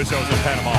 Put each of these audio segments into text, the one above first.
wish I was in Panama.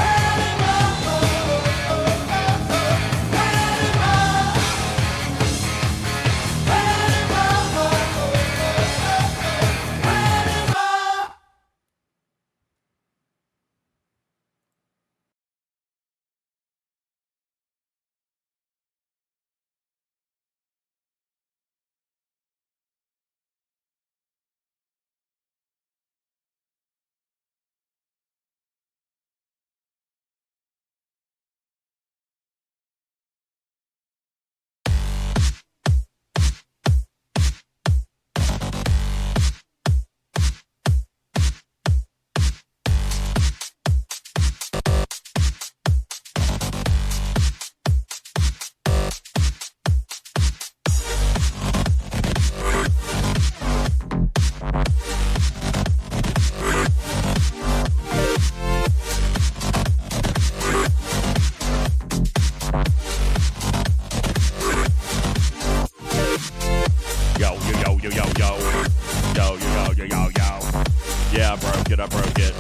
Yeah, I broke it.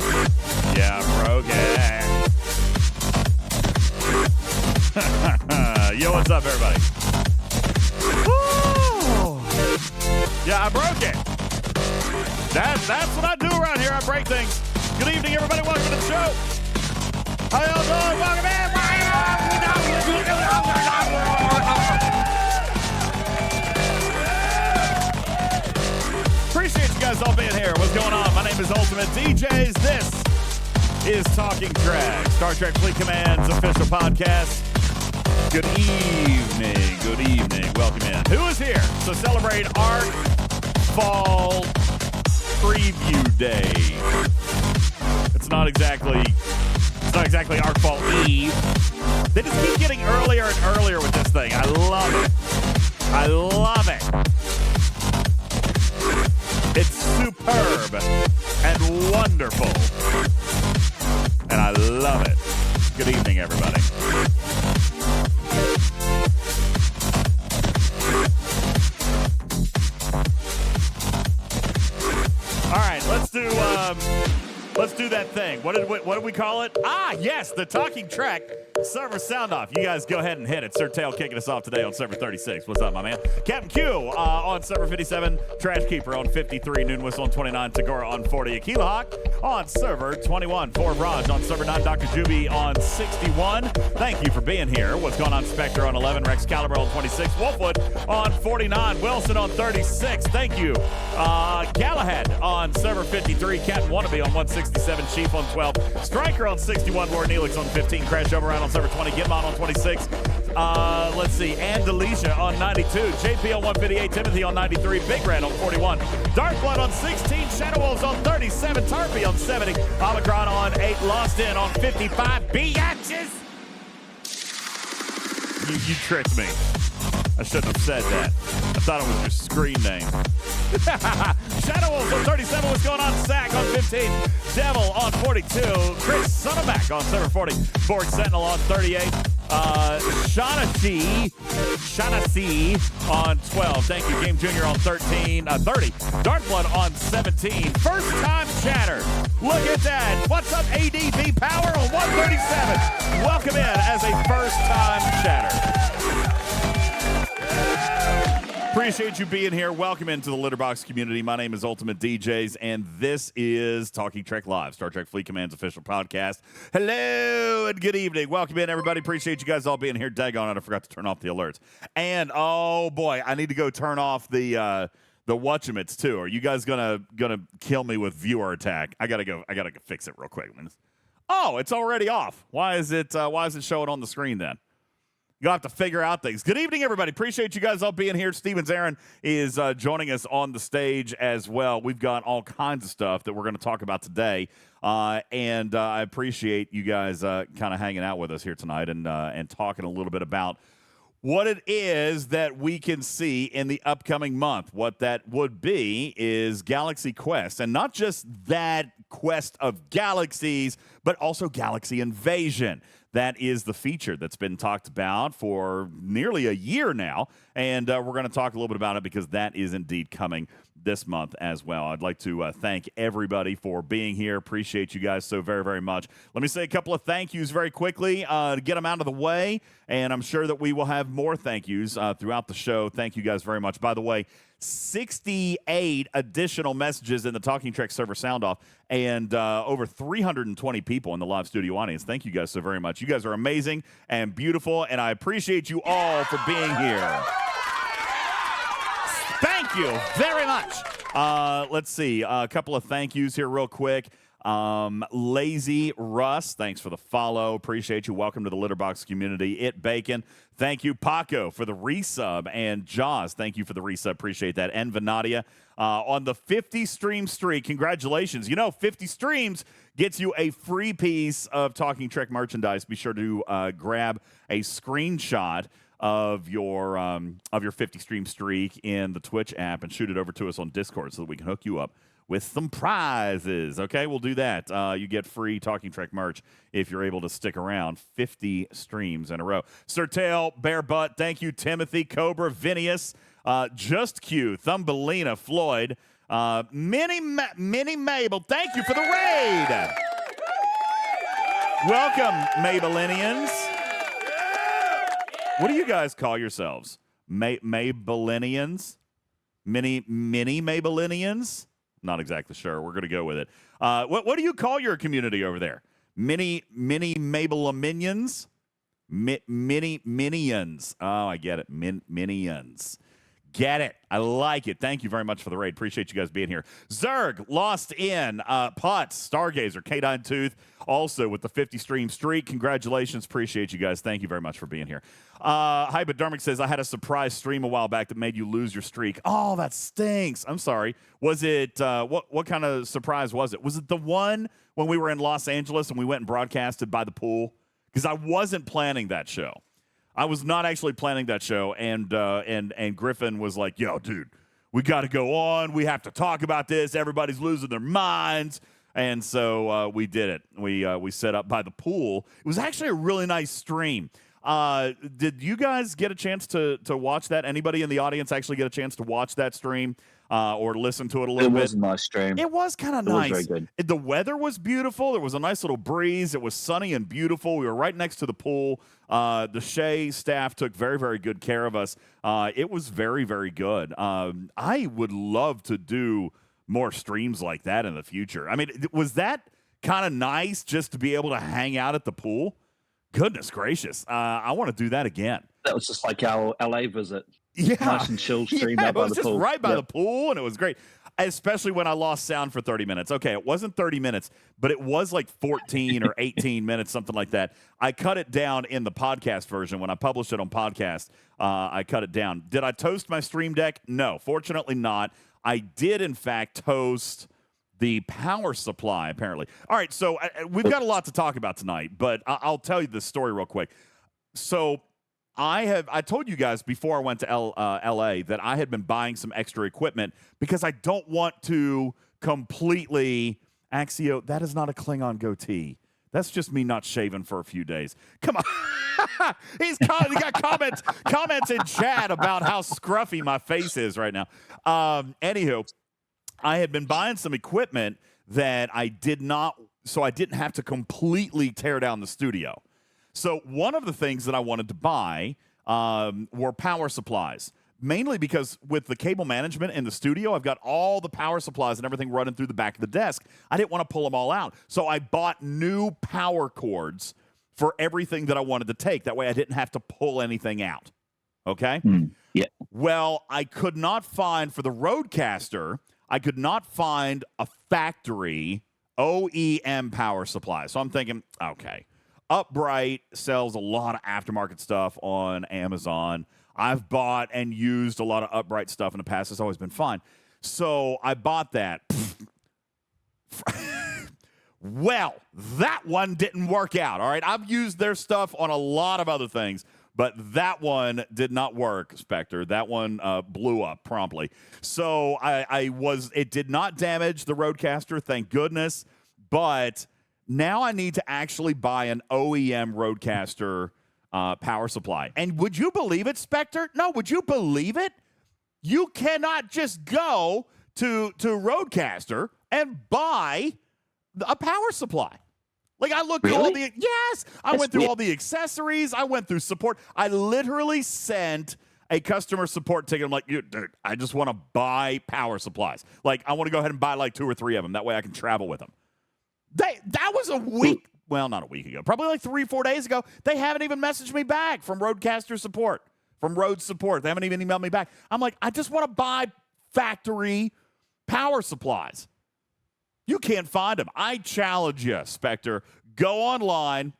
Yeah, I broke it. Yo, what's up, everybody? Woo! Yeah, I broke it. That's what I do around here. I break things. Good evening, everybody. Welcome to the show. How y'all doing? Welcome in. Appreciate you guys all being here. What's going on? My name is UltimatDJz. This is Talking Track, Star Trek Fleet Command's official podcast. Good evening. Good evening. Welcome in. Who is here to celebrate Arc Fall Preview Day? It's not exactly Arc Fall Eve. They just keep getting earlier and earlier with this thing. I love it. I love it. It's superb and wonderful. And I love it. Good evening, everybody. All right, let's do that thing. What did we call it? Ah, yes, the Talking Track server sound off. You guys go ahead and hit it. Sir Tail kicking us off today on server 36. What's up, my man? Captain Q on server 57. Trash Keeper on 53. Noon Whistle on 29. Tagora on 40. Aquila Hawk on server 21. Ford Raj on server 9. Dr. Juby on 61. Thank you for being here. What's going on? Spectre on 11. Rex Caliber on 26. Wolfwood on 49. Wilson on 36. Thank you. Galahad on server 53. Captain Wannabe on 167. Chief on 12. Striker on 61. Lord Neelix on 15. Crash Override on server 20. Gitmon on 26. Let's see. Andalesia on 92. JP on 158. Timothy on 93. Big Red on 41. Dark Blood on 16. Shadow Wolves on 37. Tarpy on 70. Omicron on 8. Lost In on 55. Biatches! You tricked me. I shouldn't have said that. I thought it was your screen name. Shadow Wolves on 37. What's going on? Sack on 15. Devil on 42. Chris Sonomack on server 40. Borg Sentinel on 38. Shaughnessy on 12. Thank you. Game Junior on 30. Dark Blood on 17. First time chatter. Look at that. What's up, ADB Power on 137. Welcome in as a first time chatter. Appreciate you being here. Welcome into the Litterbox community. My name is UltimatDJz, and this is Talking Trek Live, Star Trek Fleet Command's official podcast. Hello and good evening. Welcome in, everybody. Appreciate you guys all being here. Daggone it, I forgot to turn off the alerts. And, oh, boy, I need to go turn off the Whatchamits, too. Are you guys gonna kill me with viewer attack? I gotta go fix it real quick. Oh, it's already off. Why is it showing on the screen then? You'll have to figure out things. Good evening, everybody. Appreciate you guys all being here. Stevens Aaron is joining us on the stage as well. We've got all kinds of stuff that we're going to talk about today, and I appreciate you guys kind of hanging out with us here tonight and talking a little bit about what it is that we can see in the upcoming month. What that would be is Galaxy Quest, and not just that quest of galaxies, but also Galaxy Invasion. That is the feature that's been talked about for nearly a year now, and we're going to talk a little bit about it because that is indeed coming this month as well. I'd like to thank everybody for being here. Appreciate you guys so very, very much. Let me say a couple of thank yous very quickly to get them out of the way, and I'm sure that we will have more thank yous throughout the show. Thank you guys very much. By the way, 68 additional messages in the Talking Trek server sound off, and over 320 people in the live studio audience. Thank you guys so very much. You guys are amazing and beautiful, and I appreciate you all for being here. Thank you very much. Let's see. A couple of thank yous here real quick. Lazy Russ, thanks for the follow. Appreciate you. Welcome to the Litterbox community. It Bacon, thank you. Paco for the resub. And Jaws, thank you for the resub. Appreciate that. And Vanadia on the 50 stream streak. Congratulations. 50 streams gets you a free piece of Talking Trek merchandise. Be sure to grab a screenshot of your 50 stream streak in the Twitch app and shoot it over to us on Discord so that we can hook you up with some prizes. Okay, we'll do that. You get free Talking Trek merch if you're able to stick around 50 streams in a row. Sirtail, Bear Butt, thank you. Timothy, Cobra, Vinius, Just Q, Thumbelina, Floyd, Minnie Mabel, thank you for the raid. Welcome, Maybellinians. What do you guys call yourselves? Maybellinians? Mini Maybellinians? Not exactly sure. We're going to go with it. What do you call your community over there? Mini Maybellinians? Mini Minions. Oh, I get it. Minions. Get it. I like it. Thank you very much for the raid. Appreciate you guys being here. Zerg, Lost In, Putz, Stargazer, K9 Tooth, also with the 50 stream streak. Congratulations. Appreciate you guys. Thank you very much for being here. Hypodermic says, I had a surprise stream a while back that made you lose your streak. Oh, that stinks. I'm sorry. Was it, what kind of surprise was it? Was it the one when we were in Los Angeles and we went and broadcasted by the pool? Because I wasn't planning that show. I was not actually planning that show, and Griffin was like, yo, dude, we got to go on. We have to talk about this. Everybody's losing their minds. And so we did it. We set up by the pool. It was actually a really nice stream. Did you guys get a chance to watch that? Anybody in the audience actually get a chance to watch that stream or listen to it a little bit? It was a nice stream. It was kind of nice. It was very good. The weather was beautiful. There was a nice little breeze. It was sunny and beautiful. We were right next to the pool. The Shea staff took very, very good care of us. It was very, very good. I would love to do more streams like that in the future. I mean, was that kind of nice just to be able to hang out at the pool? Goodness gracious. I want to do that again. That was just like our LA visit. Yeah. Nice and chill stream yeah, out by the pool. It was just right by the pool, and it was great. Especially when I lost sound for 30 minutes. Okay, it wasn't 30 minutes, but it was like 14 or 18 minutes, something like that. I cut it down in the podcast version. When I published it on podcast, I cut it down. Did I toast my Stream Deck? No, fortunately not. I did, in fact, toast the power supply, apparently. All right, so we've got a lot to talk about tonight, but I'll tell you this story real quick. So I told you guys before I went to LA that I had been buying some extra equipment because I don't want to completely Axio. That is not a Klingon goatee. That's just me not shaving for a few days. Come on. He got comments in chat about how scruffy my face is right now. Anywho, I had been buying some equipment that I didn't have to completely tear down the studio. So one of the things that I wanted to buy were power supplies, mainly because with the cable management in the studio, I've got all the power supplies and everything running through the back of the desk. I didn't want to pull them all out. So I bought new power cords for everything that I wanted to take. That way I didn't have to pull anything out. Okay? Yeah. Well, I could not find, for the Rodecaster, I could not find a factory OEM power supply. So I'm thinking, okay, Upright sells a lot of aftermarket stuff on Amazon. I've bought and used a lot of Upright stuff in the past. It's always been fine. So I bought that. Well, that one didn't work out, all right? I've used their stuff on a lot of other things, but that one did not work, Spectre. That one blew up promptly. So it did not damage the Rodecaster, thank goodness, but now I need to actually buy an OEM Rodecaster power supply. And would you believe it, Spectre? No, would you believe it? You cannot just go to Roadcaster and buy a power supply. Like, I looked through all the, I went through all the accessories. I went through support. I literally sent a customer support ticket. I'm like, dude, I just want to buy power supplies. Like, I want to go ahead and buy like 2 or 3 of them. That way I can travel with them. That was a week. Well, not a week ago. Probably like 3 or 4 days ago. They haven't even messaged me back from Roadcaster support, from Road support. They haven't even emailed me back. I'm like, I just want to buy factory power supplies. You can't find them. I challenge you, Spectre. Go online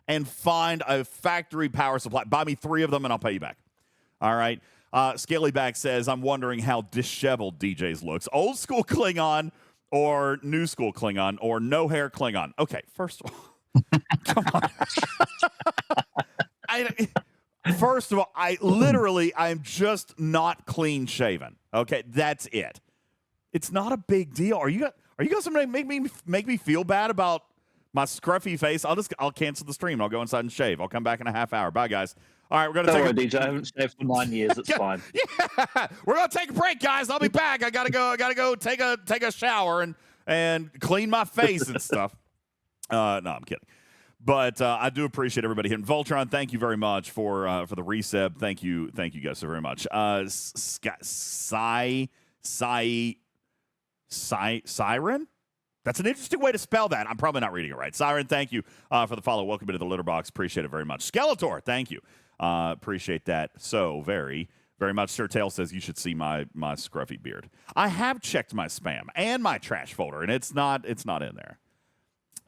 and find a factory power supply. Buy me 3 of them, and I'll pay you back. All right? Scalyback says, I'm wondering how disheveled DJz looks. Old school Klingon or new school Klingon or no hair Klingon. Okay, first of all, come on. First of all, I'm just not clean shaven. Okay, that's it. It's not a big deal. Are you guys going to make me feel bad about my scruffy face? I'll cancel the stream. I'll go inside and shave. I'll come back in a half hour. Bye, guys. All right, we're going to take DJ. I haven't shaved for 9 years. It's fine. Yeah, we're going to take a break, guys. I'll be back. I gotta go take a shower and clean my face and stuff. No, I'm kidding. But I do appreciate everybody hitting. Voltron, thank you very much for the resub. Thank you guys so very much. Siren? That's an interesting way to spell that. I'm probably not reading it right. Siren, thank you for the follow. Welcome into the Litter Box. Appreciate it very much. Skeletor, thank you. Appreciate that so very, very much. Sir Tail says you should see my scruffy beard. I have checked my spam and my trash folder, and it's not in there.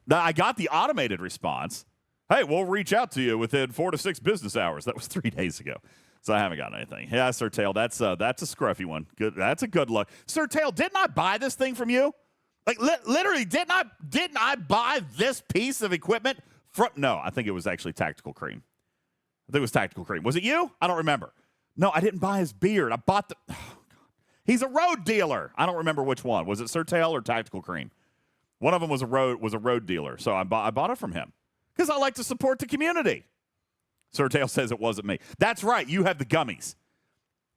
I got the automated response. Hey, we'll reach out to you within 4 to 6 business hours. That was 3 days ago. So I haven't gotten anything. Yeah, Sir Tail, that's a scruffy one. Good. That's a good look. Sir Tail, didn't I buy this thing from you? Like literally, didn't I buy this piece of equipment from? No, I think it was actually Tactical Cream. I think it was Tactical Cream. Was it you? I don't remember. No, I didn't buy his beard. I bought the. Oh, God. He's a road dealer. I don't remember which one. Was it Sir Tail or Tactical Cream? One of them was a road dealer. So I bought it from him because I like to support the community. Sir Tail says it wasn't me. That's right. You have the gummies.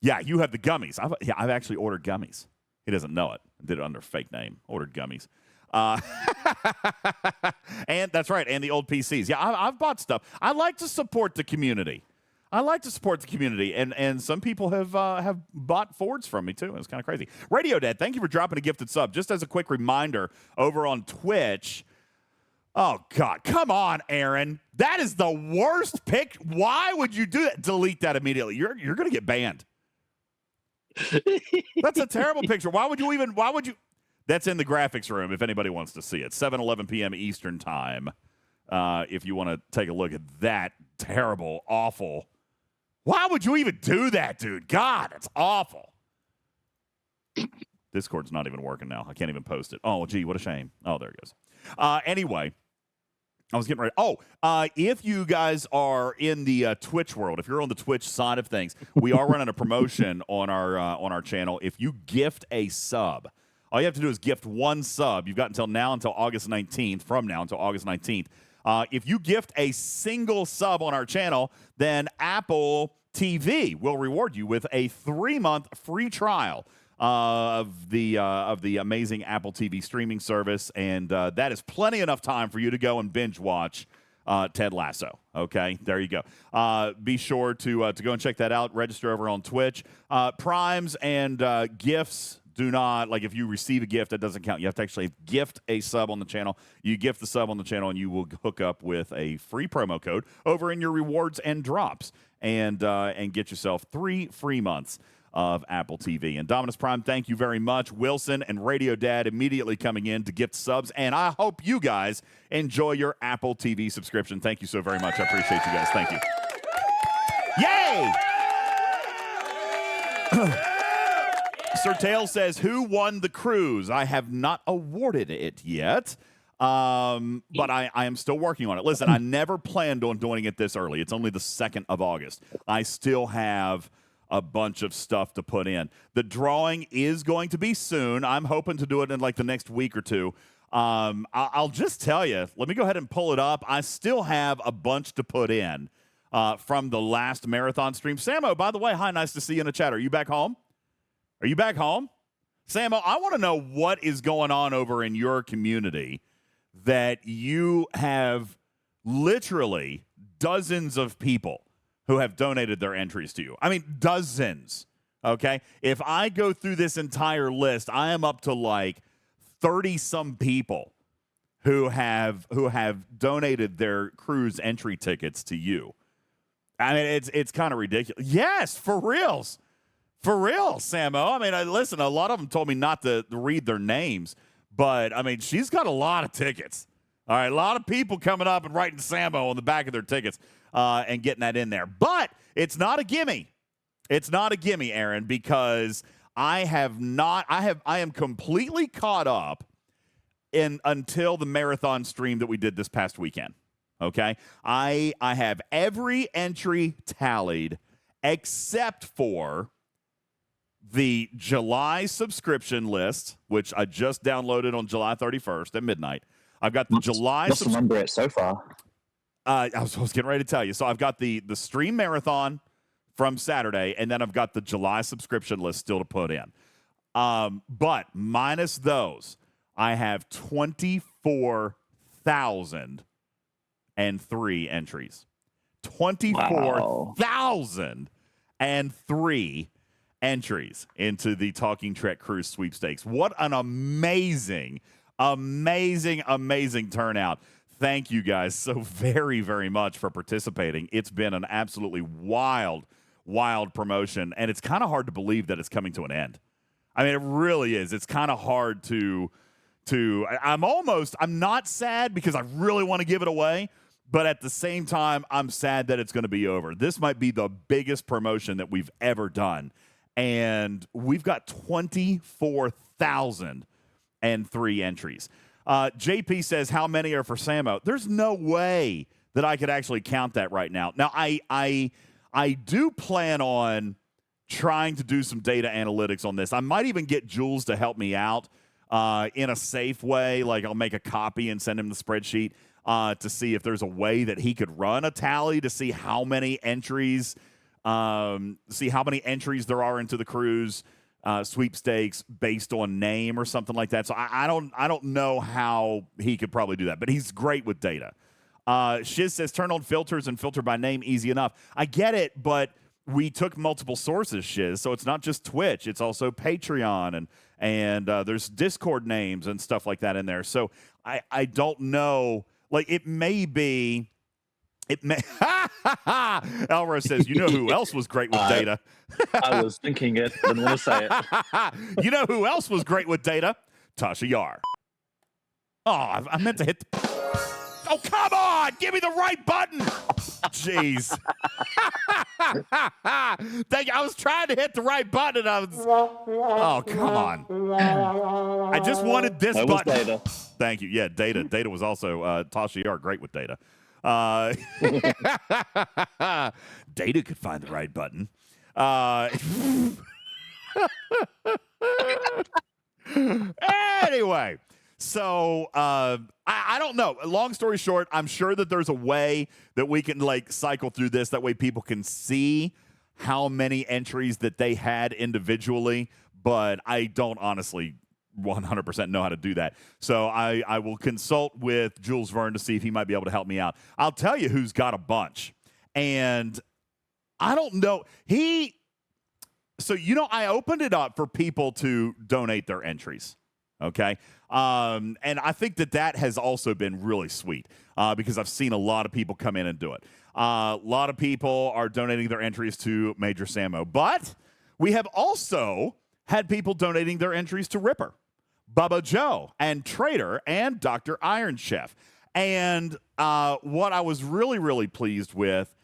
Yeah, you have the gummies. I've actually ordered gummies. He doesn't know it. I did it under a fake name. Ordered gummies. And that's right. And the old PCs. Yeah, I've bought stuff. I like to support the community. And some people have bought Fords from me, too. It's kind of crazy. Radio Dad, thank you for dropping a gifted sub. Just as a quick reminder, over on Twitch. Oh, God. Come on, Aaron. That is the worst pick. Why would you do that? Delete that immediately. You're going to get banned. That's a terrible picture. Why would you? That's in the graphics room if anybody wants to see it. 7:11 p.m. Eastern time. If you want to take a look at that terrible, awful. Why would you even do that, dude? God, it's awful. Discord's not even working now. I can't even post it. Oh, gee, what a shame. Oh, there it goes. Anyway, I was getting ready. If you guys are in the Twitch world, if you're on the Twitch side of things, we are running a promotion on our channel. If you gift a sub, all you have to do is gift 1 sub. You've got until August 19th. From now until August 19th. If you gift a single sub on our channel, then Apple TV will reward you with a 3-month free trial of the amazing Apple TV streaming service, and that is plenty enough time for you to go and binge watch Ted Lasso. Okay, there you go. Be sure to go and check that out. Register over on Twitch. Primes and gifts do not, like, if you receive a gift, that doesn't count. You have to actually gift a sub on the channel. You gift the sub on the channel, and you will hook up with a free promo code over in your rewards and drops, and get yourself 3 free months of Apple TV. And Dominus Prime, thank you very much. Wilson and Radio Dad immediately coming in to gift subs, and I hope you guys enjoy your Apple TV subscription. Thank you so very much. I appreciate you guys. Thank you. Yay! Sir Tail says, who won the cruise? I have not awarded it yet, but I am still working on it. Listen, I never planned on doing it this early. It's only the 2nd of August. I still have a bunch of stuff to put in. The drawing is going to be soon. I'm hoping to do it in like the next week or two. I'll just tell you, let me go ahead and pull it up. I still have a bunch to put in from the last marathon stream. Samo, by the way, hi, nice to see you in the chat. Are you back home? Are you back home? Samo, I want to know what is going on over in your community that you have literally dozens of people who have donated their entries to you. I mean, dozens, okay? If I go through this entire list, I am up to like 30-some people who have donated their cruise entry tickets to you. I mean, it's kind of ridiculous. Yes, for reals. For real, Samo. I mean, listen, a lot of them told me not to read their names, but, I mean, she's got a lot of tickets. All right, a lot of people coming up and writing Samo on the back of their tickets and getting that in there. But it's not a gimme. It's not a gimme, Aaron, because I am completely caught up until the marathon stream that we did this past weekend. Okay? I have every entry tallied except for the July subscription list, which I just downloaded on July 31st at midnight. I've got the July. What's the number it so far? I was getting ready to tell you. So I've got the stream marathon from Saturday, and then I've got the July subscription list still to put in. But minus those, I have 24,003 entries. 24,003 entries into the Talking Trek Cruise Sweepstakes. What an amazing turnout. Thank you guys so very, very much for participating. It's been an absolutely wild promotion, and it's kind of hard to believe that it's coming to an end. I mean, it really is. It's kind of hard to I'm not sad because I really want to give it away, but at the same time, I'm sad that it's going to be over. This might be the biggest promotion that we've ever done. And we've got 24,003 entries. JP says, how many are for Samo? There's no way that I could actually count that right now. Now, I do plan on trying to do some data analytics on this. I might even get Jules to help me out in a safe way. Like I'll make a copy and send him the spreadsheet to see if there's a way that he could run a tally to see how many entries there are into the cruise sweepstakes based on name or something like that. So I don't know how he could probably do that, but he's great with data. Shiz says turn on filters and filter by name, easy enough. I get it, but we took multiple sources, Shiz, so it's not just Twitch, it's also Patreon and there's Discord names and stuff like that in there. So I don't know. Like it may. Elra says, you know who else was great with data? I was thinking it, didn't want to say it. You know who else was great with data? Tasha Yar. Oh, I meant to hit. Oh, come on! Give me the right button! Jeez. Thank you. I was trying to hit the right button. Oh, come on. I just wanted this button. Data. Thank you. Yeah, data. Data was also Tasha Yar, great with data. Data could find the right button. Anyway, so I don't know. Long story short, I'm sure that there's a way that we can like cycle through this. That way people can see how many entries that they had individually, but I don't honestly 100% know how to do that. So I will consult with Jules Verne to see if he might be able to help me out. I'll tell you who's got a bunch. And I don't know. So, I opened it up for people to donate their entries. Okay. And I think that has also been really sweet because I've seen a lot of people come in and do it. A lot of people are donating their entries to Major Samo, but we have also had people donating their entries to Ripper, Bubba Joe, and Trader, and Dr. Iron Chef. And what I was really, really pleased with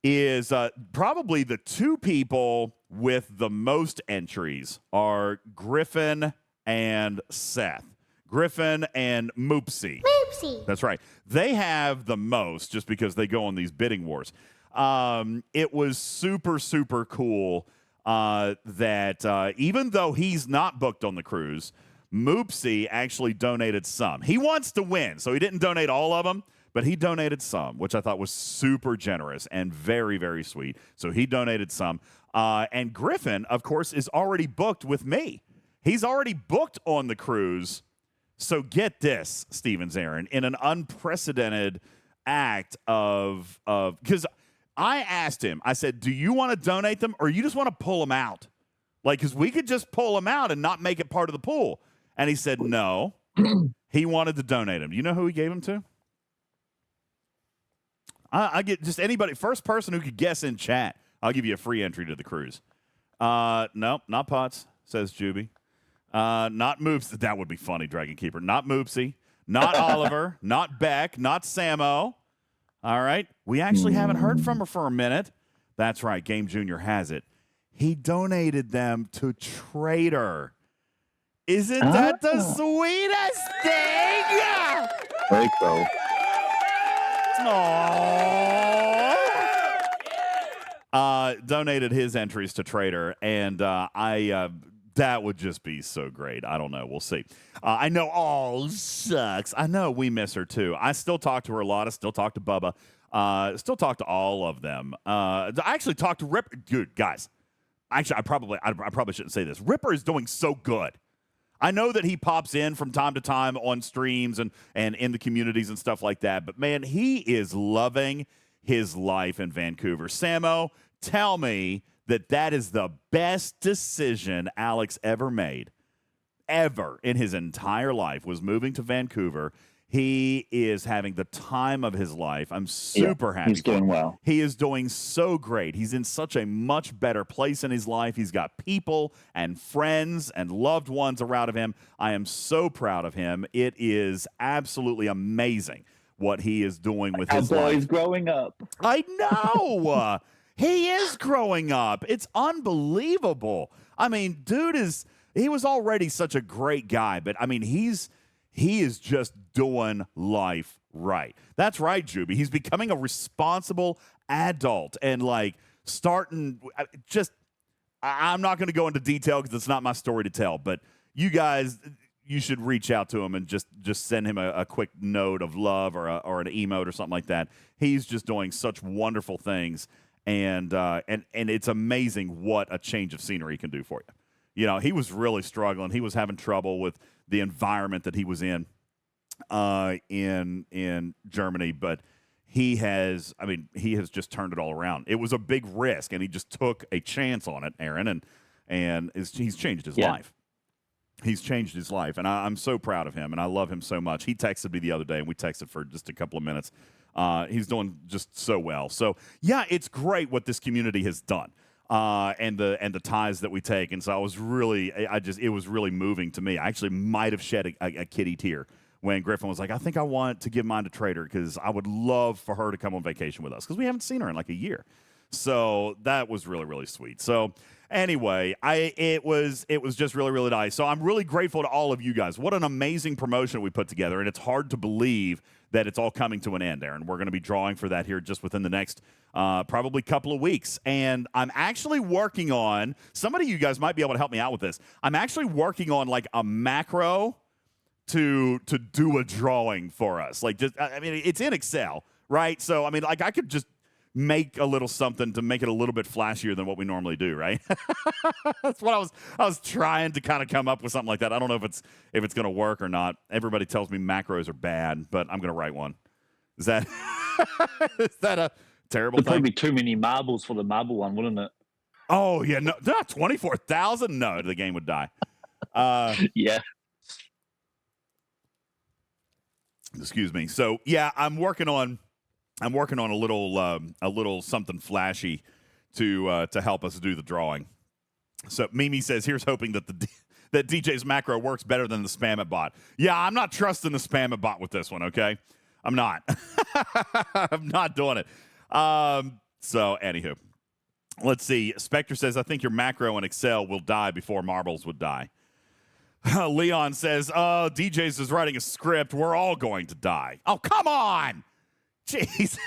is probably the two people with the most entries are Griffin and Seth. Griffin and Moopsie. Moopsie. That's right. They have the most just because they go on these bidding wars. It was super, super cool that even though he's not booked on the cruise, Moopsie actually donated some. He wants to win, so he didn't donate all of them, but he donated some, which I thought was super generous and very, very sweet. So he donated some. And Griffin, of course, is already booked with me. He's already booked on the cruise. So get this, Stevens Aaron, in an unprecedented act of because I asked him, I said, do you want to donate them or you just want to pull them out? Like, because we could just pull them out and not make it part of the pool. And he said, no, he wanted to donate them. You know who he gave them to? I get just anybody, first person who could guess in chat, I'll give you a free entry to the cruise. No, not Potts, says Juby. Not Moopsy. That would be funny, Dragon Keeper. Not Moopsy. Not Oliver. Not Beck. Not Samo. All right. We actually haven't heard from her for a minute. That's right. Game Junior has it. He donated them to Trader. Isn't that the sweetest thing? Very cool. Donated his entries to Trader, and that would just be so great. I don't know. We'll see. I know. Sucks. I know we miss her too. I still talk to her a lot. I still talk to Bubba. Still talk to all of them. I actually talked to Ripper. Dude, guys. Actually, I probably shouldn't say this. Ripper is doing so good. I know that he pops in from time to time on streams and in the communities and stuff like that. But, man, he is loving his life in Vancouver. Samo, tell me that is the best decision Alex ever made, ever in his entire life, was moving to Vancouver. He is having the time of his life. I'm super happy. He's doing well. He is doing so great. He's in such a much better place in his life. He's got people and friends and loved ones around of him. I am so proud of him. It is absolutely amazing what he is doing with his life. He's growing up. I know. He is growing up. It's unbelievable. I mean, he was already such a great guy, but I mean, he is just doing life right. That's right, Juby. He's becoming a responsible adult and like starting I'm not going to go into detail because it's not my story to tell, but you guys, you should reach out to him and just send him a quick note of love or an emote or something like that. He's just doing such wonderful things, and it's amazing what a change of scenery can do for you. You know, he was really struggling. He was having trouble with the environment that he was in Germany, but he has just turned it all around. It was a big risk, and he just took a chance on it, Aaron, and he's changed his life. He's changed his life, and I'm so proud of him, and I love him so much. He texted me the other day, and we texted for just a couple of minutes. He's doing just so well. So, yeah, it's great what this community has done. And the ties that we take, and so it was really moving to me. I actually might have shed a kitty tear when Griffin was like, I think I want to give mine to Trader because I would love for her to come on vacation with us because we haven't seen her in like a year. So that was really, really sweet. So anyway, it was just really, really nice. So I'm really grateful to all of you guys. What an amazing promotion we put together, and it's hard to believe that it's all coming to an end, Aaron. We're going to be drawing for that here just within the next probably couple of weeks. And I'm actually working on, somebody of you guys might be able to help me out with this. I'm actually working on like a macro to do a drawing for us. Like, just, I mean, it's in Excel, right? So, I mean, like I could just make a little something to make it a little bit flashier than what we normally do, right? That's what I was trying to kind of come up with something like that. I don't know if it's going to work or not. Everybody tells me macros are bad, but I'm going to write one. Is that a terrible thing? There'd probably be too many marbles for the marble one, wouldn't it? Oh yeah, no, 24,000. No, the game would die. Yeah. Excuse me. So yeah, I'm working on a little something flashy to help us do the drawing. So Mimi says, "Here's hoping that that DJ's macro works better than the spam it bot." Yeah, I'm not trusting the spam it bot with this one. Okay, I'm not. I'm not doing it. So anywho, let's see. Spectre says, "I think your macro in Excel will die before marbles would die." Leon says, DJz is writing a script. We're all going to die. Oh, come on. Jeez.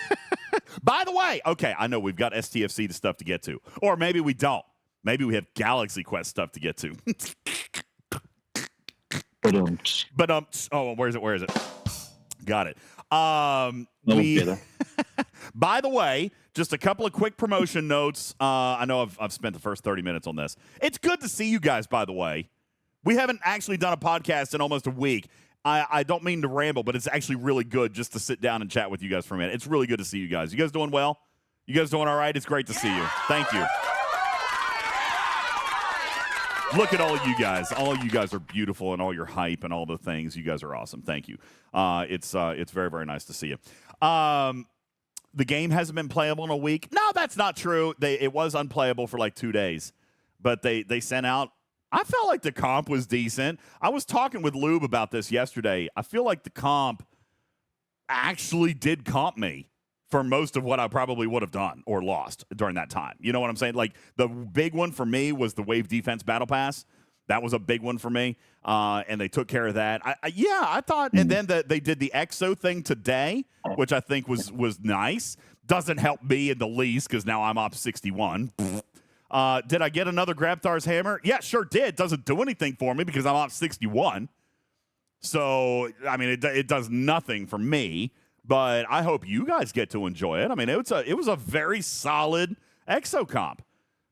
By the way, okay, I know we've got STFC stuff to get to. Or maybe we don't. Maybe we have Galaxy Quest stuff to get to. But, where is it? Got it. By the way, just a couple of quick promotion notes. I know I've spent the first 30 minutes on this. It's good to see you guys, by the way. We haven't actually done a podcast in almost a week. I don't mean to ramble, but it's actually really good just to sit down and chat with you guys for a minute. It's really good to see you guys. You guys doing well? You guys doing all right? It's great to see you. Thank you. Look at all of you guys. All of you guys are beautiful, and all your hype and all the things. You guys are awesome. Thank you. It's very, very nice to see you. The game hasn't been playable in a week. No, that's not true. It was unplayable for like 2 days, but they sent out. I felt like the comp was decent. I was talking with Lube about this yesterday. I feel like the comp actually did comp me for most of what I probably would have done or lost during that time. You know what I'm saying? Like, the big one for me was the Wave Defense Battle Pass. That was a big one for me, and they took care of that. I thought, and then they did the EXO thing today, which I think was nice. Doesn't help me in the least because now I'm up 61. Did I get another Grabthar's Hammer? Yeah, sure did. Doesn't do anything for me because I'm up 61. So, I mean, it does nothing for me, but I hope you guys get to enjoy it. I mean, it was a very solid EXO comp.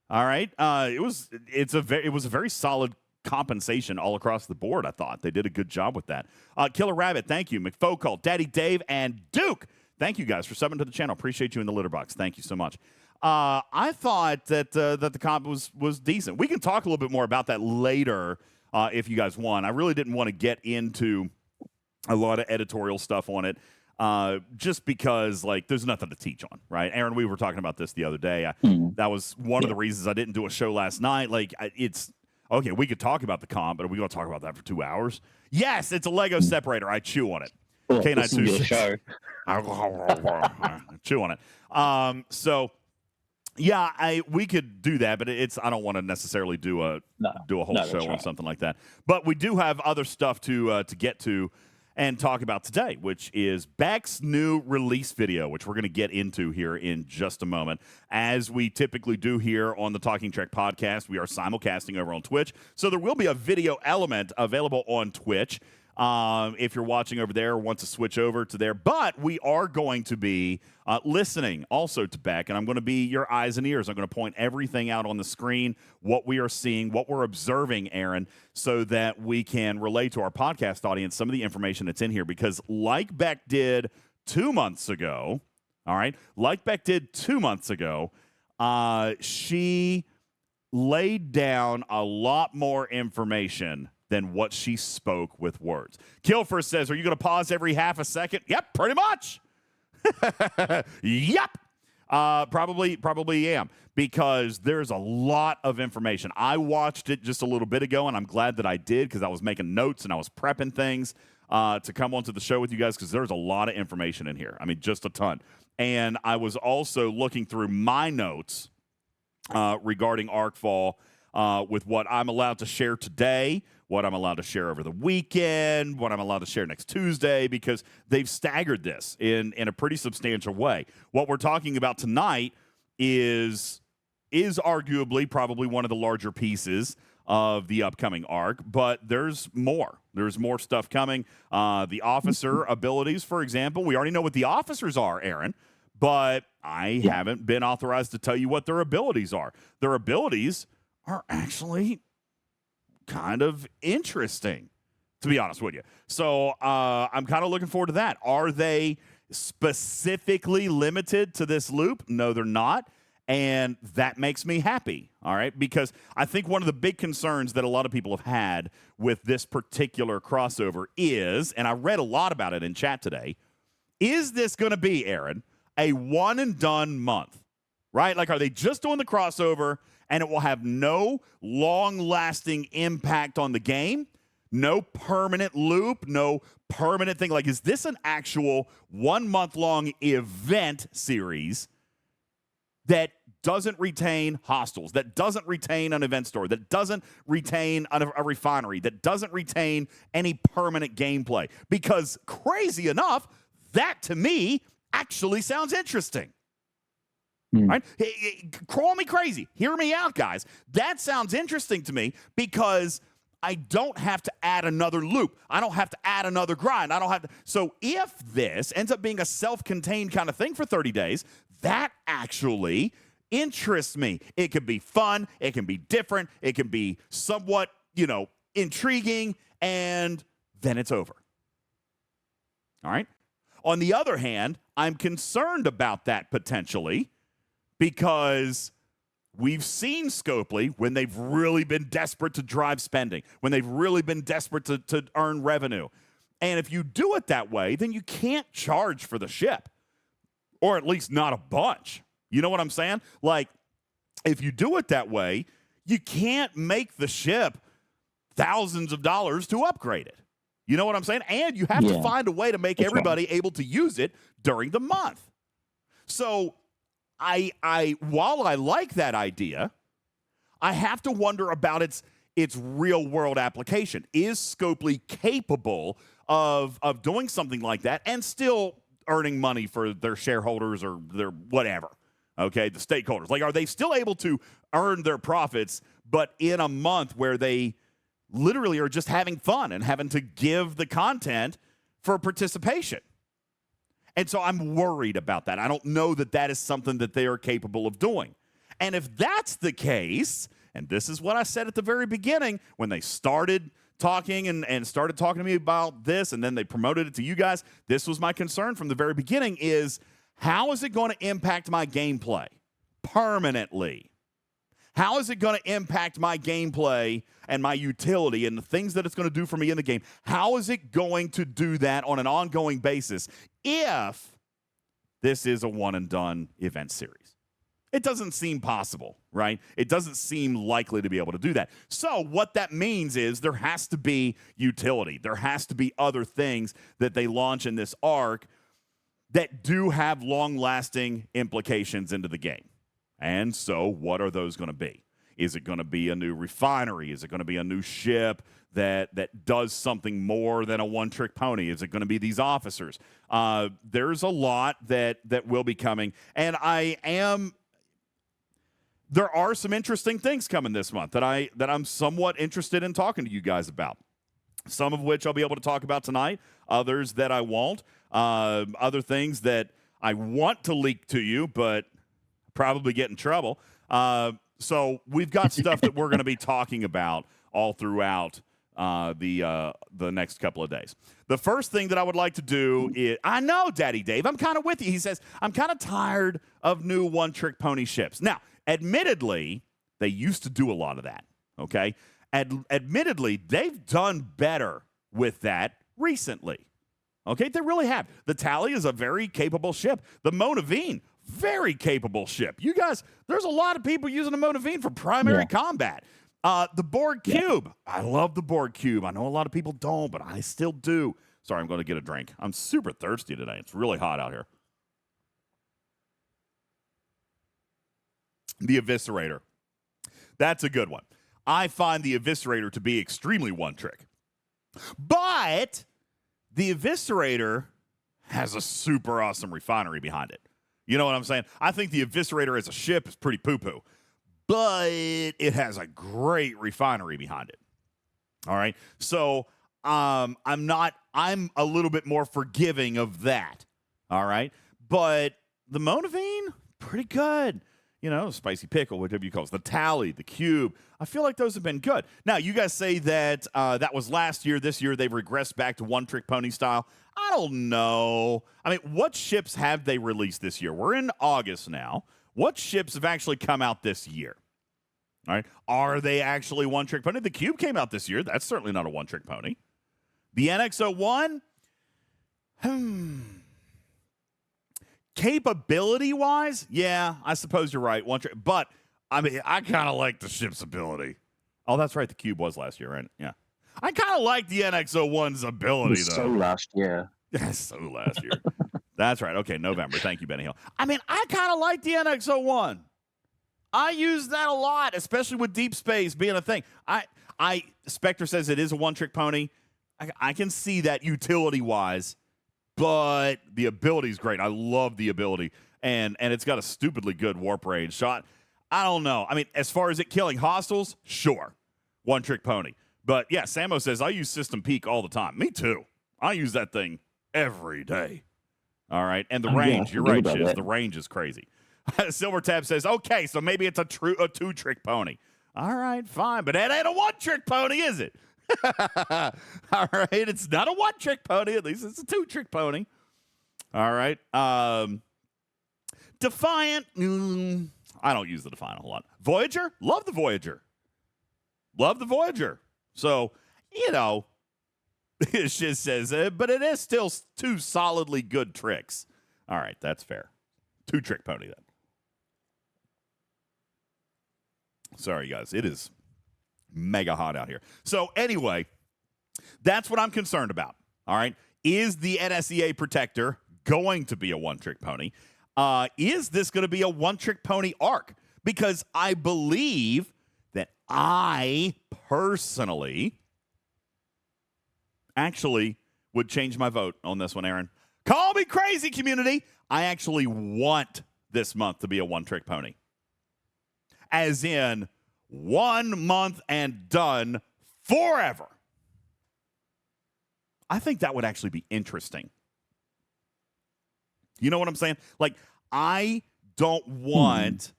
All right, it was a very solid compensation all across the board. I thought they did a good job with that. Killer Rabbit, thank you. McFocall, Daddy Dave, and Duke, thank you guys for subbing to the channel. Appreciate you in the litter box. Thank you so much. I thought that the comp was decent. We can talk a little bit more about that later if you guys want. I really didn't want to get into a lot of editorial stuff on it. Just because, like, there's nothing to teach on, right? Aaron, we were talking about this the other day. That was one of the reasons I didn't do a show last night. Like, it's okay, we could talk about the comp, but are we going to talk about that for 2 hours? Yes, it's a Lego separator. I chew on it. This is your show. Chew on it. So, yeah, we could do that, but I don't want to necessarily do a whole show on something like that. But we do have other stuff to get to and talk about today, which is Beck's new release video, which we're going to get into here in just a moment. As we typically do here on the Talking Trek podcast, we are simulcasting over on Twitch, so there will be a video element available on Twitch if you're watching over there or want to switch over to there. But we are going to be listening also to Beck, and I'm going to be your eyes and ears. I'm going to point everything out on the screen, what we are seeing, what we're observing, Aaron, so that we can relay to our podcast audience some of the information that's in here. Because like Beck did 2 months ago, all right, she laid down a lot more information than what she spoke with words. Kilfer says, are you going to pause every half a second? Yep, pretty much. Yep. Probably am, because there's a lot of information. I watched it just a little bit ago, and I'm glad that I did, because I was making notes and I was prepping things to come onto the show with you guys, because there's a lot of information in here. I mean, just a ton. And I was also looking through my notes regarding Arcfall with what I'm allowed to share today, what I'm allowed to share over the weekend, what I'm allowed to share next Tuesday, because they've staggered this in a pretty substantial way. What we're talking about tonight is arguably probably one of the larger pieces of the upcoming arc, but there's more. There's more stuff coming. The officer abilities, for example, we already know what the officers are, Aaron, but I haven't been authorized to tell you what their abilities are. Their abilities are actually kind of interesting, to be honest with you. So I'm kind of looking forward to that. Are they specifically limited to this loop? No, they're not. And that makes me happy, all right? Because I think one of the big concerns that a lot of people have had with this particular crossover is, and I read a lot about it in chat today, is this going to be, Aaron, a one-and-done month, right? Like, are they just doing the crossover and it will have no long-lasting impact on the game? No permanent loop, no permanent thing. Like, is this an actual 1 month long event series that doesn't retain hostiles, that doesn't retain an event store, that doesn't retain a refinery, that doesn't retain any permanent gameplay? Because crazy enough, that to me actually sounds interesting. Right? Call me crazy. Hear me out, guys. That sounds interesting to me, because I don't have to add another loop. I don't have to add another grind. I don't have to. So if this ends up being a self-contained kind of thing for 30 days, that actually interests me. It can be fun. It can be different. It can be somewhat, intriguing, and then it's over. All right? On the other hand, I'm concerned about that potentially because we've seen Scopely when they've really been desperate to drive spending, when they've really been desperate to earn revenue. And if you do it that way, then you can't charge for the ship, or at least not a bunch. You know what I'm saying? Like, if you do it that way, you can't make the ship thousands of dollars to upgrade it. You know what I'm saying? And you have to find a way to make everybody able to use it during the month. So while I like that idea, I have to wonder about its real world application. Is Scopely capable of doing something like that and still earning money for their shareholders or their whatever? Okay, the stakeholders. Like, are they still able to earn their profits, but in a month where they literally are just having fun and having to give the content for participation? And so I'm worried about that. I don't know that that is something that they are capable of doing. And if that's the case, and this is what I said at the very beginning when they started talking and started talking to me about this, and then they promoted it to you guys, this was my concern from the very beginning is, how is it going to impact my gameplay permanently? How is it going to impact my gameplay and my utility and the things that it's going to do for me in the game? How is it going to do that on an ongoing basis if this is a one-and-done event series? It doesn't seem possible, right? It doesn't seem likely to be able to do that. So what that means is there has to be utility. There has to be other things that they launch in this arc that do have long-lasting implications into the game. And so what are those going to be? Is it going to be a new refinery? Is it going to be a new ship that does something more than a one-trick pony? Is it going to be these officers? There's a lot that will be coming. And there are some interesting things coming this month that I'm somewhat interested in talking to you guys about. Some of which I'll be able to talk about tonight. Others that I won't. Other things that I want to leak to you, but probably get in trouble. So we've got stuff that we're going to be talking about all throughout the next couple of days. The first thing that I would like to do is, I know, Daddy Dave, I'm kind of with you. He says, I'm kind of tired of new one-trick pony ships. Now, admittedly, they used to do a lot of that, okay? Admittedly, they've done better with that recently. Okay, they really have. The Tally is a very capable ship. The Monavine, very capable ship. You guys, there's a lot of people using the Monavine for primary combat. The Borg Cube. I love the Borg Cube. I know a lot of people don't, but I still do. Sorry, I'm going to get a drink. I'm super thirsty today. It's really hot out here. The Eviscerator. That's a good one. I find the Eviscerator to be extremely one-trick. But the Eviscerator has a super awesome refinery behind it. You know what I'm saying? I think the Eviscerator as a ship is pretty poo-poo. But it has a great refinery behind it. All right? So I'm a little bit more forgiving of that. All right? But the Monavine, pretty good. You know, Spicy Pickle, whatever you call it. The Tally, the Cube. I feel like those have been good. Now, you guys say that that was last year. This year, they've regressed back to one-trick pony style. I don't know. I mean, what ships have they released this year? We're in August now. What ships have actually come out this year? All right. Are they actually one-trick pony? The Cube came out this year. That's certainly not a one-trick pony. The NX-01? Capability-wise, yeah, I suppose you're right. One trick, but I mean, I kind of like the ship's ability. Oh, that's right. The Cube was last year, right? Yeah. I kind of like the NX-01's ability, though. So last year. So last year. That's right. Okay, November. Thank you, Benny Hill. I mean, I kind of like the NX-01. I use that a lot, especially with deep space being a thing. Spectre says it is a one-trick pony. I can see that utility-wise, but the ability is great. I love the ability, and it's got a stupidly good warp range shot. I don't know. I mean, as far as it killing hostiles, sure, one-trick pony. But yeah, Samo says, I use System Peak all the time. Me too. I use that thing every day. All right. And the range, you're right, Shiz. The range is crazy. Silver Tab says, okay, so maybe it's a two-trick pony. All right, fine. But that ain't a one-trick pony, is it? All right. It's not a one-trick pony. At least it's a two-trick pony. All right. Defiant. I don't use the Defiant a whole lot. Voyager. Love the Voyager. So, it just says, but it is still two solidly good tricks. All right, that's fair. Two-trick pony, then. Sorry, guys. It is mega hot out here. So, anyway, that's what I'm concerned about. All right? Is the NSEA Protector going to be a one-trick pony? Is this going to be a one-trick pony arc? Because I believe that I personally actually would change my vote on this one, Aaron. Call me crazy, community. I actually want this month to be a one-trick pony. As in 1 month and done forever. I think that would actually be interesting. You know what I'm saying? Like, I don't want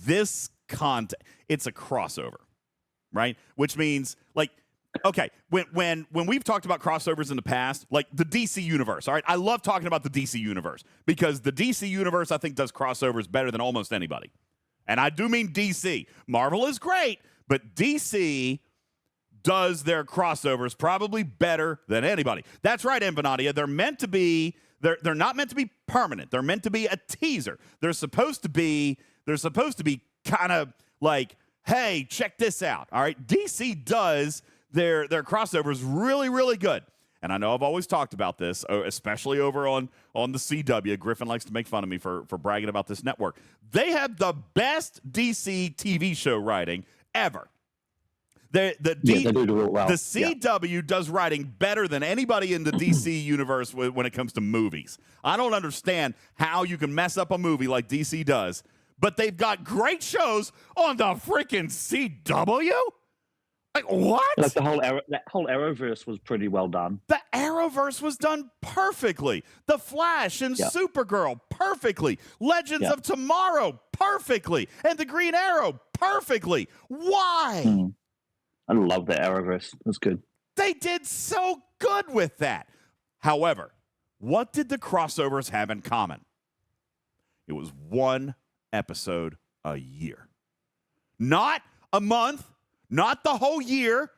this content. It's a crossover, right? Which means, like, okay, when we've talked about crossovers in the past, like the DC universe, all right? I love talking about the DC universe because the DC universe, I think, does crossovers better than almost anybody. And I do mean DC. Marvel is great, but DC does their crossovers probably better than anybody. That's right, Empanadia. They're meant to be, they're not meant to be permanent. They're meant to be a teaser. They're supposed to be kind of like, hey, check this out. All right. DC does their crossovers really, really good. And I know I've always talked about this, especially over on the CW. Griffin likes to make fun of me for bragging about this network. They have the best DC TV show writing ever. They do it well. The CW does writing better than anybody in the DC universe when it comes to movies. I don't understand how you can mess up a movie like DC does, but they've got great shows on the freaking CW. Like, what? Like that whole Arrowverse was pretty well done. The Arrowverse was done perfectly. The Flash and Supergirl, perfectly. Legends of Tomorrow, perfectly. And the Green Arrow, perfectly. Why? I love the Arrowverse. That's good. They did so good with that. However, what did the crossovers have in common? It was one episode a year. Not a month, not the whole year.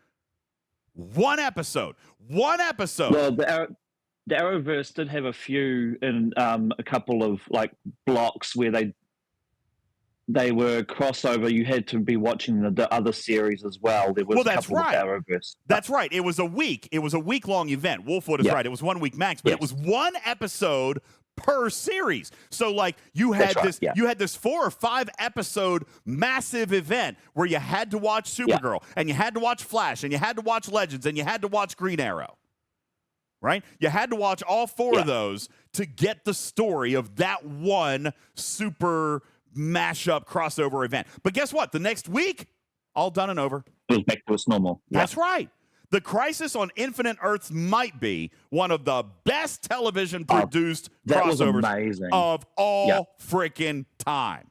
One episode. One episode. Well, the Arrowverse did have a few in a couple of like blocks where they were crossover. You had to be watching the other series as well. There was that's right. Arrowverse. That's right. It was a week. It was a week-long event. Wolfwood is right. It was 1 week max, but it was one episode per series. So like you had you had this 4 or 5 episode massive event where you had to watch Supergirl and you had to watch Flash and you had to watch Legends and you had to watch Green Arrow. Right? You had to watch all 4 of those to get the story of that one super mashup crossover event. But guess what? The next week, all done and over. It was back to its normal. That's right. The Crisis on Infinite Earths might be one of the best television produced crossovers of all freaking time.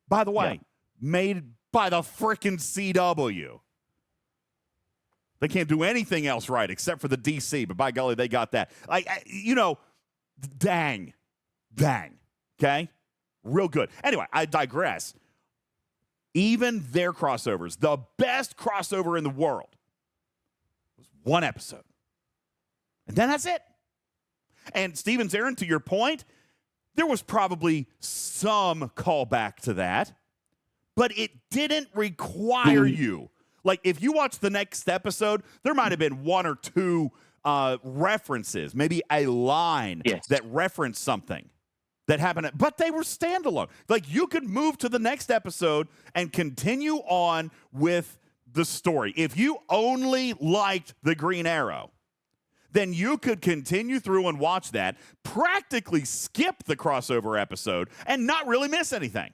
By the way, made by the freaking CW. They can't do anything else right except for the DC, but by golly, they got that. Dang. Okay? Real good. Anyway, I digress. Even their crossovers, the best crossover in the world, was one episode. And then that's it. And Stevens, Aaron, to your point, there was probably some callback to that, but it didn't require you. Like, if you watch the next episode, there might have been 1 or 2 references, maybe a line that referenced something that happened, but they were standalone. Like, you could move to the next episode and continue on with the story. If you only liked the Green Arrow, then you could continue through and watch that, practically skip the crossover episode, and not really miss anything.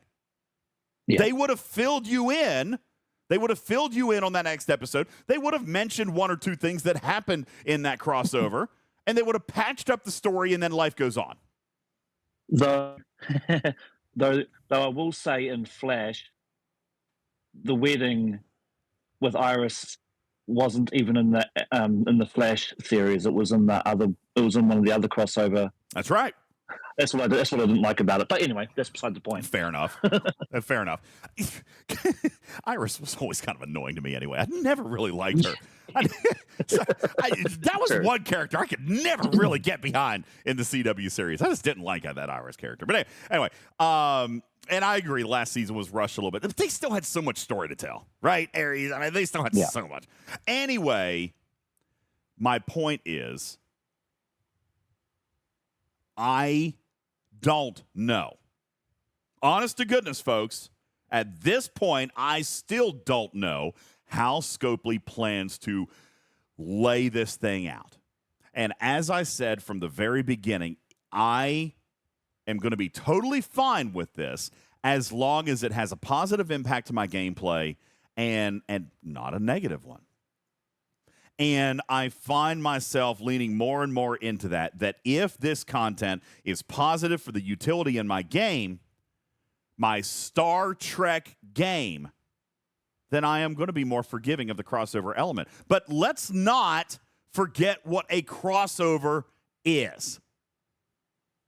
They would have filled you in They would have filled you in on that next episode. They would have mentioned one or two things that happened in that crossover, and they would have patched up the story, and then life goes on. Though, though I will say in Flash, the wedding with Iris wasn't even in the Flash series. It was in the other. It was in one of the other crossover. That's right. That's what I didn't like about it. But anyway, that's beside the point. Fair enough. Fair enough. Iris was always kind of annoying to me anyway. I never really liked her. That was one character I could never really get behind in the CW series. I just didn't like that Iris character. But anyway, and I agree, last season was rushed a little bit. But they still had so much story to tell, right, Aries? I mean, they still had so much. Anyway, my point is, I don't know. Honest to goodness, folks, at this point, I still don't know how Scopely plans to lay this thing out. And as I said from the very beginning, I am going to be totally fine with this as long as it has a positive impact to my gameplay and not a negative one. And I find myself leaning more and more into that if this content is positive for the utility in my game, my Star Trek game, then I am going to be more forgiving of the crossover element. But let's not forget what a crossover is.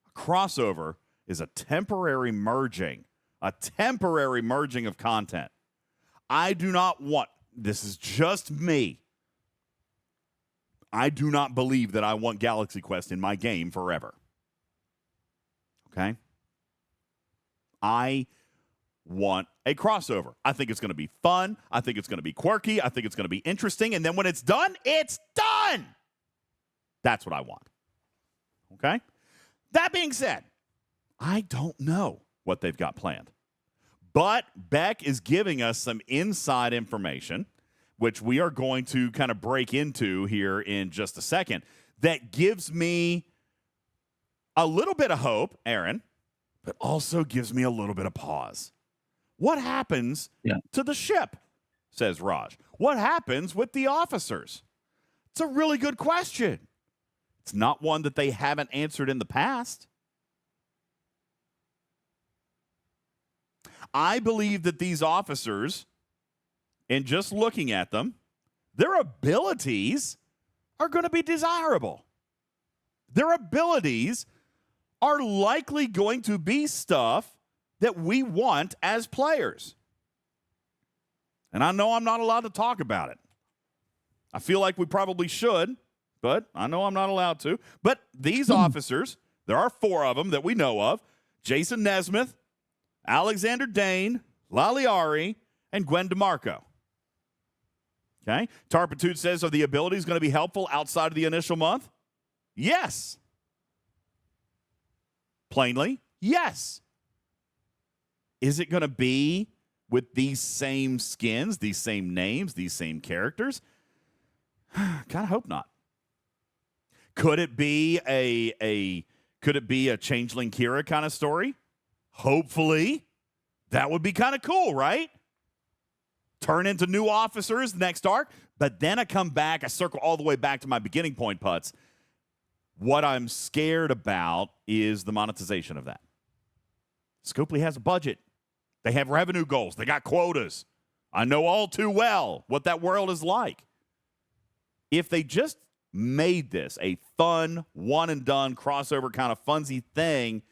A crossover is a temporary merging of content. I do not want, this is just me, I do not believe that I want Galaxy Quest in my game forever. Okay? I want a crossover. I think it's going to be fun. I think it's going to be quirky. I think it's going to be interesting. And then when it's done, it's done. That's what I want. Okay? That being said, I don't know what they've got planned. But Beck is giving us some inside information, which we are going to kind of break into here in just a second, that gives me a little bit of hope, Aaron, but also gives me a little bit of pause. What happens to the ship, says Raj? What happens with the officers? It's a really good question. It's not one that they haven't answered in the past. I believe that these officers, and just looking at them, their abilities are going to be desirable. Their abilities are likely going to be stuff that we want as players. And I know I'm not allowed to talk about it. I feel like we probably should, but I know I'm not allowed to. But these officers, there are 4 of them that we know of: Jason Nesmith, Alexander Dane, Laliari, and Gwen DeMarco. Okay? Tarpitude says, are the abilities going to be helpful outside of the initial month? Yes. Plainly, yes. Is it going to be with these same skins, these same names, these same characters? Kind of hope not. Could it be a Changeling Kira kind of story? Hopefully. That would be kind of cool, right? Turn into new officers next arc, but then I come back, I circle all the way back to my beginning point, Putz. What I'm scared about is the monetization of that. Scopely has a budget. They have revenue goals. They got quotas. I know all too well what that world is like. If they just made this a fun, one-and-done, crossover kind of funsy thing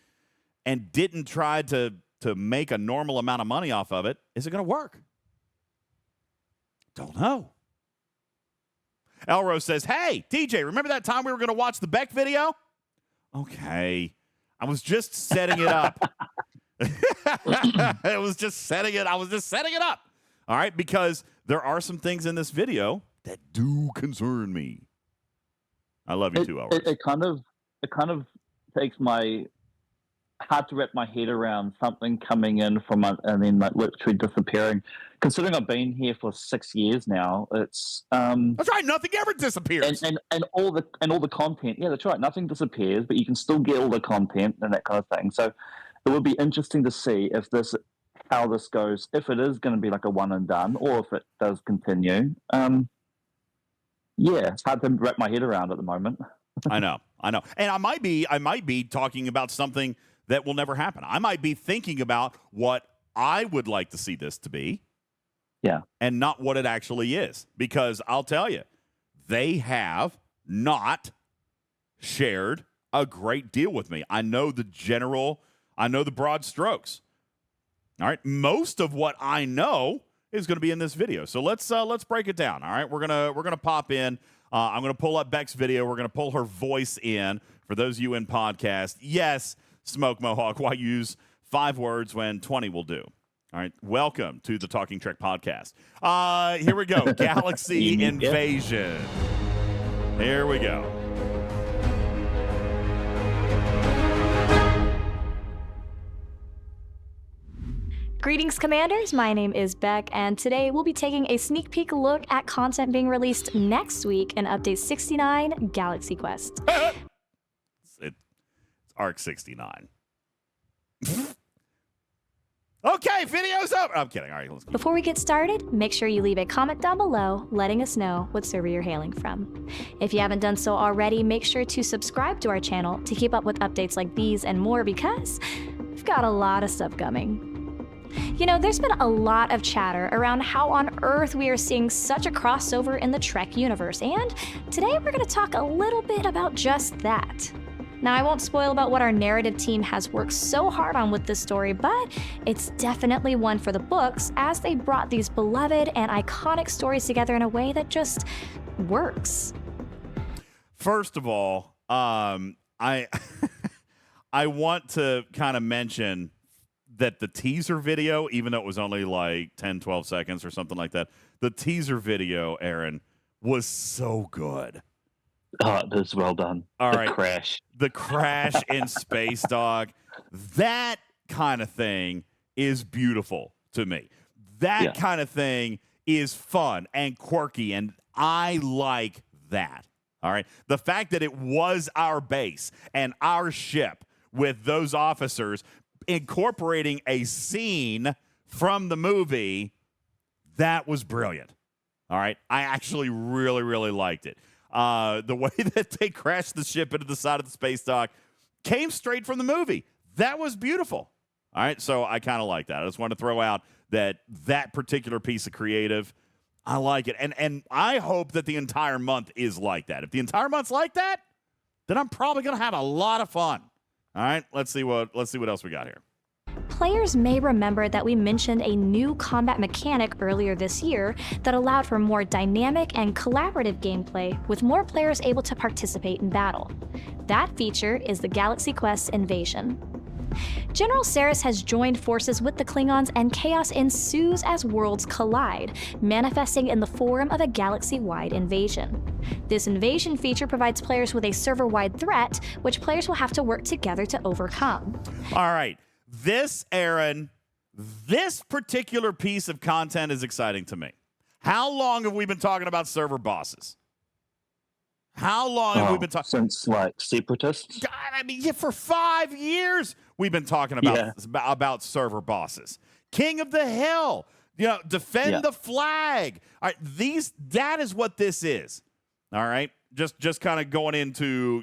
and didn't try to make a normal amount of money off of it, is it going to work? Don't know. Elrose says, hey, DJ, remember that time we were going to watch the Beck video? Okay. I was just setting it up. I was just setting it up. All right, because there are some things in this video that do concern me. I love you too, Elrose. It kind of takes my hard to wrap my head around something coming in from and then like literally disappearing. Considering I've been here for 6 years now, it's that's right. Nothing ever disappears, and all the content. Yeah, that's right. Nothing disappears, but you can still get all the content and that kind of thing. So it would be interesting to see if this how this goes, if it is going to be like a one and done, or if it does continue. Yeah, it's hard to wrap my head around at the moment. I know, and I might be talking about something that will never happen. I might be thinking about what I would like to see this to be, Yeah, and not what it actually is. Because I'll tell you, they have not shared a great deal with me. I know the broad strokes. All right, most of what I know is going to be in this video. So let's break it down. All right, we're gonna pop in. I'm gonna pull up Beck's video. We're gonna pull her voice in for those of you in podcast. Yes, Smoke Mohawk. Why use 5 words when 20 will do? All right, welcome to the Talking Trek podcast. Here we go. Galaxy Invasion. Here we go. Greetings, Commanders. My name is Beck, and today we'll be taking a sneak peek look at content being released next week in Update 69, Galaxy Quest. It's Arc 69. Okay, video's up. I'm kidding. All right, let's go. Before we get started, make sure you leave a comment down below letting us know what server you're hailing from. If you haven't done so already, make sure to subscribe to our channel to keep up with updates like these and more, because we've got a lot of stuff coming. You know, there's been a lot of chatter around how on Earth we are seeing such a crossover in the Trek universe, and today we're going to talk a little bit about just that. Now, I won't spoil about what our narrative team has worked so hard on with this story, but it's definitely one for the books, as they brought these beloved and iconic stories together in a way that just works. First of all, I I want to kind of mention that the teaser video, even though it was only like 10, 12 seconds or something like that, the teaser video, Aaron, was so good. Oh, it is well done. All right. The crash in Space Dog, that kind of thing is beautiful to me. That kind of thing is fun and quirky, and I like that. All right. The fact that it was our base and our ship with those officers incorporating a scene from the movie, that was brilliant. All right. I actually really, really liked it. The way that they crashed the ship into the side of the space dock came straight from the movie. That was beautiful. All right. So I kind of like that. I just want to throw out that particular piece of creative, I like it. And I hope that the entire month is like that. If the entire month's like that, then I'm probably going to have a lot of fun. All right, let's see what else we got here. Players may remember that we mentioned a new combat mechanic earlier this year that allowed for more dynamic and collaborative gameplay, with more players able to participate in battle. That feature is the Galaxy Quest Invasion. General Saris has joined forces with the Klingons, and chaos ensues as worlds collide, manifesting in the form of a galaxy-wide invasion. This invasion feature provides players with a server-wide threat, which players will have to work together to overcome. All right. This particular piece of content is exciting to me. How long have we been talking about server bosses? How long have we been talking? Since, like, Separatists? God, I mean, for 5 years we've been talking about server bosses. King of the Hill, defend the flag. All right, that is what this is. All right, just kind of going into,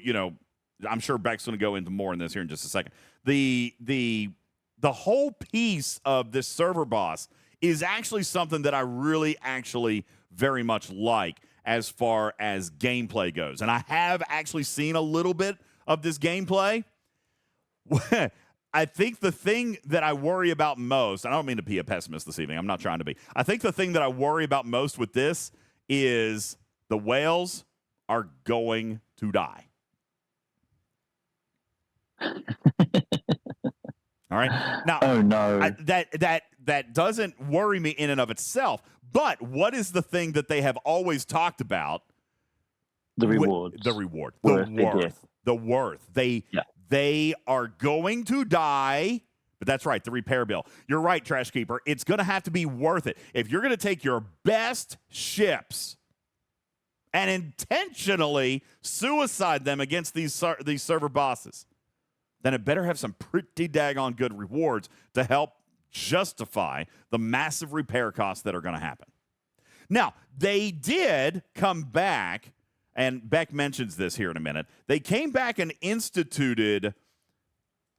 I'm sure Beck's going to go into more in this here in just a second. The whole piece of this server boss is actually something that I really actually very much like as far as gameplay goes. And I have actually seen a little bit of this gameplay. I think the thing that I worry about most, and I don't mean to be a pessimist this evening, I'm not trying to be. I think the thing that I worry about most with this is the whales are going to die. All right. Now, oh no, that doesn't worry me in and of itself. But what is the thing that they have always talked about? The reward. The worth. They are going to die. But that's right, the repair bill. You're right, Trash Keeper. It's going to have to be worth it. If you're going to take your best ships and intentionally suicide them against these server bosses, then it better have some pretty daggone good rewards to help justify the massive repair costs that are going to happen. Now, they did come back, and Beck mentions this here in a minute. They came back and instituted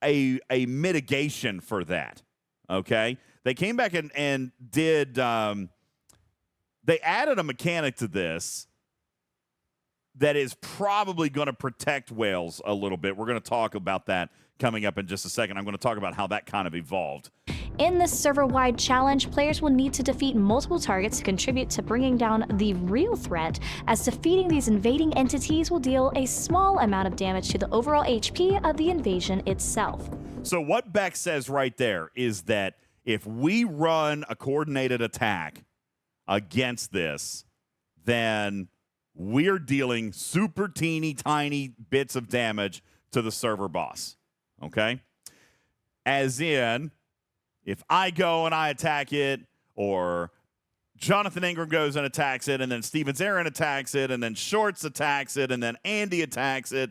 a mitigation for that, okay? They came back and did they added a mechanic to this that is probably going to protect whales a little bit. We're going to talk about that coming up in just a second. I'm going to talk about how that kind of evolved. In this server-wide challenge, players will need to defeat multiple targets to contribute to bringing down the real threat, as defeating these invading entities will deal a small amount of damage to the overall HP of the invasion itself. So what Beck says right there is that if we run a coordinated attack against this, then we're dealing super teeny tiny bits of damage to the server boss, okay? As in, if I go and I attack it, or Jonathan Ingram goes and attacks it, and then Steven Aaron attacks it, and then Shorts attacks it, and then Andy attacks it,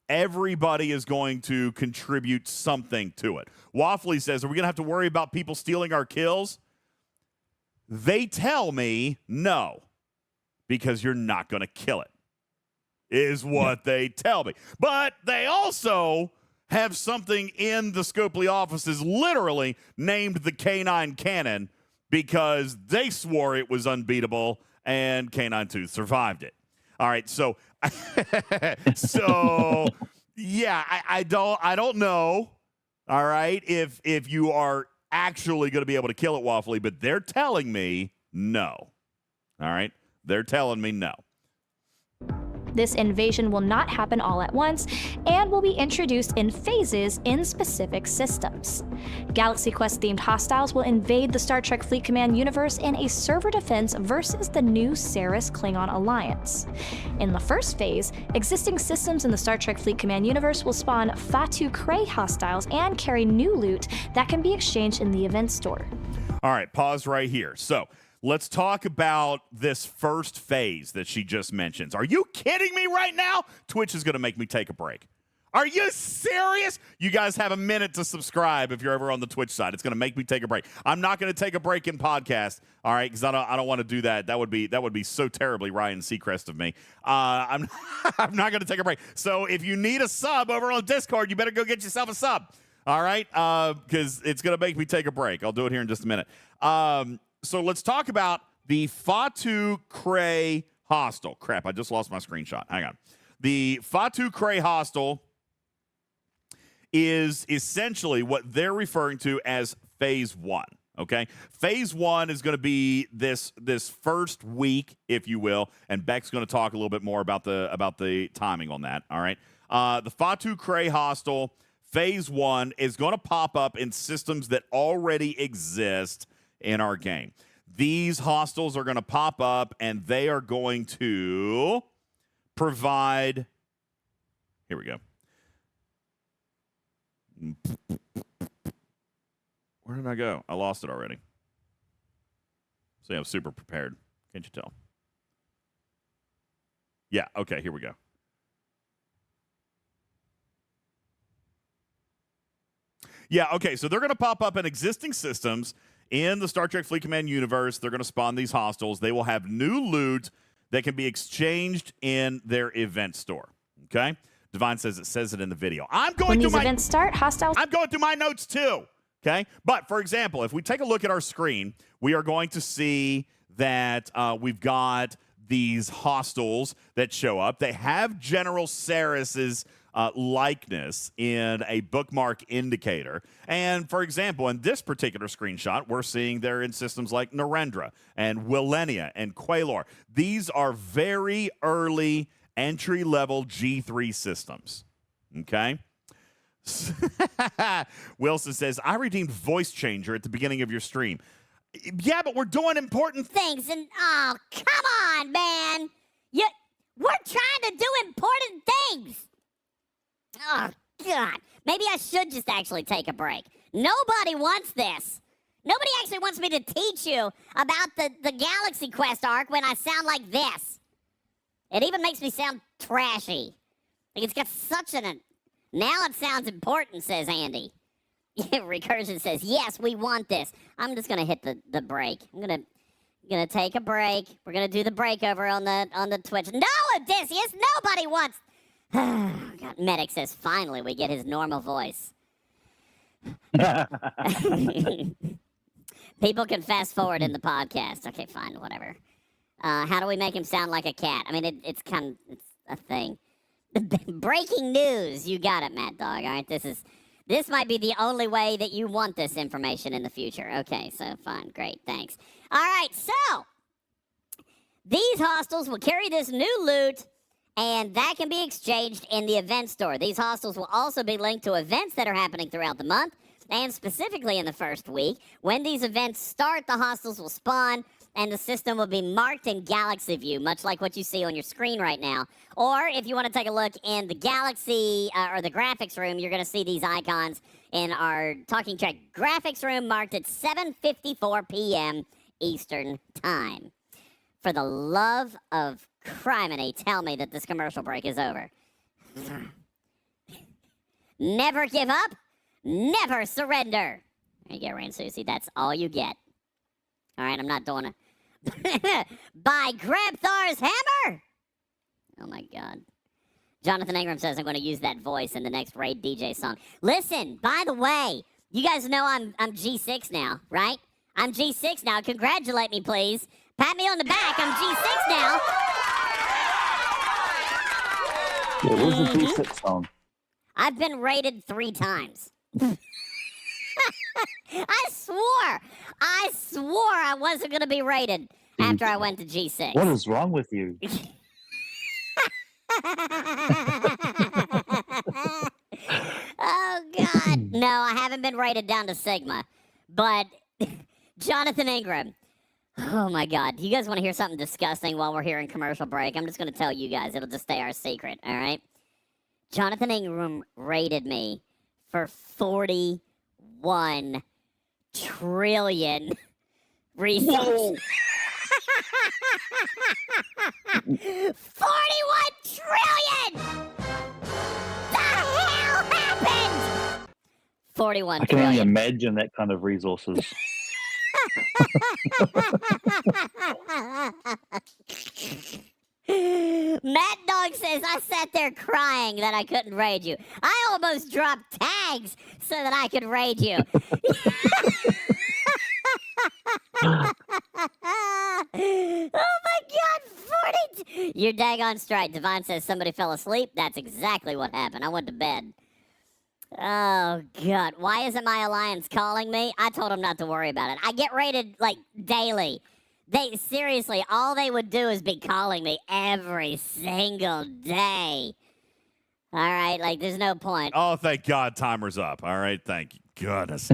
everybody is going to contribute something to it. Waffly says, are we going to have to worry about people stealing our kills? They tell me no, because you're not going to kill it, is what they tell me. But they also have something in the Scopely offices literally named the K9 Cannon, because they swore it was unbeatable, and K9 Tooth survived it. All right, so yeah, I don't know. All right, if you are actually going to be able to kill it, Waffly, but they're telling me no. All right, they're telling me no. This invasion will not happen all at once and will be introduced in phases in specific systems. Galaxy Quest-themed hostiles will invade the Star Trek Fleet Command universe in a server defense versus the new Ceres Klingon alliance. In the first phase, existing systems in the Star Trek Fleet Command universe will spawn Fatu Cray hostiles and carry new loot that can be exchanged in the event store. All right, pause right here. So let's talk about this first phase that she just mentions. Are you kidding me right now? Twitch is going to make me take a break. Are you serious? You guys have a minute to subscribe if you're ever on the Twitch side. It's going to make me take a break. I'm not going to take a break in podcast, all right, because I don't want to do that. That would be so terribly Ryan Seacrest of me. I'm not going to take a break. So if you need a sub over on Discord, you better go get yourself a sub, all right, because it's going to make me take a break. I'll do it here in just a minute. So let's talk about the Fatu Cray hostel. Crap, I just lost my screenshot. Hang on. The Fatu Cray hostel is essentially what they're referring to as phase one, okay? Phase one is going to be this first week, if you will, and Beck's going to talk a little bit more about the timing on that, all right? The Fatu Cray hostel, phase one, is going to pop up in systems that already exist in our game. These hostels are going to pop up, and they are going to provide, here we go. Where did I go? I lost it already. See, I'm super prepared. Can't you tell? Yeah, okay, here we go. Yeah, okay, so they're going to pop up in existing systems in the Star Trek Fleet Command universe. They're going to spawn these hostels. They will have new loot that can be exchanged in their event store. Okay? Divine says it in the video. When these events start, hostiles... I'm going through my notes too. Okay? But, for example, if we take a look at our screen, we are going to see that we've got these hostels that show up. They have General Ceres's likeness in a bookmark indicator. And for example, in this particular screenshot, we're seeing they're in systems like Narendra and Willenia and Quailor. These are very early entry-level G3 systems. Okay? Wilson says, I redeemed voice changer at the beginning of your stream. Yeah, but we're doing important things, and oh, come on, man. We're trying to do important things. Oh, God. Maybe I should just actually take a break. Nobody wants this. Nobody actually wants me to teach you about the Galaxy Quest arc when I sound like this. It even makes me sound trashy. Like it's got such an... Now it sounds important, says Andy. Recursion says, yes, we want this. I'm just going to hit the break. I'm going to take a break. We're going to do the break over on the Twitch. No, Odysseus, nobody wants... God, Medic says, finally, we get his normal voice. People can fast forward in the podcast. Okay, fine, whatever. How do we make him sound like a cat? I mean, it's a thing. Breaking news. You got it, Mad Dog. All right, this might be the only way that you want this information in the future. Okay, so fine, great, thanks. All right, so these hostels will carry this new loot, and that can be exchanged in the event store. These hostels will also be linked to events that are happening throughout the month, and specifically in the first week. When these events start, the hostels will spawn, and the system will be marked in Galaxy View, much like what you see on your screen right now. Or if you want to take a look in the Galaxy or the graphics room, you're going to see these icons in our Talking Track graphics room marked at 7:54 p.m. Eastern Time. For the love of criminy, tell me that this commercial break is over. Never give up, never surrender. There you go, Rain Susie. That's all you get. All right, I'm not doing it. By Grabthar's Hammer! Oh, my God. Jonathan Ingram says I'm going to use that voice in the next Raid DJ song. Listen, by the way, you guys know I'm G6 now, right? I'm G6 now. Congratulate me, please. Pat me on the back. I'm G6 now. Yeah, where's the G6 song? I've been rated 3 times. I swore I wasn't going to be rated after I went to G6. What is wrong with you? Oh, God. No, I haven't been rated down to Sigma. But Jonathan Ingram. Oh, my God. You guys want to hear something disgusting while we're here in commercial break? I'm just going to tell you guys. It'll just stay our secret, all right? Jonathan Ingram rated me for 41 trillion resources. 41 trillion! The hell happened? 41 I can only trillion. imagine that kind of resources. Mad Dog says, I sat there crying that I couldn't raid you. I almost dropped tags so that I could raid you. Oh my God, 40. You're daggone straight. Devon says somebody fell asleep. That's exactly what happened. I went to bed. Oh, God. Why isn't my alliance calling me? I told them not to worry about it. I get rated, like, daily. Seriously, all they would do is be calling me every single day. All right, like, there's no point. Oh, thank God, timer's up. All right, thank you. Goodness.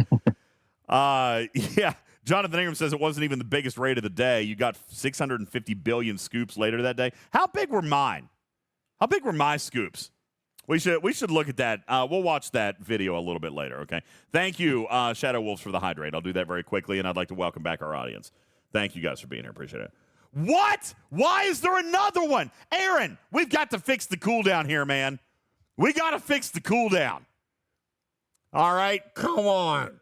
Yeah, Jonathan Ingram says it wasn't even the biggest raid of the day. You got 650 billion scoops later that day. How big were mine? How big were my scoops? We should look at that. We'll watch that video a little bit later, okay? Thank you, Shadow Wolves, for the hydrate. I'll do that very quickly, and I'd like to welcome back our audience. Thank you guys for being here. Appreciate it. What? Why is there another one? Aaron, we've got to fix the cooldown here, man. We got to fix the cooldown. All right? Come on.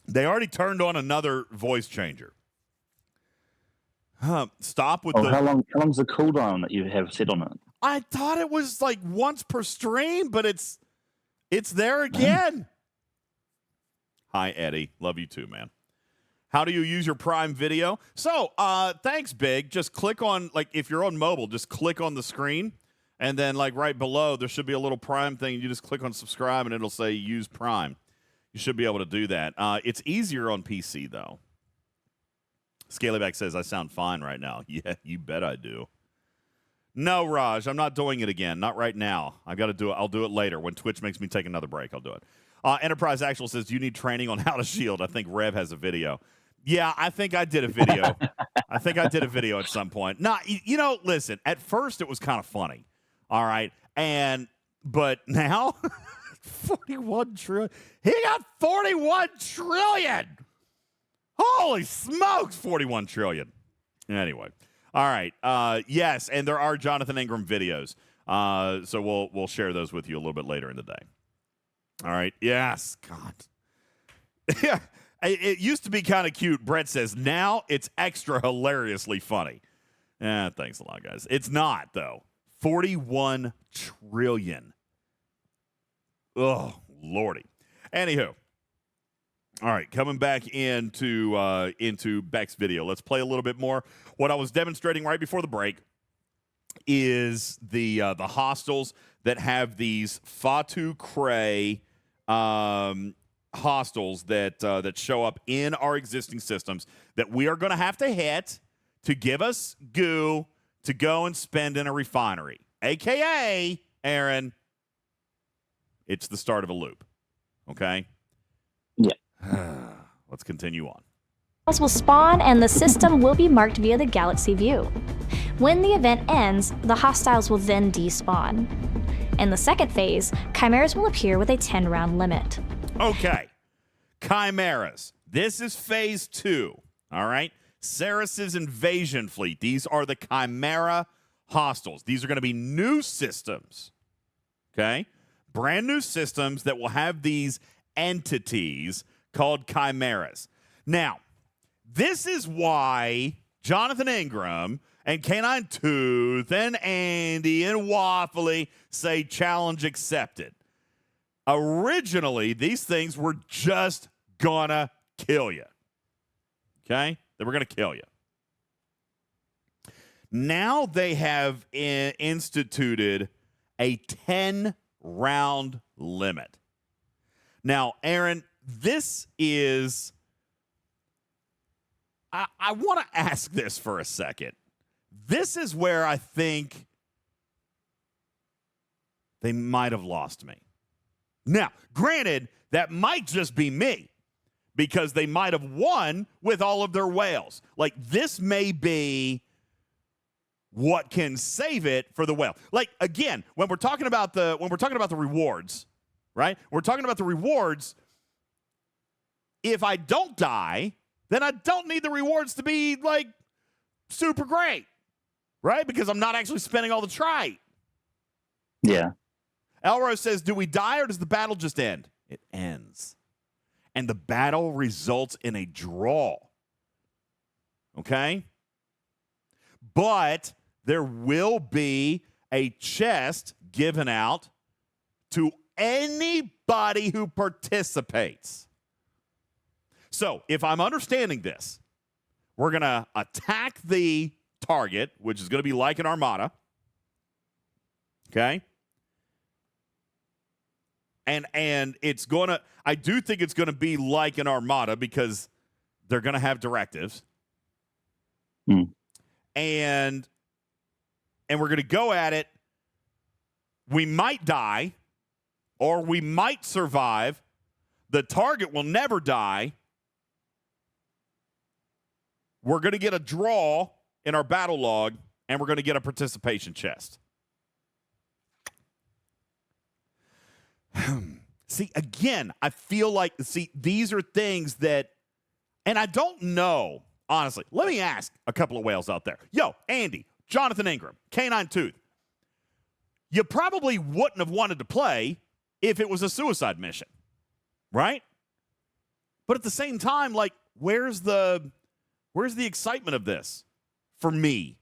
They already turned on another voice changer. Stop with the... How long's the cooldown that you have set on it? I thought it was like once per stream, but it's there again. Hi, Eddie. Love you too, man. How do you use your Prime Video? So, thanks, Big. Just click on, like, if you're on mobile, just click on the screen, and then, like, right below, there should be a little Prime thing. You just click on subscribe, and it'll say use Prime. You should be able to do that. It's easier on PC, though. Scalyback says, I sound fine right now. Yeah, you bet I do. No, Raj, I'm not doing it again. Not right now. I got to do it. I'll do it later. When Twitch makes me take another break, I'll do it. Enterprise Actual says, do you need training on how to shield? I think Rev has a video. Yeah, I think I did a video. I think I did a video at some point. No, you know, listen, at first it was kind of funny. All right. But now, 41 trillion. He got 41 trillion. Holy smokes, 41 trillion. Anyway. All right. Yes, and there are Jonathan Ingram videos. So we'll share those with you a little bit later in the day. All right. Yes. God. Yeah. It used to be kind of cute. Brett says now it's extra hilariously funny. Thanks a lot, guys. It's not though. 41 trillion. Oh, Lordy. Anywho. All right, coming back into Beck's video. Let's play a little bit more. What I was demonstrating right before the break is the hostels that have these Fatu Cray hostels that show up in our existing systems that we are going to have to hit to give us goo to go and spend in a refinery, aka Aaron. It's the start of a loop. Okay. Yeah. Let's continue on. Will spawn and the system will be marked via the galaxy view. When the event ends, the hostiles will then despawn. In the second phase, chimeras will appear with a 10-round limit. Okay. Chimeras. This is phase 2. All right. Ceres's invasion fleet. These are the Chimera hostiles. These are going to be new systems. Okay. Brand new systems that will have these entities called chimeras. Now, this is why Jonathan Ingram and Canine Tooth and Andy and Waffly say challenge accepted. Originally, these things were just gonna kill you. Okay? They were gonna kill you. Now they have instituted a 10-round limit. Now, Aaron, this is... I want to ask this for a second. This is where I think they might have lost me. Now, granted, that might just be me because they might have won with all of their whales. Like, this may be what can save it for the whale. Like, again, when we're talking about the rewards, right? We're talking about the rewards. If I don't die, then I don't need the rewards to be, like, super great, right? Because I'm not actually spending all the trite. Yeah. Elrose says, do we die or does the battle just end? It ends. And the battle results in a draw. Okay? But there will be a chest given out to anybody who participates. So, if I'm understanding this, we're going to attack the target, which is going to be like an armada. Okay? And it's going to, I do think it's going to be like an armada because they're going to have directives. And we're going to go at it. We might die or we might survive. The target will never die. We're going to get a draw in our battle log, and we're going to get a participation chest. See, again, I feel like, these are things that, and I don't know, honestly. Let me ask a couple of whales out there. Yo, Andy, Jonathan Ingram, Canine Tooth. You probably wouldn't have wanted to play if it was a suicide mission, right? But at the same time, like, where's the excitement of this for me?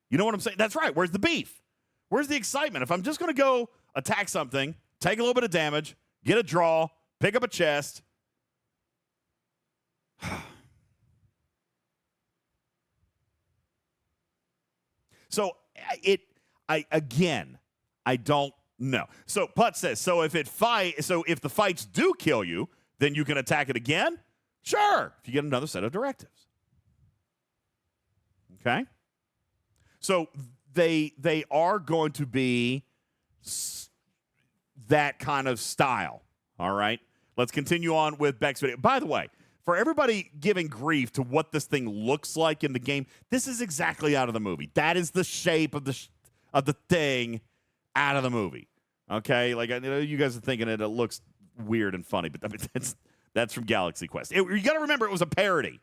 You know what I'm saying? That's right. Where's the beef? Where's the excitement? If I'm just going to go attack something, take a little bit of damage, get a draw, pick up a chest. So I don't know. So Putt says, so if the fights do kill you, then you can attack it again? Sure, if you get another set of directives. Okay? So they are going to be that kind of style. All right? Let's continue on with Beck's video. By the way, for everybody giving grief to what this thing looks like in the game, this is exactly out of the movie. That is the shape of the thing out of the movie. Okay? Like, I know you guys are thinking it looks weird and funny, but I mean, that's from Galaxy Quest. You got to remember it was a parody.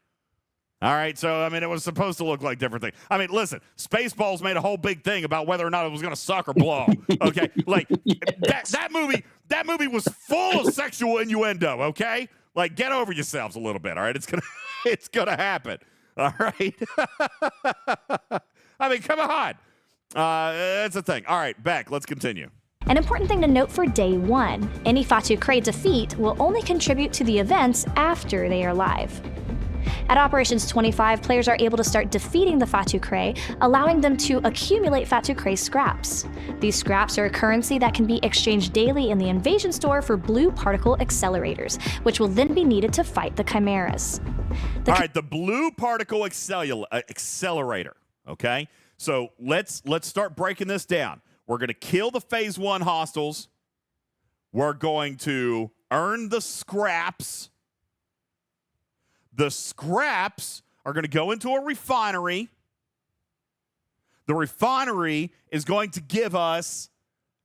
All right, so, I mean, it was supposed to look like different things. I mean, listen, Spaceballs made a whole big thing about whether or not it was going to suck or blow, okay? Like, Yes. that movie was full of sexual innuendo, okay? Like, get over yourselves a little bit, all right? It's gonna happen, all right? I mean, come on. That's the thing. All right, Beck, let's continue. An important thing to note for Day 1, any Fatu Cray defeat will only contribute to the events after they are live. At Operations 25, players are able to start defeating the Fatu Cray, allowing them to accumulate Fatu Cray scraps. These scraps are a currency that can be exchanged daily in the Invasion store for blue particle accelerators, which will then be needed to fight the Chimeras. All right, the blue particle accelerator, okay? So let's start breaking this down. We're going to kill the Phase 1 hostiles. We're going to earn the scraps. The scraps are going to go into a refinery. The refinery is going to give us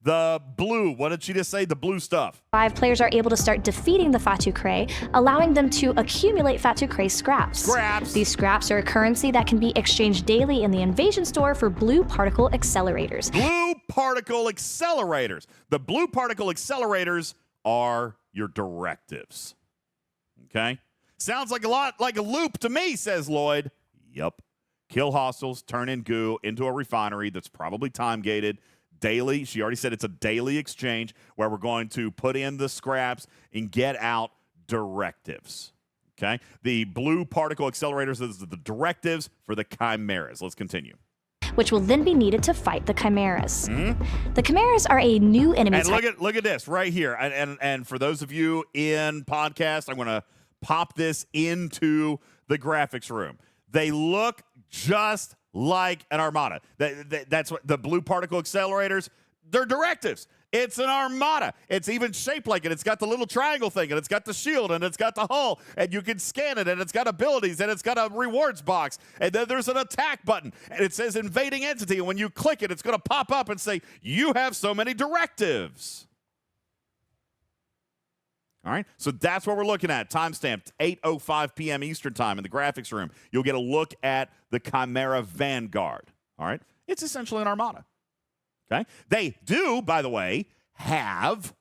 the blue. What did she just say? The blue stuff. 5 players are able to start defeating the Fatu Cray, allowing them to accumulate Fatu Cray scraps. These scraps are a currency that can be exchanged daily in the Invasion store for blue particle accelerators. Blue particle accelerators. The blue particle accelerators are your directives. Okay? Sounds like a lot like a loop to me, says Lloyd. Yup. Kill hostiles, turn in goo into a refinery that's probably time-gated. Daily, she already said it's a daily exchange where we're going to put in the scraps and get out directives. Okay? The blue particle accelerators is the directives for the Chimeras. Let's continue. Which will then be needed to fight the Chimeras. The Chimeras are a new enemy And type. look at this right here. And for those of you in podcast, I'm going to pop this into the graphics room. They look just like an armada. That's what the blue particle accelerators, they're directives. It's an armada. It's even shaped like it. It's got the little triangle thing, and it's got the shield, and it's got the hull, and you can scan it, and it's got abilities, and it's got a rewards box, and then there's an attack button, and it says invading entity, and when you click it, it's going to pop up and say, you have so many directives. All right, so that's what we're looking at. Timestamp 8:05 p.m. Eastern Time in the graphics room. You'll get a look at the Chimera Vanguard. All right, it's essentially an armada. Okay, they do, by the way, have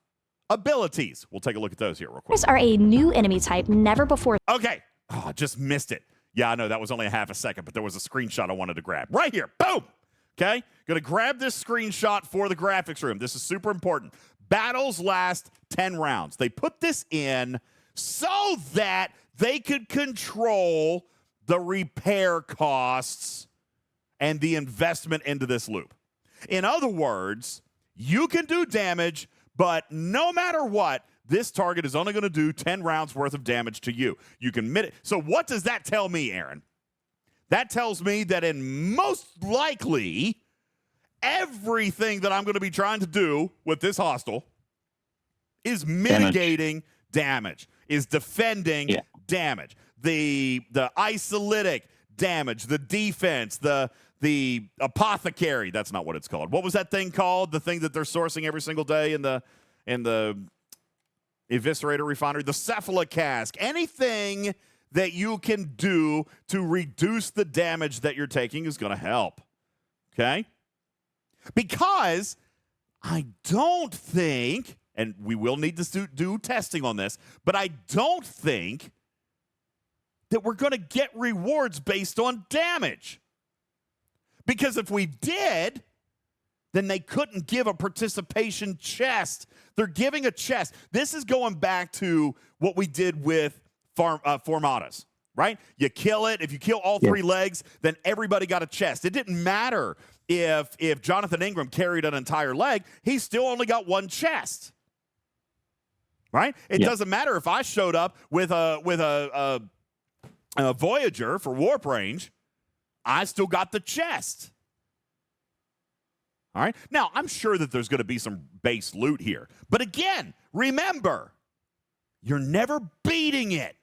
abilities. We'll take a look at those here real quick. Chimeras are a new enemy type never before. Okay, I just missed it. Yeah, I know that was only a half a second, but there was a screenshot I wanted to grab right here. Boom. Okay, gonna grab this screenshot for the graphics room. This is super important. Battles last 10 rounds. They put this in so that they could control the repair costs and the investment into this loop. In other words, you can do damage, but no matter what, this target is only going to do 10 rounds worth of damage to you. You can mit it. So what does that tell me, Aaron? That tells me that in most likely everything that I'm going to be trying to do with this hostile is mitigating damage, is defending damage. The isolytic damage, the defense, the apothecary, that's not what it's called. What was that thing called? The thing that they're sourcing every single day in the eviscerator refinery, the cephalocask, anything that you can do to reduce the damage that you're taking is going to help. Okay? Because I don't think, and we will need to do testing on this, but I don't think that we're going to get rewards based on damage. Because if we did, then they couldn't give a participation chest. They're giving a chest. This is going back to what we did with Formatas, right? You kill it. If you kill all 3 legs, then everybody got a chest. It didn't matter if Jonathan Ingram carried an entire leg. He still only got 1 chest, right? It doesn't matter if I showed up with a Voyager for warp range. I still got the chest. All right? Now, I'm sure that there's going to be some base loot here. But again, remember, you're never beating it.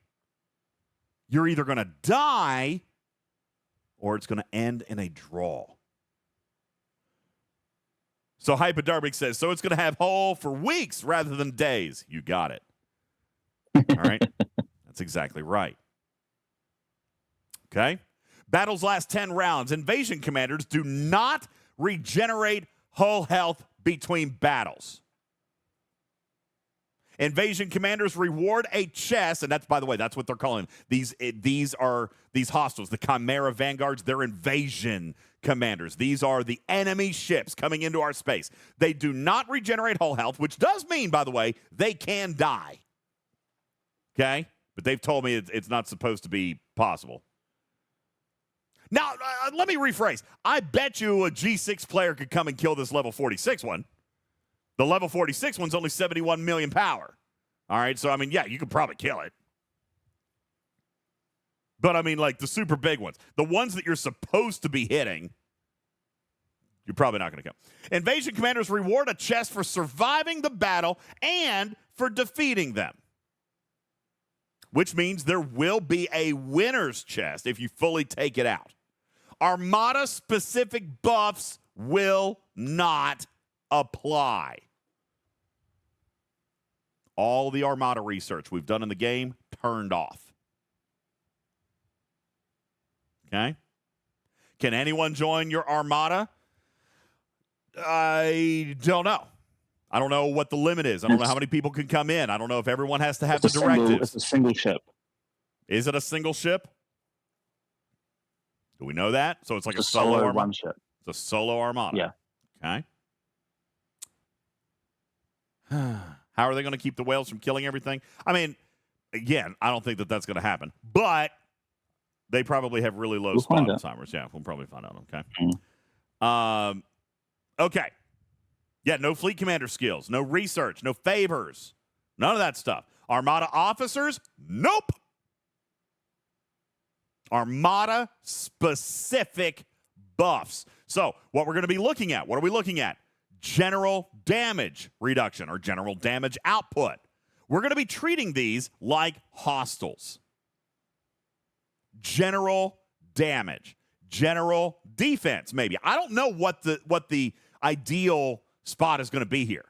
You're either going to die or it's going to end in a draw. So Hypodermic says, so it's going to have hull for weeks rather than days. You got it. All right? That's exactly right. Okay? Battles last 10 rounds. Invasion commanders do not regenerate hull health between battles. Invasion commanders reward a chest, and that's, by the way, that's what they're calling them. These are these hostiles, the Chimera Vanguards. They're invasion commanders. These are the enemy ships coming into our space. They do not regenerate hull health, which does mean, by the way, they can die. Okay? But they've told me it's not supposed to be possible. Now, let me rephrase. I bet you a G6 player could come and kill this level 46 one. The level 46 one's only 71 million power. All right, so, I mean, yeah, you could probably kill it. But, I mean, like, the super big ones, the ones that you're supposed to be hitting, you're probably not going to kill. Invasion commanders reward a chest for surviving the battle and for defeating them, which means there will be a winner's chest if you fully take it out. Armada-specific buffs will not apply. All the Armada research we've done in the game turned off. Okay? Can anyone join your Armada? I don't know. I don't know what the limit is. I don't know how many people can come in. I don't know if everyone has to have the directives. It's a single ship. Is it a single ship? Do we know that? So it's like It's a solo Armada? one ship. It's a solo Armada. Yeah. Okay. How are they going to keep the whales from killing everything? I mean, again, I don't think that that's going to happen. But they probably have really low spawn timers. Yeah, we'll probably find out. Okay. Okay. Yeah, no fleet commander skills, no research, no favors, none of that stuff. Armada officers, nope. Armada specific buffs. So what we're going to be looking at, what are we looking at? General damage reduction or general damage output. We're going to be treating these like hostiles. General damage, general defense, maybe. I don't know what the ideal spot is going to be here,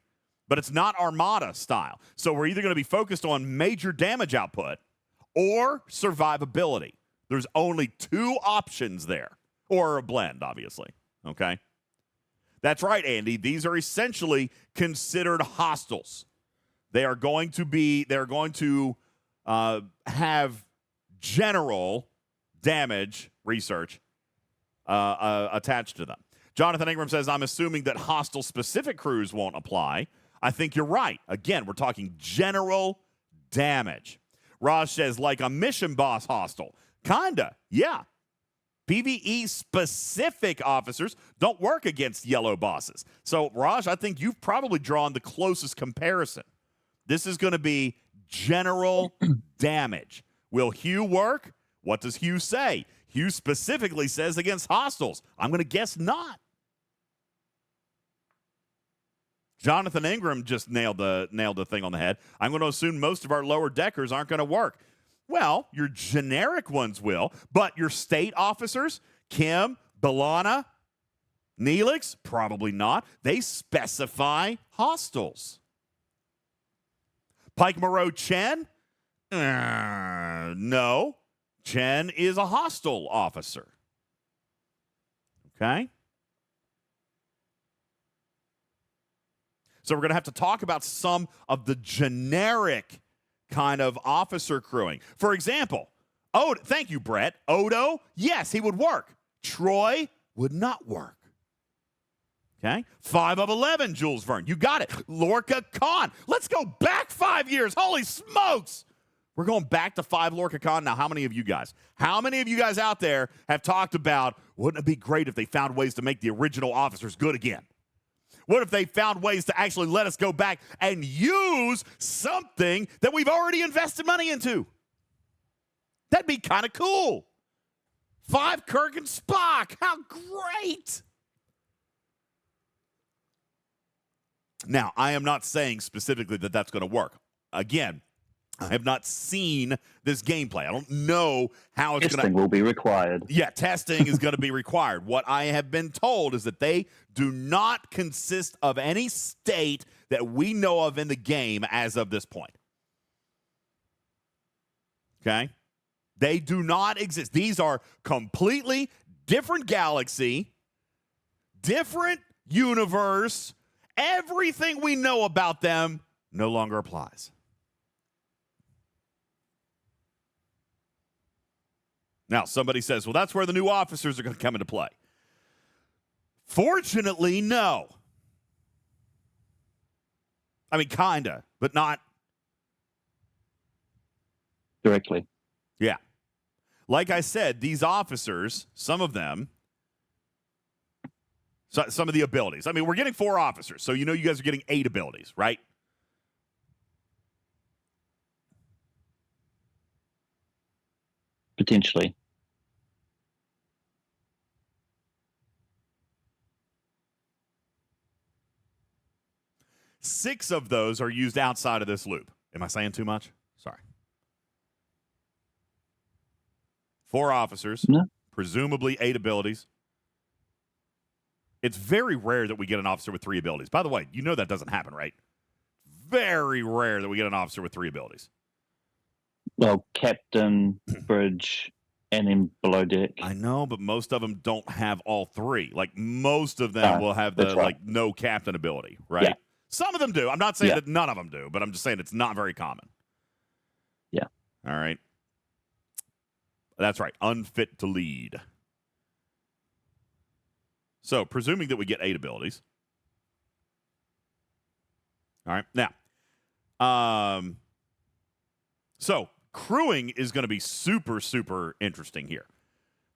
but it's not Armada style. So we're either going to be focused on major damage output or survivability. There's only two options there, or a blend, obviously. Okay? That's right, Andy. These are essentially considered hostiles. They're going to have general damage research attached to them. Jonathan Ingram says, I'm assuming that hostile-specific crews won't apply. I think you're right. Again, we're talking general damage. Raj says, like a mission boss hostile. Kinda, yeah. PvE-specific officers don't work against yellow bosses. So, Raj, I think you've probably drawn the closest comparison. This is going to be general damage. Will Hugh work? What does Hugh say? Hugh specifically says against hostiles. I'm going to guess not. Jonathan Ingram just nailed the thing on the head. I'm going to assume most of our lower deckers aren't going to work. Well, your generic ones will, but your state officers, Kim, Belana, Neelix, probably not. They specify hostiles. Pike Moreau Chen? No. Chen is a hostile officer. Okay? So we're going to have to talk about some of the generic kind of officer crewing. For example, thank you, Brett. Odo, yes, he would work. Troy would not work. Okay? 5 of 11, Jules Verne. You got it. Lorca Khan. Let's go back 5 years. Holy smokes. We're going back to 5 Lorca Khan. Now, how many of you guys out there have talked about, wouldn't it be great if they found ways to make the original officers good again? What if they found ways to actually let us go back and use something that we've already invested money into? That'd be kind of cool. 5 Kirk and Spock. How great. Now, I am not saying specifically that that's going to work. Again, I have not seen this gameplay. I don't know how it's going to... Testing will be required. Yeah, testing is going to be required. What I have been told is that they do not consist of any state that we know of in the game as of this point. Okay? They do not exist. These are completely different galaxy, different universe. Everything we know about them no longer applies. Now, somebody says, well, that's where the new officers are going to come into play. Fortunately, no. I mean, kind of, but not Directly. Yeah. Like I said, these officers, some of them, some of the abilities. I mean, we're getting 4 officers, so you know you guys are getting 8 abilities, right? Potentially. Six of those are used outside of this loop. Am I saying too much? Sorry. 4 officers, No. presumably 8 abilities. It's very rare that we get an officer with 3 abilities. By the way, you know that doesn't happen, right? Very rare that we get an officer with 3 abilities. Well, captain, bridge, and then below deck. I know, but most of them don't have all 3. Like, most of them will have the, that's right. like, no captain ability, right? Yeah. Some of them do. I'm not saying Yeah. that none of them do, but I'm just saying it's not very common. Yeah. All right. That's right. Unfit to lead. So, presuming that we get 8 abilities. All right. Now, so crewing is going to be super, super interesting here.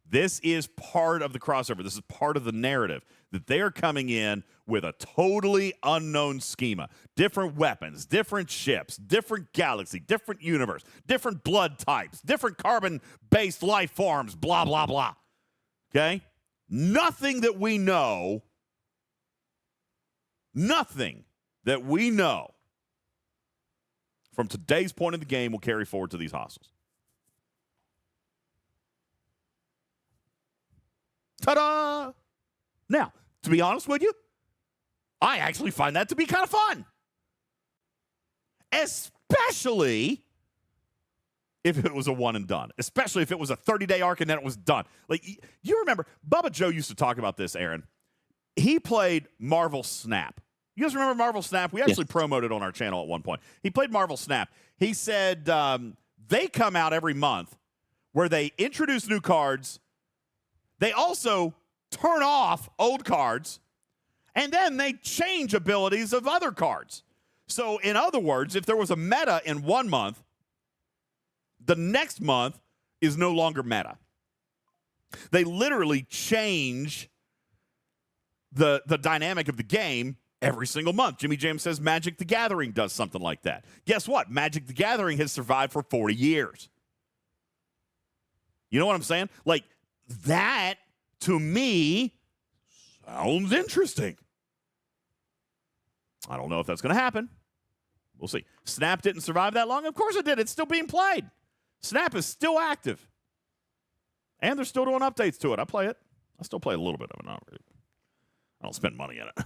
This is part of the crossover. This is part of the narrative that they are coming in with a totally unknown schema. Different weapons, different ships, different galaxy, different universe, different blood types, different carbon-based life forms, blah, blah, blah. Okay? Nothing that we know from today's point in the game will carry forward to these hostels. Ta-da! Now, to be honest with you, I actually find that to be kind of fun. Especially if it was a one and done. Especially if it was a 30-day arc and then it was done. Like, you remember, Bubba Joe used to talk about this, Aaron. He played Marvel Snap. You guys remember Marvel Snap? We actually promoted on our channel at one point. He played Marvel Snap. He said they come out every month where they introduce new cards. They also turn off old cards, and then they change abilities of other cards. So, in other words, if there was a meta in one month, the next month is no longer meta. They literally change the dynamic of the game every single month. Jimmy James says Magic the Gathering does something like that. Guess what? Magic the Gathering has survived for 40 years. You know what I'm saying? Like, that, to me, sounds interesting. I don't know if that's going to happen. We'll see. Snap didn't survive that long? Of course it did. It's still being played. Snap is still active. And they're still doing updates to it. I play it. I still play a little bit of it. I don't spend money in it.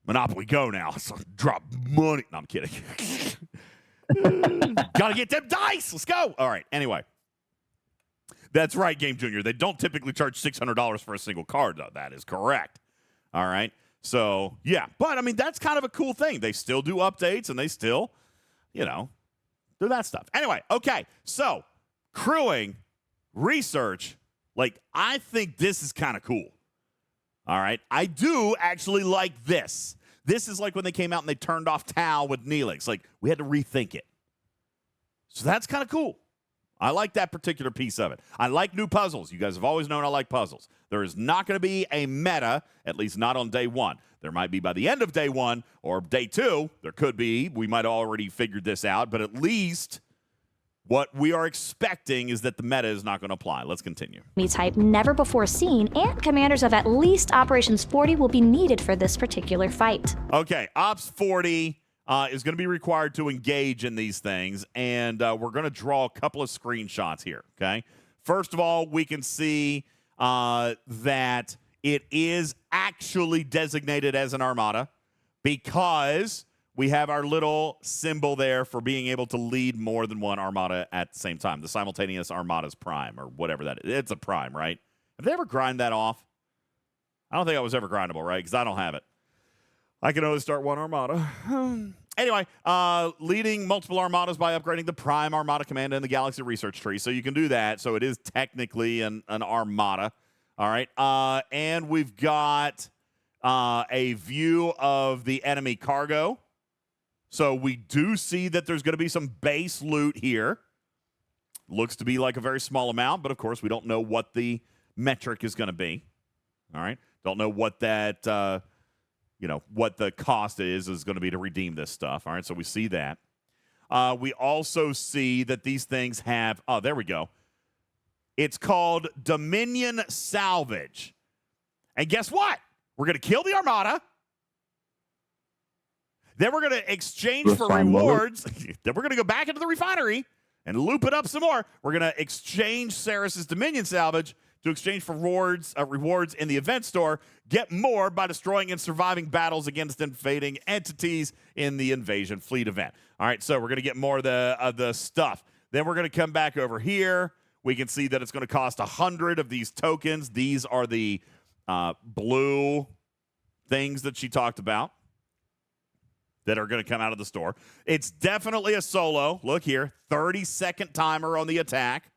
Monopoly Go now. So drop money. No, I'm kidding. Gotta get them dice. Let's go. All right. Anyway. That's right, Game Junior. They don't typically charge $600 for a single card, though. That is correct. All right. So, yeah. But, I mean, that's kind of a cool thing. They still do updates, and they still, do that stuff. Anyway, okay. So, crewing, research, like, I think this is kind of cool. All right. I do actually like this. This is like when they came out and they turned off Tau with Neelix. Like, we had to rethink it. So, that's kind of cool. I like that particular piece of it. I like new puzzles. You guys have always known I like puzzles. There is not going to be a meta, at least not on day 1. There might be by the end of day 1 or day 2. There could be. We might have already figured this out. But at least what we are expecting is that the meta is not going to apply. Let's continue. Type never before seen, and commanders of at least Operations 40 will be needed for this particular fight. Okay, Ops 40 is going to be required to engage in these things, and we're going to draw a couple of screenshots here, okay? First of all, we can see that it is actually designated as an armada because we have our little symbol there for being able to lead more than one armada at the same time. The simultaneous armada's prime, or whatever that is. It's a prime, right? Have they ever grind that off? I don't think that was ever grindable, right? Because I don't have it. I can only start one armada. Anyway, leading multiple armadas by upgrading the prime armada command in the galaxy research tree. So you can do that. So it is technically an armada. All right. And we've got a view of the enemy cargo. So we do see that there's going to be some base loot here. Looks to be like a very small amount, but of course we don't know what the metric is going to be. All right. Don't know what that, what the cost is going to be to redeem this stuff. All right. So we see that. We also see that these things have, there we go. It's called Dominion Salvage. And guess what? We're going to kill the armada. Then we're going to exchange for rewards. Then we're going to go back into the refinery and loop it up some more. We're going to exchange Ceres's Dominion Salvage to exchange for rewards in the event store. Get more by destroying and surviving battles against invading entities in the invasion fleet event. All right, so we're going to get more of the stuff. Then we're going to come back over here. We can see that it's going to cost 100 of these tokens. These are the blue things that she talked about that are going to come out of the store. It's definitely a solo. Look here, 30-second timer on the attack.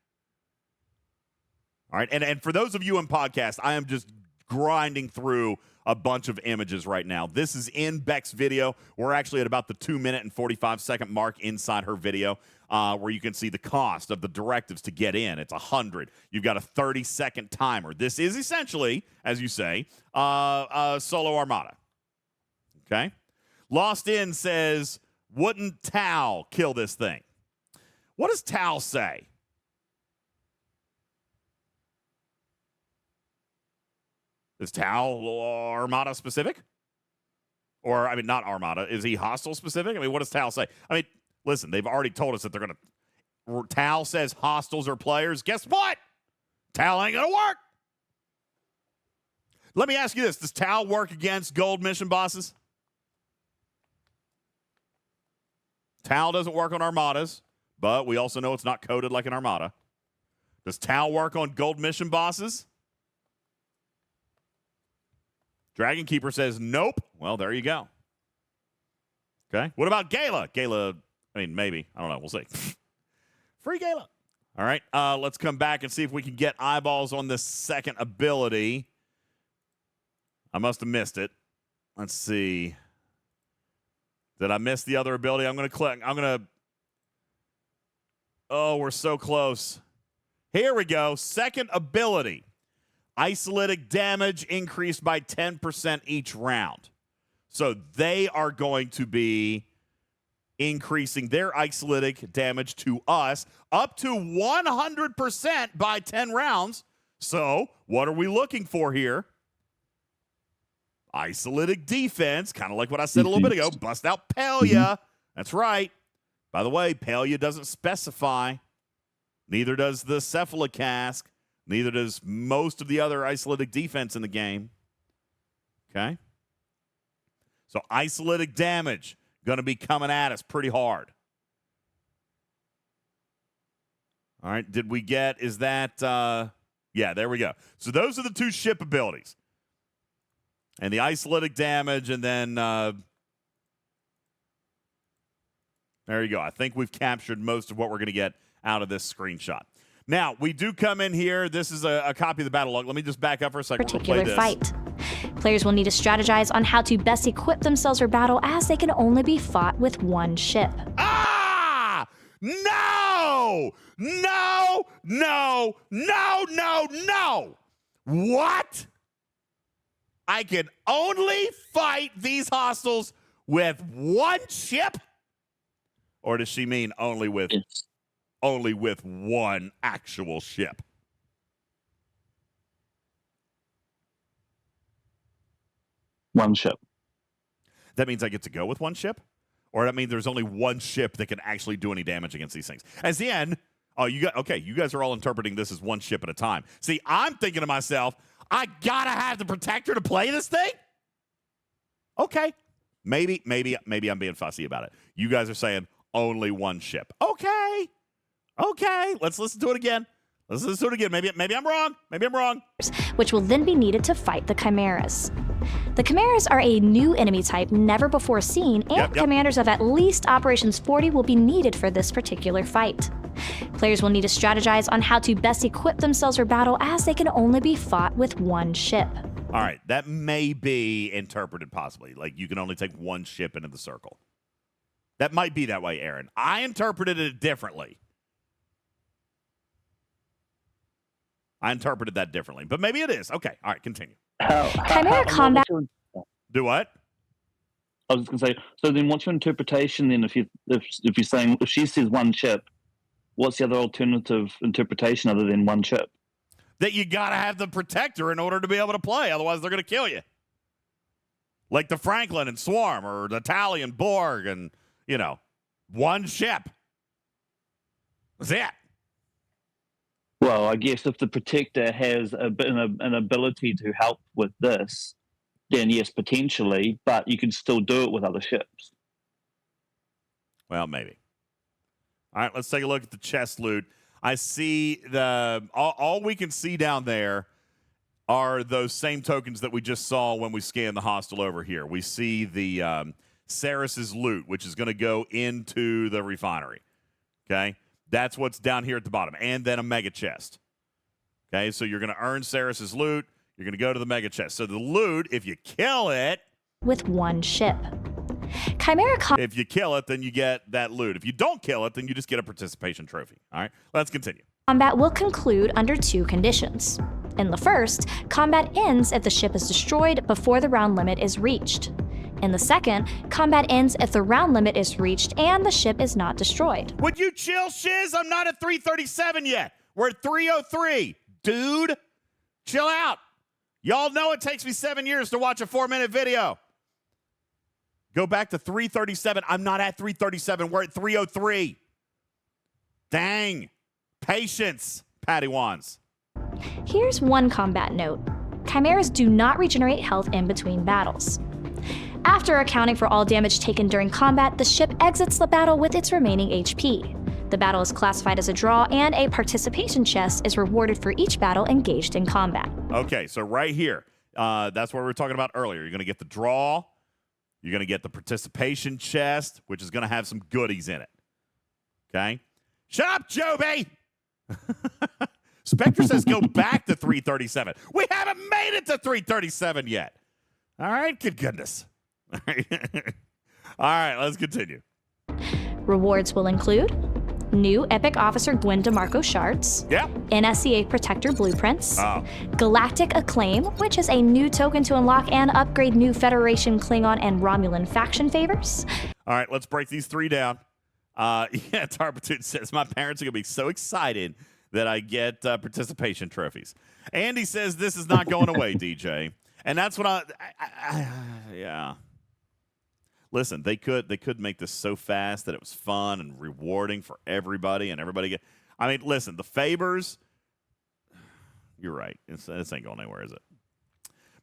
All right, and for those of you in podcast, I am just grinding through a bunch of images right now. This is in Beck's video. We're actually at about the 2-minute and 45-second mark inside her video, where you can see the cost of the directives to get in. It's 100. You've got a 30-second timer. This is essentially, as you say, a solo armada. Okay? Lost In says, wouldn't Tal kill this thing? What does Tal say? Is Tal Armada specific? Or, not Armada. Is he hostile specific? What does Tal say? Listen, they've already told us that they're going to... Tal says hostiles are players. Guess what? Tal ain't going to work. Let me ask you this. Does Tal work against gold mission bosses? Tal doesn't work on armadas, but we also know it's not coded like an armada. Does Tal work on gold mission bosses? Dragon Keeper says nope. Well, there you go. Okay. What about Gala? Gala, maybe. I don't know. We'll see. Free Gala. All right. Let's come back and see if we can get eyeballs on this second ability. I must have missed it. Let's see. Did I miss the other ability? I'm going to click. Oh, we're so close. Here we go. Second ability. Isolytic damage increased by 10% each round. So they are going to be increasing their isolytic damage to us up to 100% by 10 rounds. So what are we looking for here? Isolytic defense, kind of like what I said a little bit ago. Bust out Pelia. That's right. By the way, Pelia doesn't specify. Neither does the Cephalocask. Neither does most of the other isolytic defense in the game. Okay? So isolytic damage going to be coming at us pretty hard. All right, did we get, is that, yeah, there we go. So those are the two ship abilities. And the isolytic damage, and then, there you go. I think we've captured most of what we're going to get out of this screenshot. Now, we do come in here. This is a copy of the battle log. Let me just back up for a second. Particular fight. Players will need to strategize on how to best equip themselves for battle, as they can only be fought with one ship. Ah! No! No! No! No! No! No! What? I can only fight these hostiles with one ship? Or does she mean only with one actual ship? One ship. That means I get to go with one ship? Or that means there's only one ship that can actually do any damage against these things? As the end, you guys are all interpreting this as one ship at a time. See, I'm thinking to myself, I gotta have the Protector to play this thing? Okay. Maybe I'm being fussy about it. You guys are saying only one ship. Okay. Let's listen to it again. Maybe I'm wrong. Which will then be needed to fight the Chimeras. The Chimeras are a new enemy type never before seen, and Yep. commanders of at least Operations 40 will be needed for this particular fight. Players will need to strategize on how to best equip themselves for battle, as they can only be fought with one ship. All right, that may be interpreted possibly. Like you can only take one ship into the circle. That might be that way, Aaron. I interpreted it differently. I interpreted that differently, but maybe it is. Okay, all right, continue. Chimera combat. Do what? I was just going to say, so then what's your interpretation then if you're saying, if she says one ship, what's the other alternative interpretation other than one ship? That you got to have the protector in order to be able to play. Otherwise, they're going to kill you. Like the Franklin and Swarm or the Tally and Borg and, one ship. That's it. Well, I guess if the protector has an ability to help with this, then yes, potentially, but you can still do it with other ships. Well, maybe. All right, let's take a look at the chest loot. I see all we can see down there are those same tokens that we just saw when we scanned the hostel over here. We see the Ceres's loot, which is going to go into the refinery. Okay? That's what's down here at the bottom. And then a mega chest. Okay? So you're going to earn Ceres's loot. You're going to go to the mega chest. So the loot, if you kill it... with one ship. Chimera if you kill it, then you get that loot. If you don't kill it, then you just get a participation trophy. All right? Let's continue. combat will conclude under two conditions. In the first, combat ends if the ship is destroyed before the round limit is reached. In the second, combat ends if the round limit is reached and the ship is not destroyed. Would you chill, Shiz? I'm not at 337 yet. We're at 303. Dude, chill out. Y'all know it takes me 7 years to watch a 4-minute video. Go back to 337. I'm not at 337. We're at 303. Dang. Patience, Padawans. Here's one combat note. Chimeras do not regenerate health in between battles. After accounting for all damage taken during combat, the ship exits the battle with its remaining HP. The battle is classified as a draw, and a participation chest is rewarded for each battle engaged in combat. Okay, so right here, that's what we were talking about earlier. You're going to get the draw. You're going to get the participation chest, which is going to have some goodies in it. Okay? Shut up, Joby! Spectre says go back to 337. We haven't made it to 337 yet. All right, good goodness. All right, let's continue. Rewards will include new Epic Officer Gwen DeMarco shards, Yeah. NSCA Protector blueprints, Oh. Galactic Acclaim, which is a new token to unlock and upgrade new Federation, Klingon, and Romulan faction favors. All right, let's break these three down. Tarpitude says, my parents are going to be so excited that I get participation trophies. Andy says, this is not going away, DJ. And that's what yeah. Listen, they could make this so fast that it was fun and rewarding for everybody, and everybody get. I mean, listen, the favors. You're right. This ain't going anywhere, is it?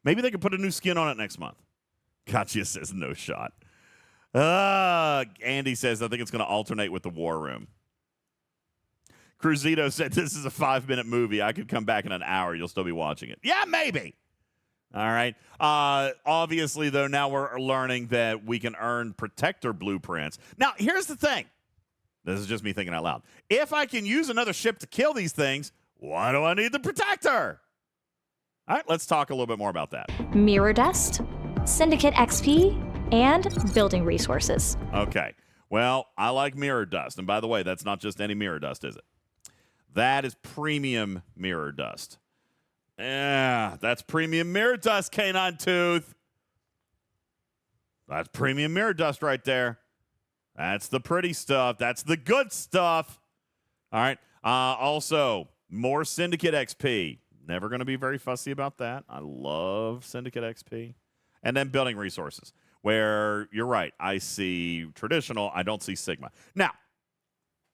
Maybe they could put a new skin on it next month. Gotcha says no shot. Andy says I think it's going to alternate with the War Room. Cruzito said this is a 5-minute movie. I could come back in an hour. You'll still be watching it. Yeah, maybe. All right. Obviously, though, now we're learning that we can earn protector blueprints. Now, here's the thing. This is just me thinking out loud. If I can use another ship to kill these things, why do I need the protector? All right, let's talk a little bit more about that. Mirror Dust, Syndicate XP, and building resources. Okay. Well, I like mirror dust. And by the way, that's not just any mirror dust, is it? That is premium mirror dust. Yeah, that's premium mirror dust, Canine Tooth. That's premium mirror dust right there. That's the pretty stuff. That's the good stuff. All right. Also, more Syndicate XP. Never going to be very fussy about that. I love Syndicate XP. And then building resources, where you're right. I see traditional. I don't see Sigma. Now,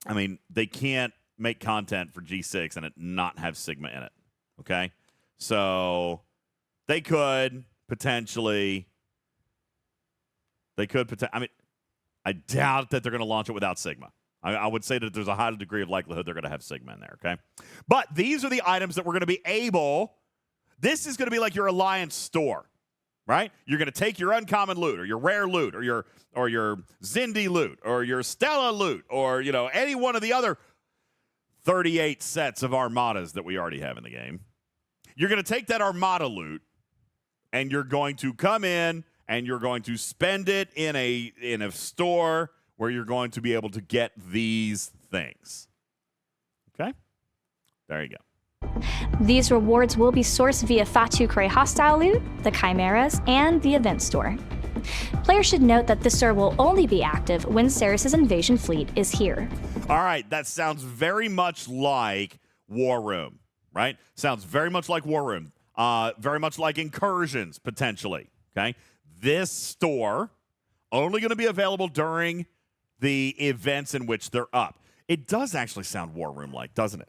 I mean, they can't make content for G6 and it not have Sigma in it. Okay? So they could potentially They could I mean, I doubt that they're going to launch it without Sigma. I would say that there's a high degree of likelihood they're going to have Sigma in there, okay? But these are the items that we're going to be able. This is going to be like your Alliance store, right? You're going to take your uncommon loot or your rare loot or your Zindi loot or your Stella loot or, any one of the other 38 sets of Armadas that we already have in the game. You're going to take that Armada loot and you're going to come in and you're going to spend it in a store where you're going to be able to get these things. Okay? There you go. These rewards will be sourced via Fatu Cray Hostile Loot, the Chimeras, and the Event Store. Players should note that this store will only be active when Ceres' invasion fleet is here. All right, that sounds very much like War Room, right? Sounds very much like War Room. Very much like Incursions, potentially, okay? This store, only going to be available during the events in which they're up. It does actually sound War Room-like, doesn't it?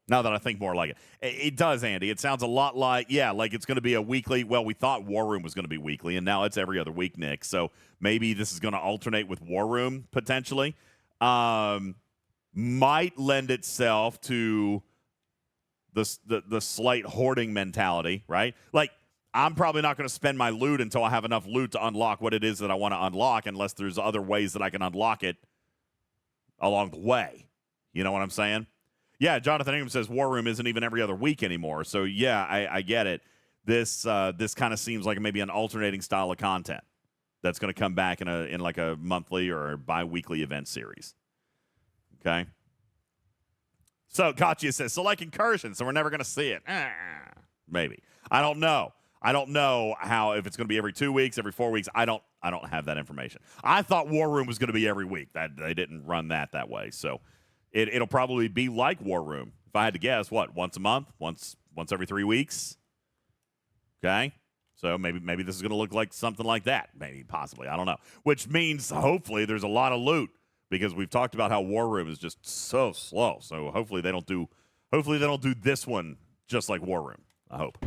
Now that I think more like it. It does, Andy. It sounds a lot like it's going to be a weekly. Well, we thought War Room was going to be weekly, and now it's every other week, Nick. So maybe this is going to alternate with War Room, potentially. Might lend itself to the slight hoarding mentality, right? Like, I'm probably not going to spend my loot until I have enough loot to unlock what it is that I want to unlock, unless there's other ways that I can unlock it along the way. You know what I'm saying? Yeah, Jonathan Ingram says War Room isn't even every other week anymore. So, yeah, I get it. This kind of seems like maybe an alternating style of content that's going to come back in like a monthly or bi-weekly event series. Okay? So, Katya says, so like Incursion, so we're never going to see it. Maybe. I don't know. I don't know if it's going to be every 2 weeks, every 4 weeks. I don't have that information. I thought War Room was going to be every week. That they didn't run that way. So it'll probably be like War Room. If I had to guess, once a month, once every 3 weeks. Okay? So maybe this is going to look like something like that. Maybe, possibly. I don't know. Which means hopefully there's a lot of loot, because we've talked about how War Room is just so slow. So hopefully they don't do this one just like War Room. I hope.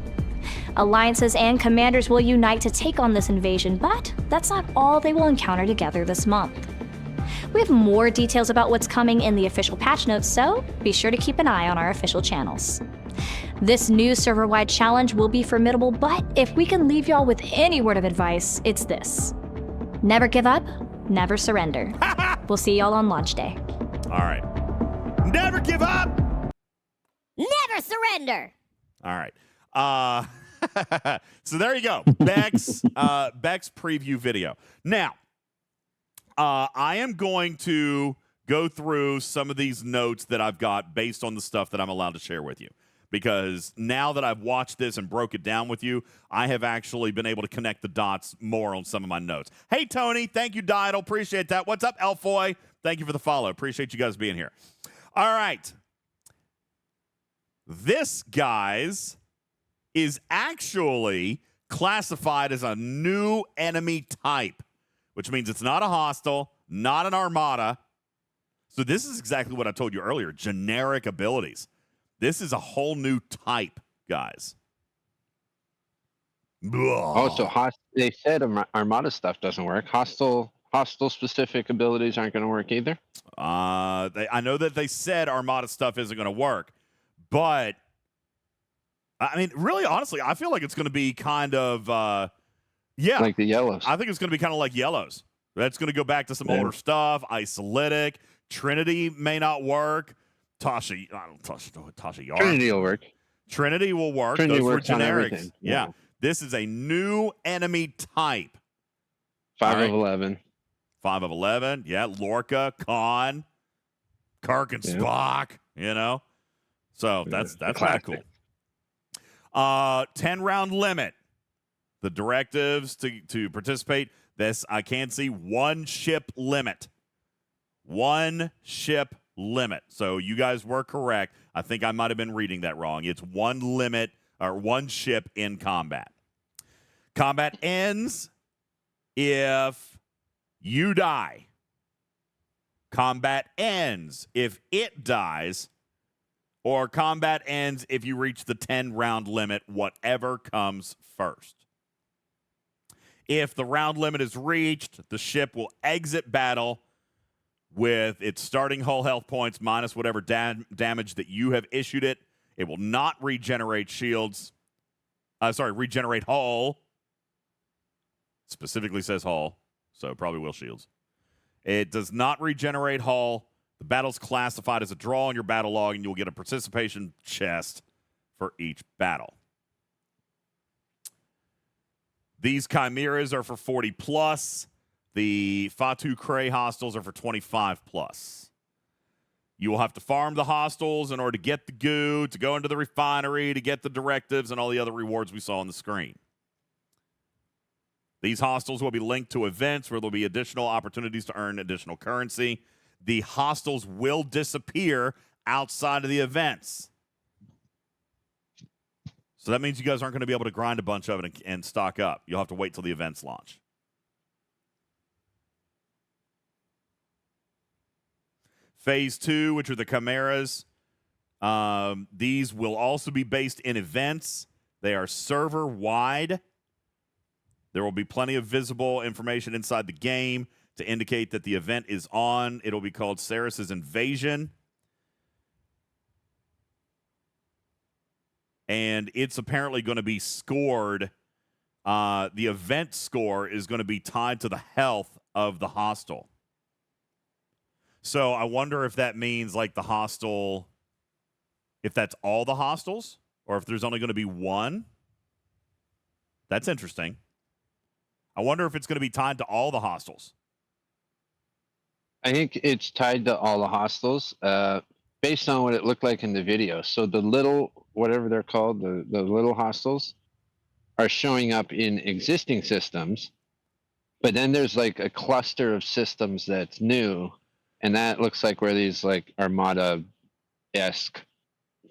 Alliances and commanders will unite to take on this invasion, but that's not all they will encounter together this month. We have more details about what's coming in the official patch notes, so be sure to keep an eye on our official channels. This new server-wide challenge will be formidable, but if we can leave y'all with any word of advice, it's this. Never give up, never surrender. We'll see y'all on launch day. All right. Never give up. Never surrender. All right. So there you go. Beck's preview video. Now, I am going to go through some of these notes that I've got based on the stuff that I'm allowed to share with you. Because now that I've watched this and broke it down with you, I have actually been able to connect the dots more on some of my notes. Hey, Tony. Thank you, Dial. Appreciate that. What's up, Elfoy? Thank you for the follow. Appreciate you guys being here. All right. This, guys, is actually classified as a new enemy type, which means it's not a hostile, not an armada. So this is exactly what I told you earlier, generic abilities. This is a whole new type, guys. Also, they said Armada stuff doesn't work. Hostile specific abilities aren't going to work either. I know that they said Armada stuff isn't going to work, but I mean, really, honestly, I feel like it's going to be kind of, like the yellows. I think it's going to be kind of like yellows. That's going to go back to some older stuff. Isolytic. Trinity may not work. Tasha Yar. Trinity will work. Trinity will work. Trinity Those were works on generics. everything. Yeah. This is a new enemy type. 5 All of 11. 5 of 11. Yeah. Lorca, Khan, Kirk, and Spock. You know? So that's kind of cool. 10-round limit. The directives to participate. This, I can see, 1 ship limit. 1 ship limit. So you guys were correct. I think I might have been reading that wrong. It's 1 limit or 1 ship in combat. Combat ends if you die. Combat ends if it dies, or combat ends if you reach the 10-round limit, whatever comes first. If the round limit is reached, the ship will exit battle with its starting hull health points minus whatever damage that you have issued it. It will not regenerate shields. Regenerate hull. Specifically says hull, so probably will shields. It does not regenerate hull. The battle's classified as a draw in your battle log, and you'll get a participation chest for each battle. These chimeras are for 40 plus. The Fatu Cray hostiles are for 25 plus. You will have to farm the hostiles in order to get the goo, to go into the refinery, to get the directives, and all the other rewards we saw on the screen. These hostiles will be linked to events where there will be additional opportunities to earn additional currency. The hostiles will disappear outside of the events. So that means you guys aren't going to be able to grind a bunch of it and stock up. You'll have to wait till the events launch. Phase 2, which are the chimeras, these will also be based in events. They are server-wide. There will be plenty of visible information inside the game to indicate that the event is on. It'll be called Ceres' Invasion. And it's apparently going to be scored. The event score is going to be tied to the health of the hostile. So I wonder if that means like the hostile, if that's all the hostiles, or if there's only going to be one. That's interesting. I wonder if it's going to be tied to all the hostiles. I think it's tied to all the hostiles, based on what it looked like in the video. So the little, whatever they're called, the little hostiles are showing up in existing systems, but then there's like a cluster of systems that's new, and that looks like where these like Armada-esque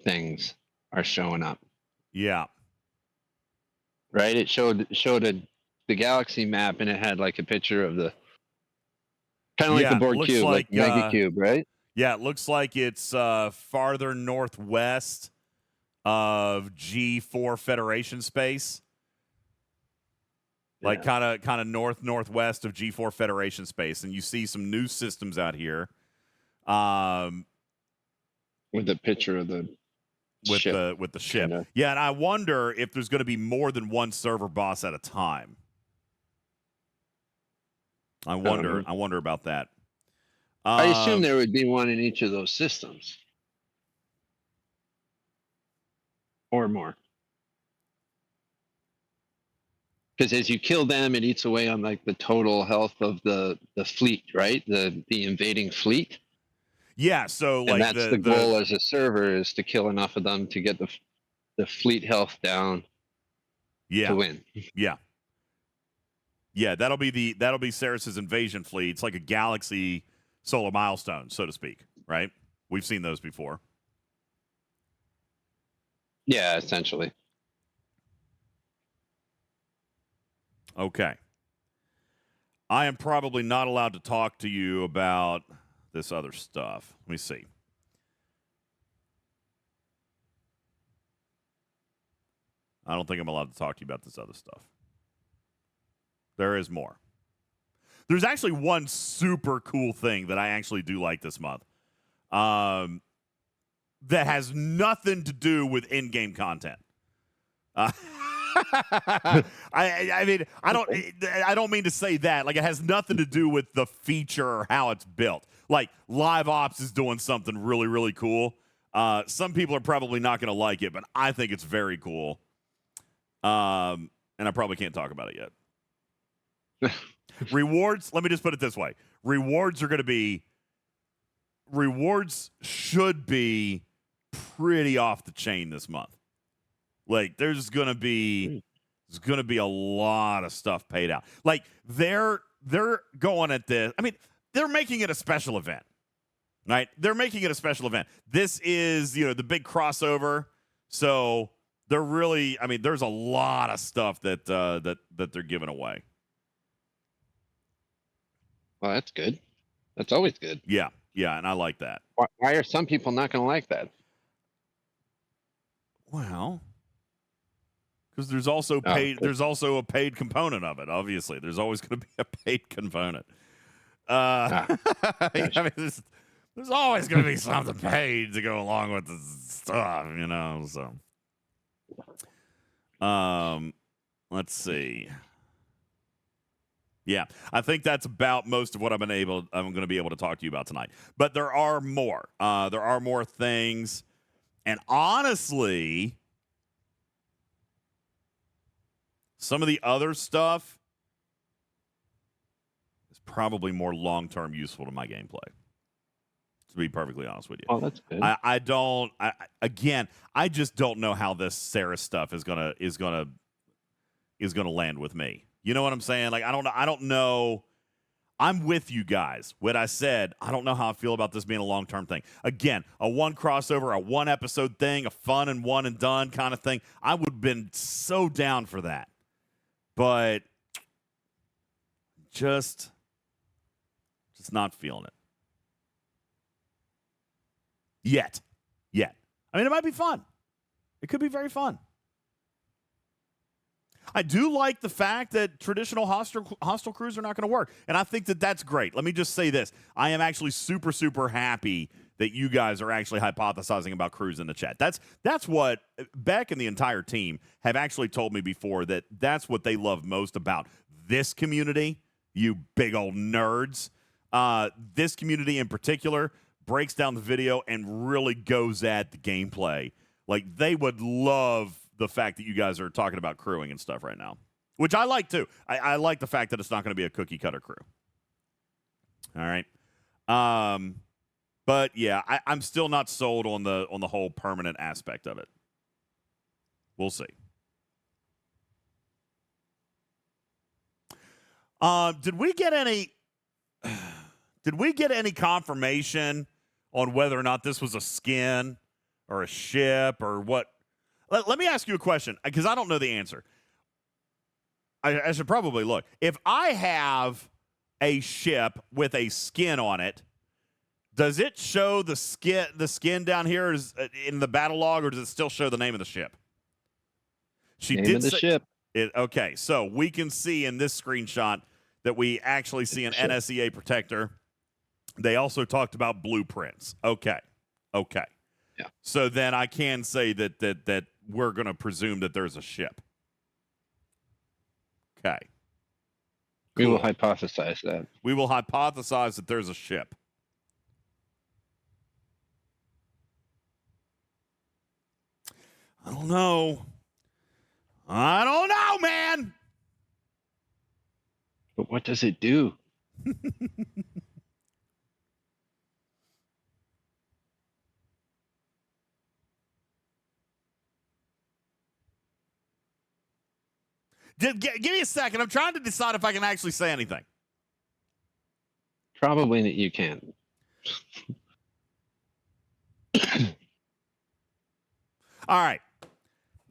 things are showing up. Yeah. Right? It showed the galaxy map, and it had like a picture of the kind of like the Borg cube, like Mega Cube, right? Yeah, it looks like it's farther northwest of G4 Federation space. Like kind of northwest of G4 Federation space, and you see some new systems out here. With the picture of the ship. With the ship. Kinda. Yeah, and I wonder if there's going to be more than one server boss at a time. I wonder about that. I assume there would be one in each of those systems. Or more. Because as you kill them, it eats away on like the total health of the fleet, right? The invading fleet. Yeah, so like and that's the goal as a server, is to kill enough of them to get the fleet health down to win. Yeah. Yeah, that'll be Ceres' invasion fleet. It's like a galaxy solar milestone, so to speak, right? We've seen those before. Yeah, essentially. Okay. I am probably not allowed to talk to you about this other stuff. Let me see. I don't think I'm allowed to talk to you about this other stuff. There is more. There's actually one super cool thing that I actually do like this month. That has nothing to do with in-game content. I mean, I don't mean to say that. Like, it has nothing to do with the feature or how it's built. Like, Live Ops is doing something really, really cool. Some people are probably not going to like it, but I think it's very cool. And I probably can't talk about it yet. Rewards, let me just put it this way. Rewards should be pretty off the chain this month. Like, there's gonna be a lot of stuff paid out. Like, they're going at this. I mean, they're making it a special event, right? They're making it a special event. This is, the big crossover. So they're really, I mean, there's a lot of stuff that they're giving away. Well, that's good. That's always good. Yeah, and I like that. Why are some people not going to like that? Well, Because there's also paid. There's also a paid component of it. Obviously, there's always going to be a paid component. I mean, there's always going to be something paid to go along with the stuff, you know. So, let's see. Yeah, I think that's about most of what I'm going to be able to talk to you about tonight. But there are more. There are more things, and honestly, some of the other stuff is probably more long-term useful to my gameplay. To be perfectly honest with you. Oh, that's good. I just don't know how this Sarah stuff is gonna land with me. You know what I'm saying? Like, I don't know. I'm with you guys. What I said, I don't know how I feel about this being a long-term thing. Again, a one crossover, a one episode thing, a fun and one and done kind of thing. I would have been so down for that. But just not feeling it. Yet. I mean, it might be fun. It could be very fun. I do like the fact that traditional hostile crews are not going to work, and I think that that's great. Let me just say this. I am actually super, super happy that you guys are actually hypothesizing about crews in the chat. That's what Beck and the entire team have actually told me before, that that's what they love most about this community, you big old nerds. This community in particular breaks down the video and really goes at the gameplay. Like, they would love the fact that you guys are talking about crewing and stuff right now, which I like too. I like the fact that it's not going to be a cookie cutter crew. All right. But yeah, I'm still not sold on the whole permanent aspect of it. We'll see. Did we get any confirmation on whether or not this was a skin or a ship or what? Let me ask you a question, because I don't know the answer. I should probably look. If I have a ship with a skin on it, does it show the skin down here in the battle log, or does it still show the name of the ship? Name of the ship. Okay, so we can see in this screenshot that we actually see an NSEA protector. They also talked about blueprints. Okay. Yeah. So then I can say that we're going to presume that there's a ship. Okay. We will hypothesize that. We will hypothesize that there's a ship. I don't know, man. But what does it do? Give me a second. I'm trying to decide if I can actually say anything. Probably that you can. All right.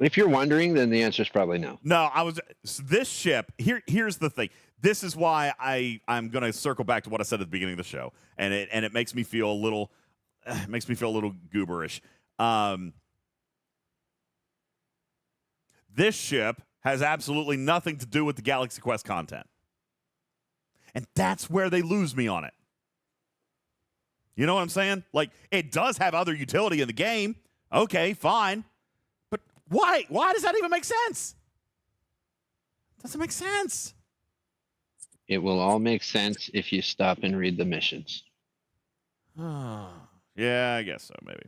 If you're wondering, then the answer is probably no. No, this ship. Here's the thing. This is why I'm going to circle back to what I said at the beginning of the show, and it makes me feel a little gooberish. This ship has absolutely nothing to do with the Galaxy Quest content, and that's where they lose me on it. You know what I'm saying? Like, it does have other utility in the game. Okay, fine. But why does that even make sense? It doesn't make sense. It will all make sense if you stop and read the missions. Yeah, I guess so, maybe.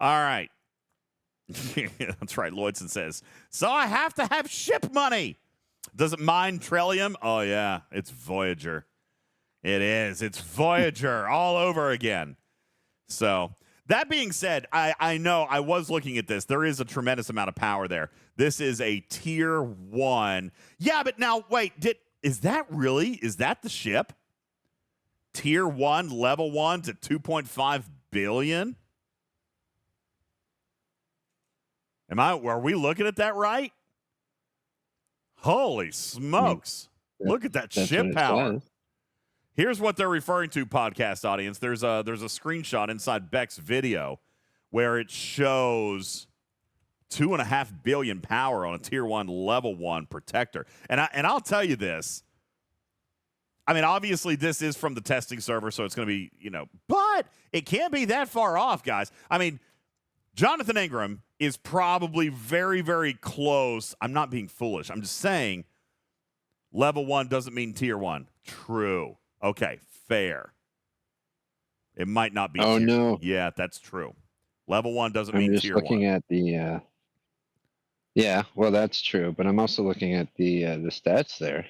All right. That's right. Lloydson says, so I have to have ship money. Does it mine Trellium? Oh, yeah. It's Voyager. It is. It's Voyager all over again. So, that being said, I know I was looking at this. There is a tremendous amount of power there. This is a tier 1. Yeah, but now, wait. Is that the ship? Tier 1, level 1 to 2.5 billion? Are we looking at that right? Holy smokes. Look at that ship power. Here's what they're referring to, podcast audience. There's a screenshot inside Beck's video where it shows 2.5 billion power on a tier 1 level 1 protector. And I'll tell you this. I mean, obviously this is from the testing server, so it's going to be, but it can't be that far off, guys. I mean, Jonathan Ingram is probably very, very close. I'm not being foolish. I'm just saying level 1 doesn't mean tier 1. True. Okay, fair. It might not be. Oh, tier. no. Yeah, that's true. Level 1 doesn't I'm mean just tier looking 1. at the. Yeah, well, that's true, but I'm also looking at the stats there.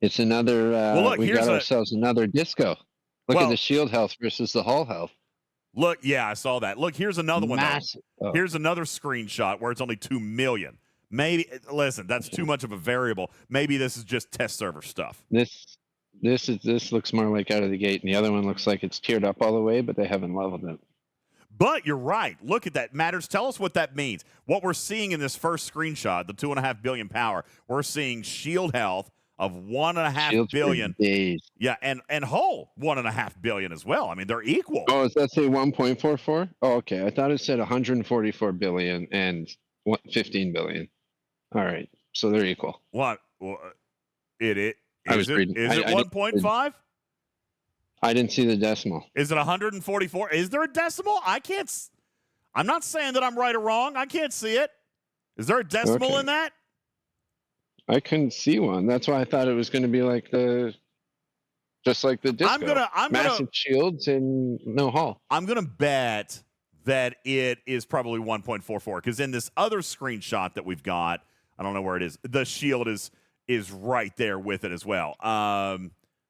It's another. Look, we got ourselves another disco. Look at the shield health versus the hull health. Look, yeah, I saw that. Look, here's another one. Massive. Though. Here's another screenshot where it's only 2 million. Maybe listen, that's too much of a variable. Maybe this is just test server stuff. This looks more like out of the gate, and the other one looks like it's tiered up all the way, but they haven't leveled it. But you're right. Look at that. Matters. Tell us what that means. What we're seeing in this first screenshot, the 2.5 billion power, we're seeing shield health of 1.5 billion. Yeah, and hull 1.5 billion as well. I mean, they're equal. Oh, does that say 1.44? Oh, okay. I thought it said 144 billion and 15 billion. All right, so they're equal. What? Well, is it 1.5? I didn't see the decimal. Is it 144? Is there a decimal? I'm not saying that I'm right or wrong. I can't see it. Is there a decimal in that? I couldn't see one. That's why I thought it was going to be like just like the disco. Massive shields and no hull. I'm gonna bet that it is probably 1.44 because in this other screenshot that we've got, I don't know where it is. The shield is right there with it as well.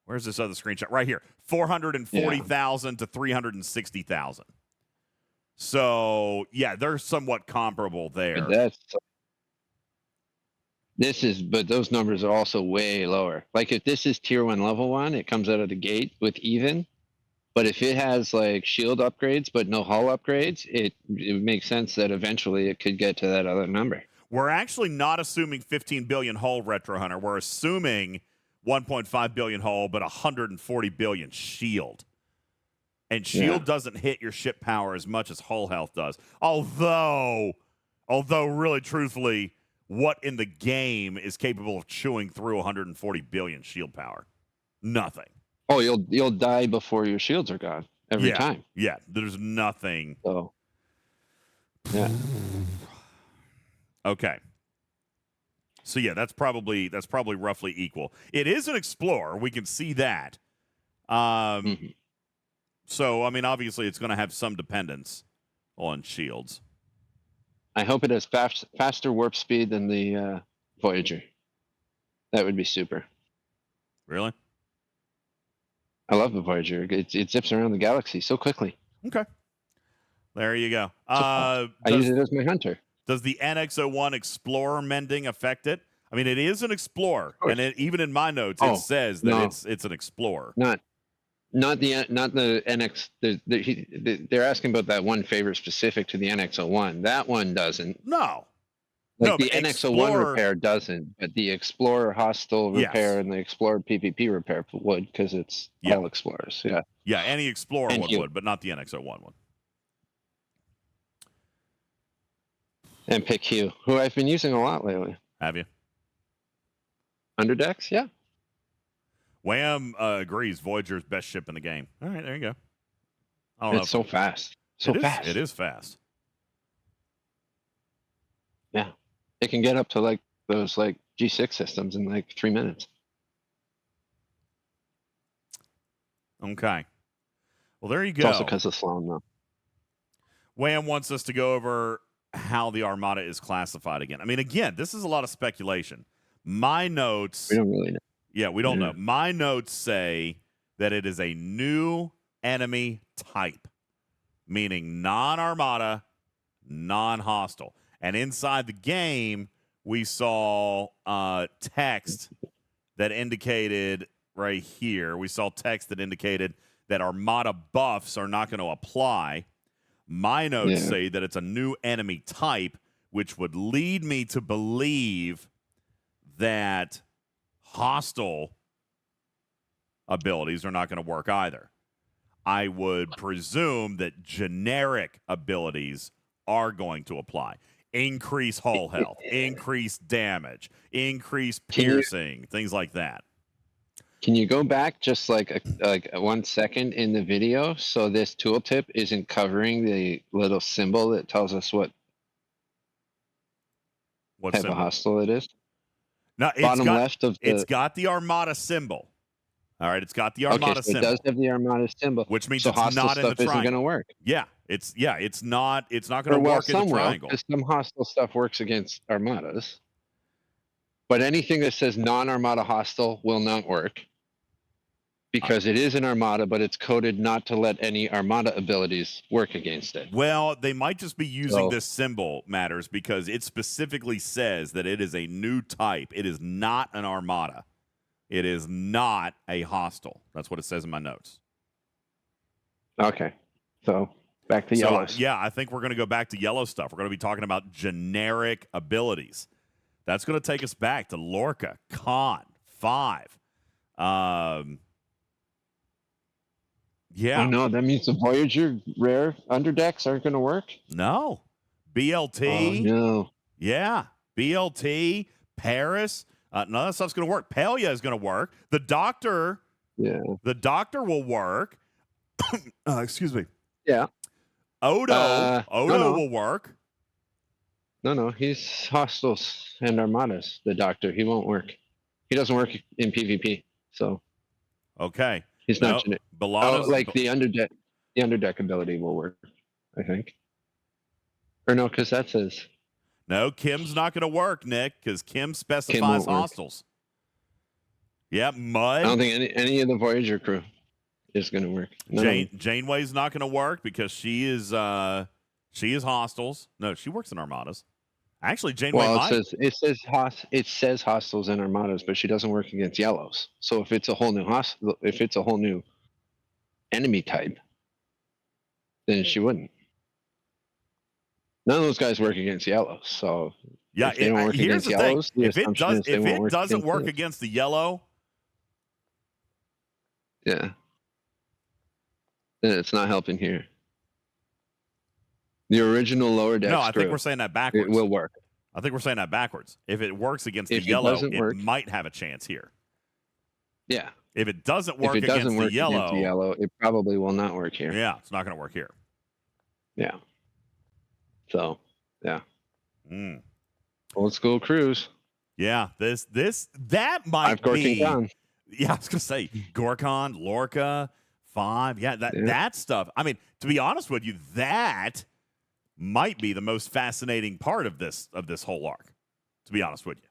Where's this other screenshot? Right here, 440,000 to 360,000. So yeah, they're somewhat comparable there. But those numbers are also way lower. Like if this is tier 1 level 1, it comes out of the gate with even. But if it has like shield upgrades but no hull upgrades, it makes sense that eventually it could get to that other number. We're actually not assuming 15 billion hull, Retro Hunter. We're assuming 1.5 billion hull, but 140 billion shield. And shield doesn't hit your ship power as much as hull health does. Although really truthfully, what in the game is capable of chewing through 140 billion shield power? Nothing. Oh, you'll die before your shields are gone every time. Yeah, there's nothing. So, yeah. Okay. So yeah, that's probably roughly equal. It is an explorer. We can see that. So I mean, obviously, it's going to have some dependence on shields. I hope it has faster warp speed than the Voyager. That would be super. Really? I love the Voyager. It zips around the galaxy so quickly. Okay. There you go. I use it as my hunter. Does the NX-01 Explorer mending affect it? I mean, it is an Explorer, and even in my notes, it says that it's an Explorer. Not the NX. They're asking about that one favor specific to the NX-01. That one doesn't. No. The NX-01 repair doesn't, but the Explorer Hostile repair and the Explorer PvP repair would, because it's all Explorers. Yeah. Yeah, any Explorer one would, but not the NX-01 one. And pick Hugh, who I've been using a lot lately. Have you? Underdecks, yeah. Wham agrees. Voyager's best ship in the game. All right, there you go. It's so fast. Fast. It is fast. Yeah. It can get up to like those like G6 systems in like 3 minutes. Okay. Well, there you go. It's also because of Sloan, though. Wham wants us to go over how the Armada is classified again. I mean, again, this is a lot of speculation. My notes... We don't really know. Yeah, we don't know. My notes say that it is a new enemy type, meaning non-Armada, non-hostile. And inside the game, we saw text that indicated right here. We saw text that indicated that Armada buffs are not going to apply. My notes say that it's a new enemy type, which would lead me to believe that hostile abilities are not going to work either. I would presume that generic abilities are going to apply. increase hull health, increase damage, increase Can you- piercing, things like that. Can you go back just like 1 second in the video so this tooltip isn't covering the little symbol that tells us what type symbol? of hostile it is? No, Bottom left of the. It's got the Armada symbol. All right, it's got the Okay, Armada so it symbol. does have the Armada symbol, which means so it's hostile not in the stuff isn't going to triangle. work. Yeah, it's not going to work in the triangle. Because some hostile stuff works against Armadas, but anything that says non-Armada hostile will not work because it is an Armada, but it's coded not to let any Armada abilities work against it. Well, they might just be using this symbol, Matters, because it specifically says that it is a new type. It is not an Armada. It is not a hostile. That's what it says in my notes. Okay, so back to yellows. Yeah, I think we're going to go back to yellow stuff. We're going to be talking about generic abilities. That's going to take us back to Lorca, Khan, 5. Yeah. Oh no, that means the Voyager rare underdecks aren't going to work? No. BLT. Oh no. Yeah. BLT, Paris. None of that stuff's going to work. Pelia is going to work. The Doctor. Yeah. The Doctor will work. Excuse me. Yeah. Odo will work. No, he's hostiles and Armadas, the Doctor. He won't work. He doesn't work in PvP, so. Okay. He's not generic. Like the underdeck ability will work, I think. Or no, because that says. No, Kim's not going to work, Nick, because Kim specifies hostiles. Yeah, Mud. I don't think any of the Voyager crew is going to work. Janeway's not going to work because she is hostiles. No, she works in Armadas. Actually, Janeway might. It says hostiles and Armadas, but she doesn't work against yellows. So if it's a whole new enemy type, then she wouldn't. None of those guys work against yellows, so yeah, if they don't work against yellows, if it doesn't work against the yellow, yeah, then it's not helping here. The original lower deck. No, I think we're saying that backwards. It will work. I think we're saying that backwards. If it works against the yellow, it might have a chance here. Yeah. If it doesn't work against the yellow, it probably will not work here. Yeah, it's not going to work here. Yeah. So, yeah. Mm. Old school cruise. Yeah, that might be. Gone. Yeah, I was going to say Gorkon, Lorca, 5. Yeah, that stuff. I mean, to be honest with you, that might be the most fascinating part of this whole arc. To be honest with you,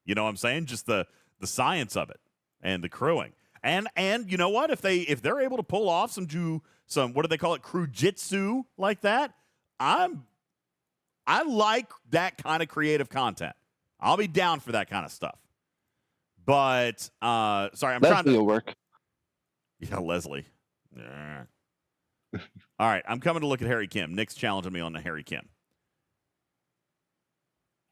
you know what I'm saying? Just the science of it and the crewing, and you know what? If they're able to pull off some what do they call it, crewjitsu like that, I like that kind of creative content. I'll be down for that kind of stuff. But sorry, I'm trying to. Leslie will work. Yeah, Leslie. Yeah. All right, I'm coming to look at Harry Kim. Nick's challenging me on the Harry Kim.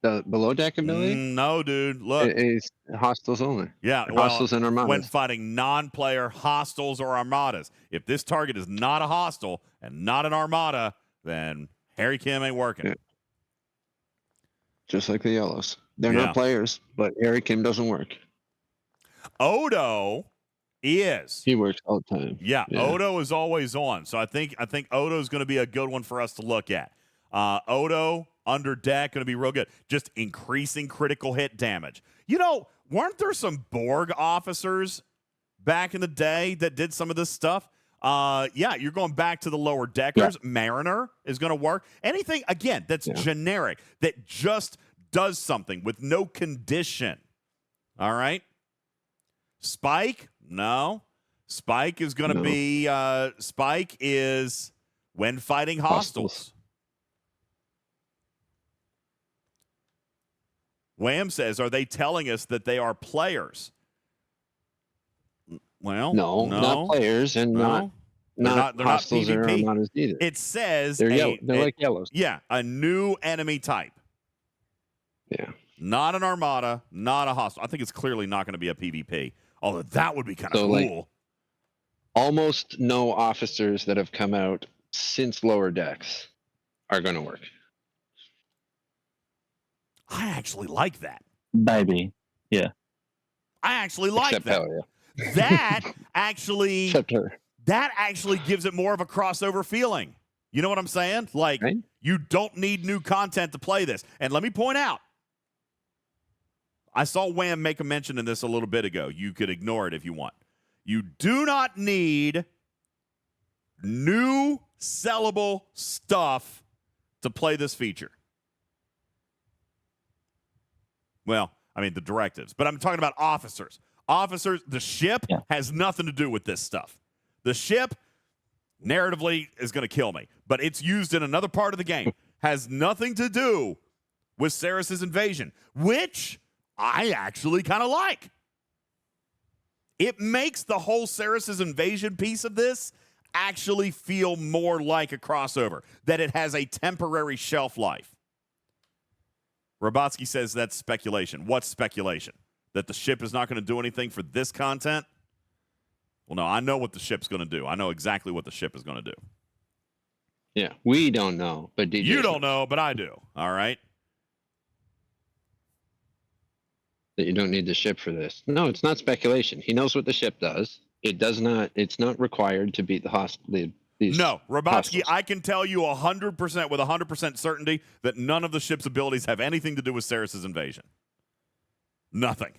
The below deck ability? No, dude. Look, it's hostiles only. Yeah, hostiles and Armadas. When fighting non-player hostiles or Armadas, if this target is not a hostile and not an Armada, then Harry Kim ain't working. Yeah. Just like the yellows, they're not players, but Harry Kim doesn't work. Odo is. He works all the time. Yeah, Odo is always on. So I think Odo is going to be a good one for us to look at. Odo under deck going to be real good. Just increasing critical hit damage. You know, weren't there some Borg officers back in the day that did some of this stuff? Yeah, you're going back to the lower deckers. Yeah. Mariner is going to work. Anything, again, that's generic, that just does something with no condition. All right? Spike? No. Spike is going to be, Spike is when fighting hostiles. Wham says, are they telling us that they are players? Well, no, not players, and no. not hostiles or Armadas either. It says they're like yellows. Yeah, a new enemy type. Yeah. Not an Armada, not a hostile. I think it's clearly not going to be a PvP, although that would be kind of cool. Like, almost no officers that have come out since lower decks are going to work. I actually like that. Maybe. Yeah. I actually like Except that. hell yeah. That actually Except her. that actually gives it more of a crossover feeling. You know what I'm saying? Like, Right? you don't need new content to play this. And let me point out, I saw Wham make a mention in this a little bit ago. You could ignore it if you want. You do not need new sellable stuff to play this feature. Well, I mean, the directives, but I'm talking about officers. Officers, the ship has nothing to do with this stuff. The ship, narratively, is going to kill me, but it's used in another part of the game. Has nothing to do with Saris's invasion, which I actually kind of like. It makes the whole Saris's invasion piece of this actually feel more like a crossover, that it has a temporary shelf life. Robotsky says that's speculation. What's speculation? That the ship is not going to do anything for this content? Well, no, I know what the ship's going to do. I know exactly what the ship is going to do. Yeah, we don't know, but DJ You don't knows. know, but I do. All right? That you don't need the ship for this. No, it's not speculation. He knows what the ship does. It does not. It's not required to beat the hostage. No, Robotsky, hostiles. I can tell you 100% with 100% certainty that none of the ship's abilities have anything to do with Saris's invasion. Nothing.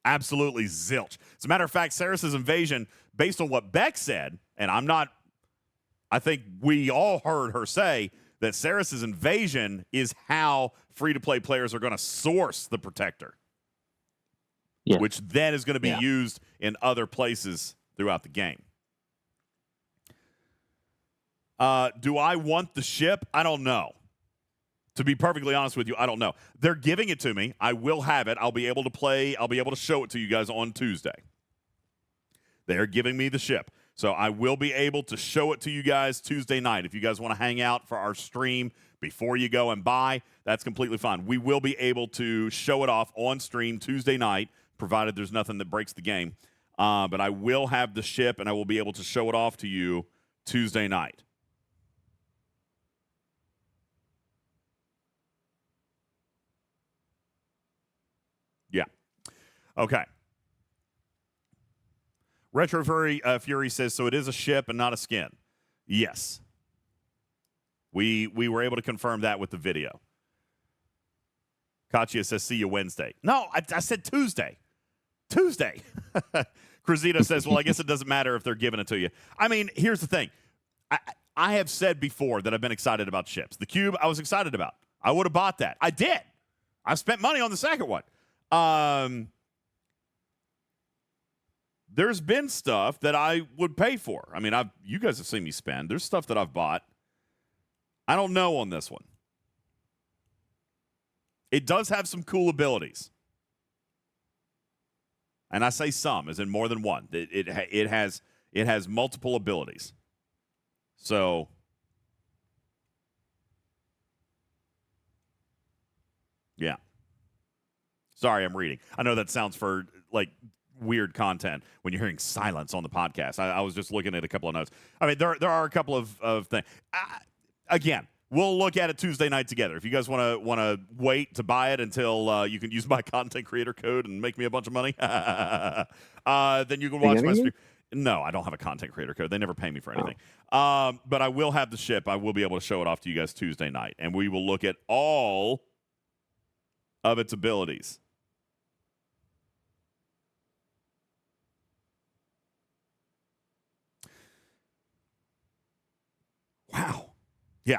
Absolutely zilch. As a matter of fact, Saris's invasion, based on what Beck said, and I think we all heard her say that Saris's invasion is how free-to-play players are going to source the Protector. Yeah. Which then is going to be used in other places throughout the game. Do I want the ship? I don't know. To be perfectly honest with you, I don't know. They're giving it to me. I will have it. I'll be able to play. I'll be able to show it to you guys on Tuesday. They're giving me the ship. So I will be able to show it to you guys Tuesday night. If you guys want to hang out for our stream before you go and buy, that's completely fine. We will be able to show it off on stream Tuesday night, provided there's nothing that breaks the game. But I will have the ship, and I will be able to show it off to you Tuesday night. Yeah. Okay. Retro Fury says, so it is a ship and not a skin. Yes. We were able to confirm that with the video. Katya says, see you Wednesday. No, I said Tuesday. Tuesday. Cruzito says, well, I guess it doesn't matter if they're giving it to you. I mean, here's the thing. I have said before that I've been excited about ships. The Cube, I was excited about. I would have bought that. I did. I spent money on the second one. There's been stuff that I would pay for. I mean, you guys have seen me spend. There's stuff that I've bought. I don't know on this one. It does have some cool abilities. And I say some, as in more than one. It has multiple abilities. So yeah. Sorry, I'm reading. I know that sounds for like weird content when you're hearing silence on the podcast. I was just looking at a couple of notes. I mean, there are a couple of things. Again, we'll look at it Tuesday night together. If you guys want to wait to buy it until you can use my content creator code and make me a bunch of money, then you can watch my stream. No, I don't have a content creator code. They never pay me for anything. But I will have the ship. I will be able to show it off to you guys Tuesday night, and we will look at all of its abilities. Wow. Yeah.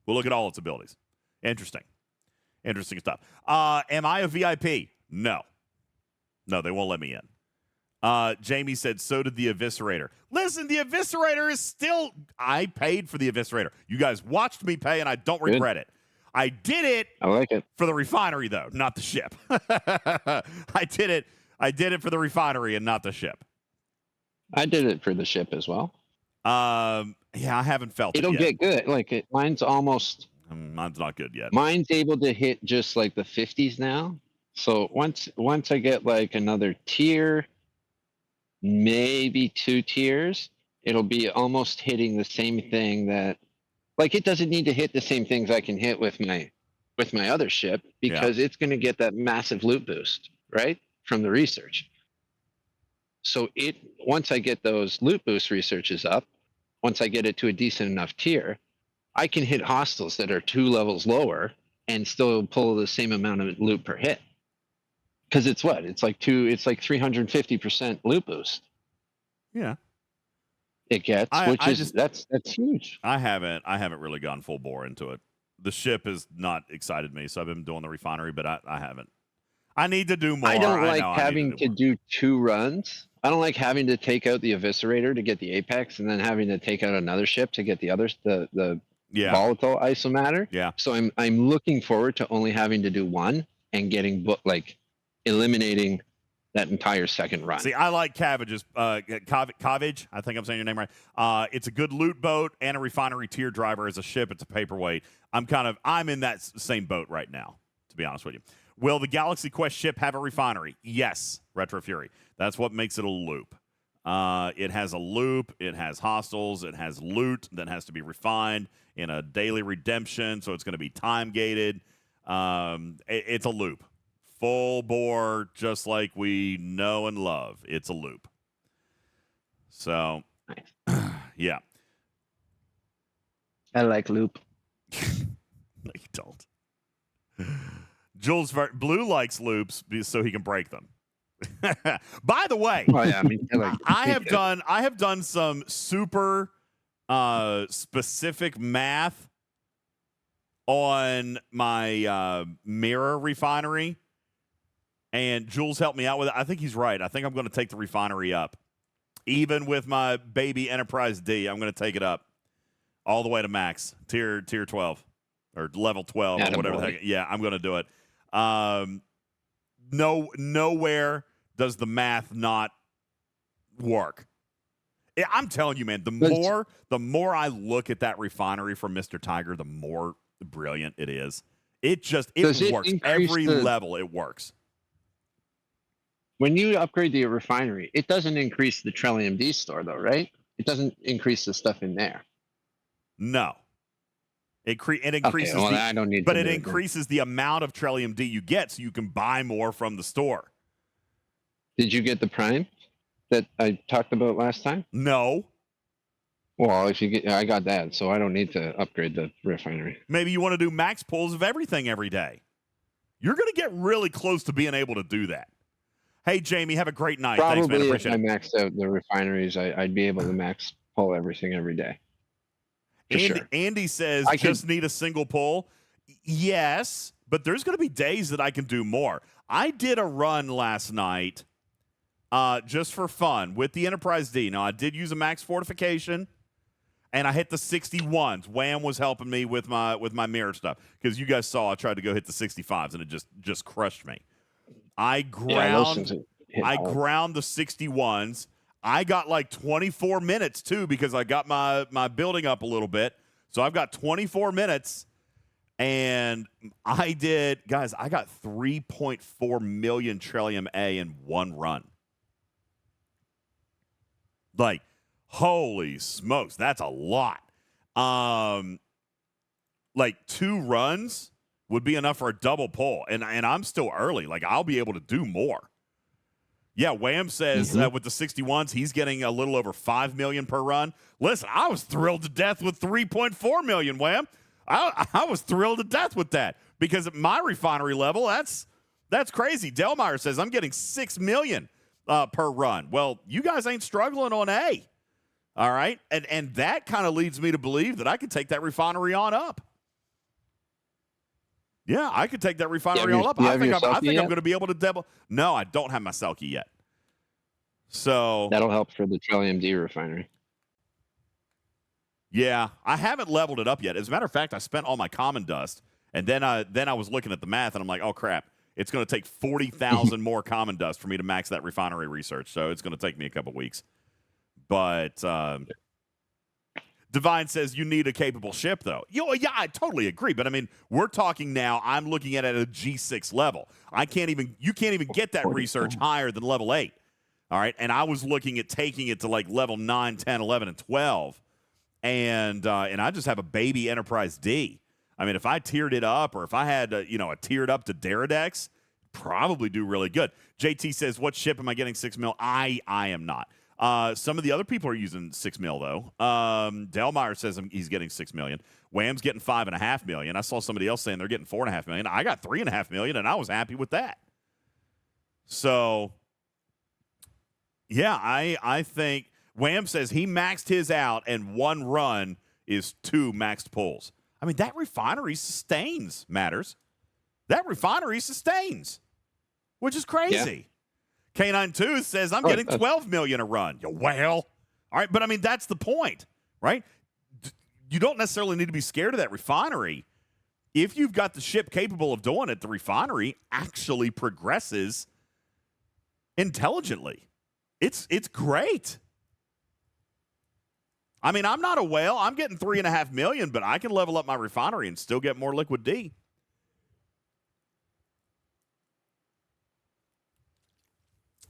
We'll look at all its abilities. Interesting stuff. Am I a VIP? No. No, they won't let me in. Jamie said, so did the Eviscerator. Listen, the Eviscerator is still... I paid for the Eviscerator. You guys watched me pay, and I don't regret it. I did it... I like it. For the refinery, though, not the ship. I did it for the refinery and not the ship. I did it for the ship as well. Yeah, I haven't felt It'll it yet. get good. Mine's almost... Mine's not good yet. Mine's able to hit just like the 50s now. So once I get like another tier, maybe 2 tiers, it'll be almost hitting the same thing that... Like, it doesn't need to hit the same things I can hit with my with my other ship because it's going to get that massive loot boost, right, from the research. So once I get those loot boost researches up, once I get it to a decent enough tier, I can hit hostiles that are 2 levels lower and still pull the same amount of loot per hit. Because it's what? It's like 350% loot boost. Yeah. It gets, that's huge. I haven't really gone full bore into it. The ship has not excited me, so I've been doing the refinery, but I haven't. I need to do more. I don't like having to do 2 runs. I don't like having to take out the Eviscerator to get the Apex and then having to take out another ship to get the others, the volatile isomatter. Yeah. So I'm looking forward to only having to do 1 and getting eliminating that entire second run. See, I like Cavage's Cavage. I think I'm saying your name right. It's a good loot boat and a refinery tier driver as a ship. It's a paperweight. I'm in that same boat right now, to be honest with you. Will the Galaxy Quest ship have a refinery? Yes, Retro Fury. That's what makes it a loop. It has a loop. It has hostiles. It has loot that has to be refined in a daily redemption, so it's going to be time-gated. It's a loop. Full bore, just like we know and love. It's a loop. So, yeah. I like loop. No, you don't. Jules Blue likes loops so he can break them. By the way, I have done some super specific math on my mirror refinery, and Jules helped me out with it. I think he's right. I think I'm going to take the refinery up. Even with my baby Enterprise D, I'm going to take it up all the way to max, tier 12 or level 12 or whatever the heck. Yeah, I'm going to do it. Nowhere does the math not work. I'm telling you, man, the more I look at that refinery from Mr. Tiger, the more brilliant it is. It works. Every level it works. When you upgrade the refinery, it doesn't increase the Trillium D store, though, right? It doesn't increase the stuff in there. No. It increases I don't need but it increases the amount of Trillium D you get so you can buy more from the store. Did you get the Prime that I talked about last time? No. Well, I got that, so I don't need to upgrade the refinery. Maybe you want to do max pulls of everything every day. You're going to get really close to being able to do that. Hey, Jamie, have a great night. Probably thanks, man. Appreciate if I maxed out the refineries, I'd be able to max pull everything every day. Sure. Andy says, just need a single pull. Yes, but there's going to be days that I can do more. I did a run last night just for fun with the Enterprise D. Now, I did use a max fortification, and I hit the 61s. Wham was helping me with my mirror stuff because you guys saw I tried to go hit the 65s, and it just crushed me. I ground the 61s. I got like 24 minutes, too, because I got my building up a little bit. So I've got 24 minutes, and I got 3.4 million Trillium A in one run. Like, holy smokes, that's a lot. Like 2 runs would be enough for a double pull, and I'm still early. Like, I'll be able to do more. Yeah, Wham says with the 61s, he's getting a little over 5 million per run. Listen, I was thrilled to death with 3.4 million, Wham. I was thrilled to death with that because at my refinery level, that's crazy. Delmeyer says I'm getting 6 million per run. Well, you guys ain't struggling on A. All right? And that kind of leads me to believe that I could take that refinery on up. Yeah, I could take that refinery all up. I think I'm going to be able to double. No, I don't have my Selkie yet. So that'll help for the Trillium D refinery. Yeah, I haven't leveled it up yet. As a matter of fact, I spent all my common dust, and then I was looking at the math, and I'm like, oh crap, it's going to take 40,000 more common dust for me to max that refinery research. So it's going to take me a couple weeks. But Divine says you need a capable ship, though. Yeah, I totally agree. But I mean, we're talking now. I'm looking at it at a G6 level. You can't even get that research higher than level 8. All right, and I was looking at taking it to like level 9, 10, 11, and 12, and I just have a baby Enterprise D. I mean, if I tiered it up or if I had, a tiered up to Daradex, probably do really good. JT says, what ship am I getting 6 mil? I am not. Some of the other people are using 6 mil, though. Delmeyer says he's getting 6 million. Wham's getting 5.5 million. I saw somebody else saying they're getting 4.5 million. I got 3.5 million, and I was happy with that. So, yeah, I think Wham says he maxed his out, and one run is 2 maxed pulls. I mean, that refinery sustains, Matters. That refinery sustains, which is crazy. Yeah. K9 Tooth says, I'm getting 12 million a run. Well, all right, but I mean, that's the point, right? You don't necessarily need to be scared of that refinery. If you've got the ship capable of doing it, the refinery actually progresses intelligently. It's great. I mean, I'm not a whale. I'm getting 3.5 million, but I can level up my refinery and still get more liquid D.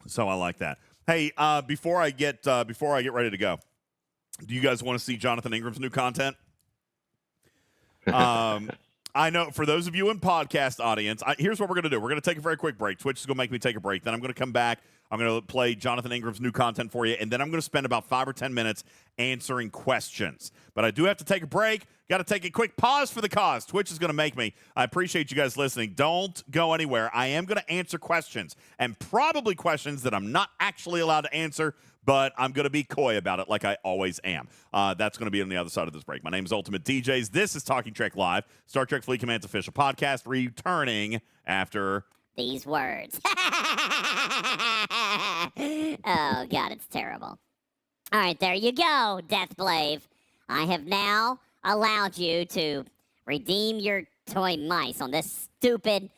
So I like that. Hey, before I get ready to go, do you guys want to see Jonathan Ingram's new content? I know for those of you in podcast audience, here's what we're going to do. We're going to take a very quick break. Twitch is going to make me take a break. Then I'm going to come back. I'm going to play Jonathan Ingram's new content for you, and then I'm going to spend about 5 or 10 minutes answering questions. But I do have to take a break. Got to take a quick pause for the cause. Twitch is going to make me. I appreciate you guys listening. Don't go anywhere. I am going to answer questions, and probably questions that I'm not actually allowed to answer, but I'm going to be coy about it like I always am. That's going to be on the other side of this break. My name is UltimatDJz. This is Talking Trek Live, Star Trek Fleet Command's official podcast, returning after these words. Oh, God, it's terrible. All right, there you go, Deathblave. I have now allowed you to redeem your toy mice on this stupid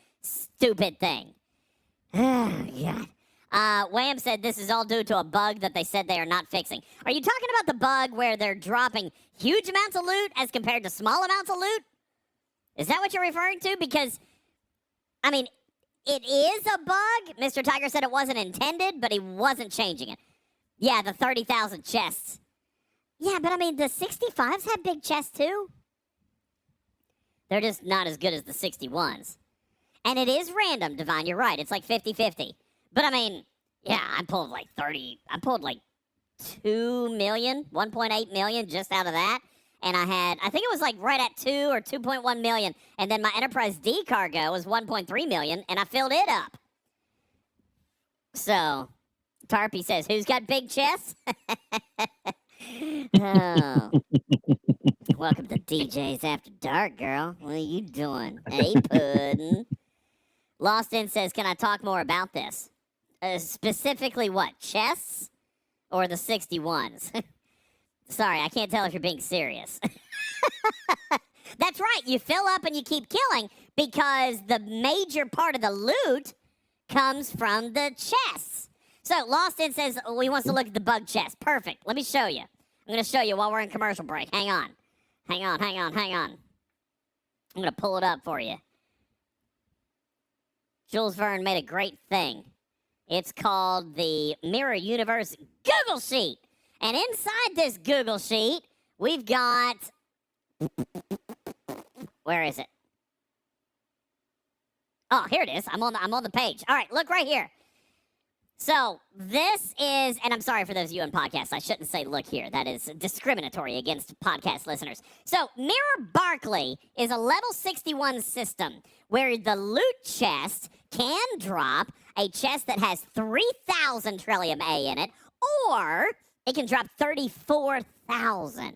thing. Oh, God. Wham said this is all due to a bug that they said they are not fixing. Are you talking about the bug where they're dropping huge amounts of loot as compared to small amounts of loot? Is that what you're referring to? Because, I mean, it is a bug. Mr. Tiger said it wasn't intended, but he wasn't changing it. Yeah, the 30,000 chests. Yeah, but I mean, the 65s have big chests too. They're just not as good as the 61s. And it is random, Divine. You're right. It's like 50-50. But I mean, yeah, I pulled like 2 million, 1.8 million just out of that. And I think it was like right at 2 or 2.1 million. And then my Enterprise D cargo was 1.3 million, and I filled it up. So, Tarpy says, who's got big chests? Oh. Welcome to DJ's After Dark, girl. What are you doing? Hey, Puddin'. Lost In says, can I talk more about this? Specifically what? Chests? Or the 61s? Sorry, I can't tell if you're being serious. That's right. You fill up and you keep killing because the major part of the loot comes from the chests. So Lost In says he wants to look at the bug chest. Perfect. Let me show you. I'm going to show you while we're in commercial break. Hang on. I'm going to pull it up for you. Jules Verne made a great thing. It's called the Mirror Universe Google Sheet. And inside this Google Sheet, we've got... Where is it? Oh, here it is. I'm on the page. All right, look right here. So this is, and I'm sorry for those of you on podcasts, I shouldn't say look here. That is discriminatory against podcast listeners. So Mirror Barclay is a level 61 system where the loot chest can drop a chest that has 3,000 Trillium A in it, or it can drop 34,000.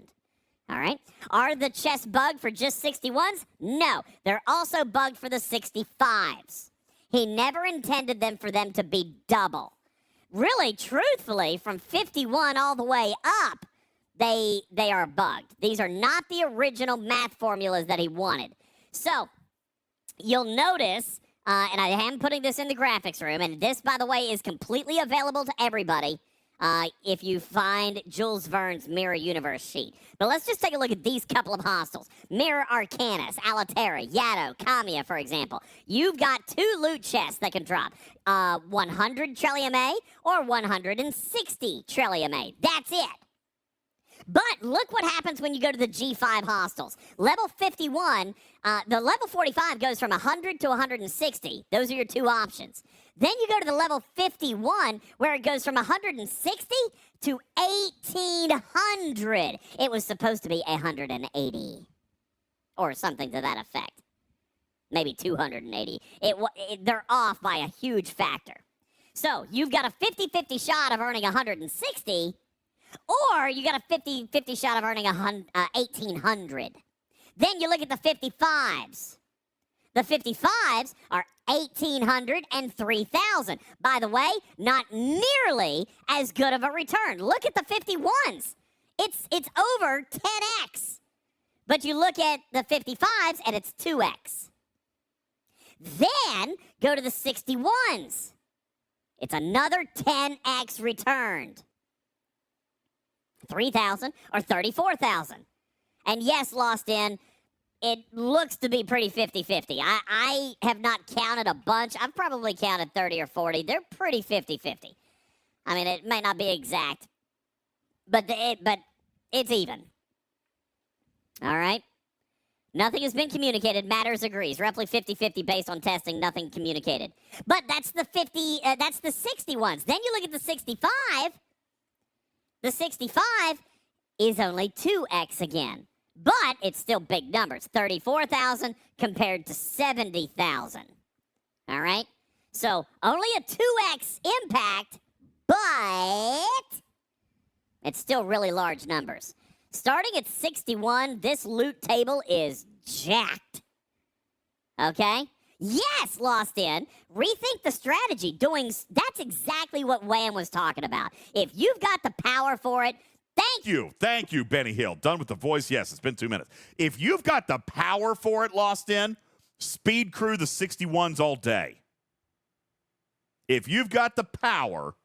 All right. Are the chests bugged for just 61s? No. They're also bugged for the 65s. He never intended them for them to be double. Really, truthfully, from 51 all the way up, they are bugged. These are not the original math formulas that he wanted. So, you'll notice, and I am putting this in the graphics room, and this, by the way, is completely available to everybody if you find Jules Verne's Mirror Universe sheet. But let's just take a look at these couple of hostiles. Mirror Arcanus, Alaterra, Yato, Kamiya, for example. You've got 2 loot chests that can drop 100 Trillium A or 160 Trillium A. That's it. But look what happens when you go to the G5 hostiles. Level 51, the level 45 goes from 100 to 160. Those are your two options. Then you go to the level 51, where it goes from 160 to 1,800. It was supposed to be 180, or something to that effect. Maybe 280. They're off by a huge factor. So you've got a 50-50 shot of earning 160, or you got a 50-50 shot of earning 1,800. Then you look at the 55s. The 55s are 1,800 and 3,000. By the way, not nearly as good of a return. Look at the 51s. It's over 10x. But you look at the 55s and it's 2x. Then go to the 61s. It's another 10x returned. 3,000 or 34,000. And yes, Lost In, it looks to be pretty 50-50. I have not counted a bunch. I've probably counted 30 or 40. They're pretty 50-50. I mean, it may not be exact, but it's even. All right? Nothing has been communicated. Matters agrees. Roughly 50-50 based on testing. Nothing communicated. But that's the 50. That's the 61s. Then you look at the 65. The 65 is only 2x again. But it's still big numbers. 34,000 compared to 70,000. All right? So only a 2x impact, but it's still really large numbers. Starting at 61, this loot table is jacked. Okay? Yes, Lost In. Rethink the strategy. That's exactly what Wham was talking about. If you've got the power for it, Thank you, Benny Hill. Done with the voice? Yes, it's been 2 minutes. If you've got the power for it, Lost In, speed crew the 61s all day. If you've got the power,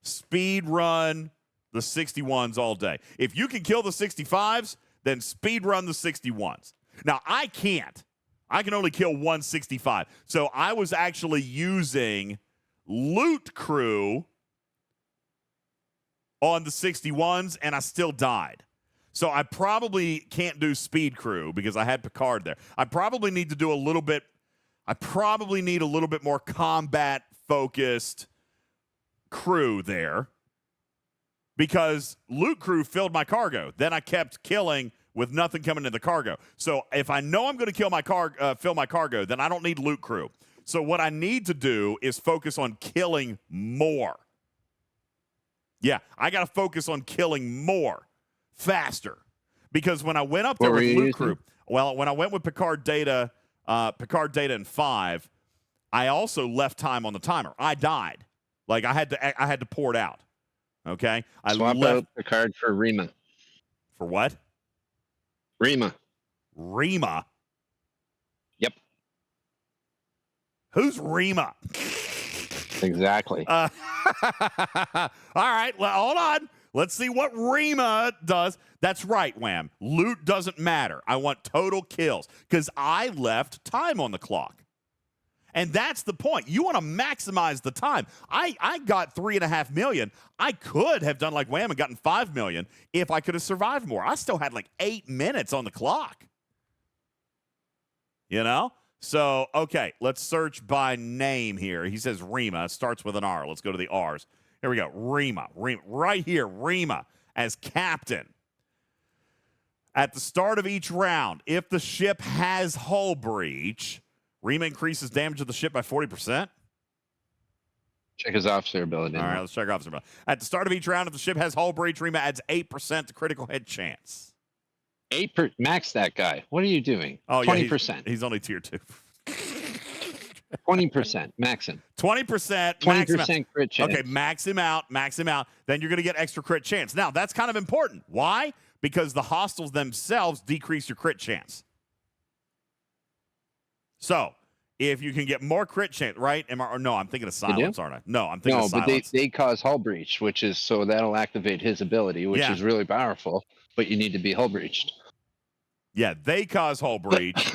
speed run the 61s all day. If you can kill the 65s, then speed run the 61s. Now, I can't. I can only kill 165. So I was actually using loot crew on the 61s, and I still died. So I probably can't do speed crew because I had Picard there. I probably need to do a little bit more combat-focused crew there because loot crew filled my cargo. Then I kept killing with nothing coming in the cargo. So if I know I'm going to fill my cargo, then I don't need loot crew. So what I need to do is focus on killing more. Yeah, I got to focus on killing more, faster. Because when I went up there with loot crew, when I went with Picard Data in 5, I also left time on the timer. I died. Like I had to pour it out. Okay? Swap out Picard for Rima. For what? Rima. Yep. Who's Rima? Exactly. All right. Well, hold on. Let's see what Rima does. That's right, Wham. Loot doesn't matter. I want total kills because I left time on the clock. And that's the point. You want to maximize the time. I got 3.5 million. I could have done like Wham and gotten 5 million if I could have survived more. I still had like 8 minutes on the clock. You know? So, okay, let's search by name here. He says Rima. It starts with an R. Let's go to the R's. Here we go. Rima. Right here, Rima as captain. At the start of each round, if the ship has hull breach, Rima increases damage of the ship by 40%. Check his officer ability. All right, let's check officer ability. At the start of each round, if the ship has hull breach, Rima adds 8% to critical hit chance. 8%. Max that guy. What are you doing? Oh, 20%. Yeah, he's only tier 2. 20%. Max him. 20%. 20% crit chance. Okay, max him out. Then you're going to get extra crit chance. Now, that's kind of important. Why? Because the hostiles themselves decrease your crit chance. So, if you can get more crit chance, right? No, I'm thinking of silence, aren't I? No, I'm thinking of silence. No, but they cause hull breach, which is so that'll activate his ability, which is really powerful, but you need to be hull breached. Yeah, they cause hull breach.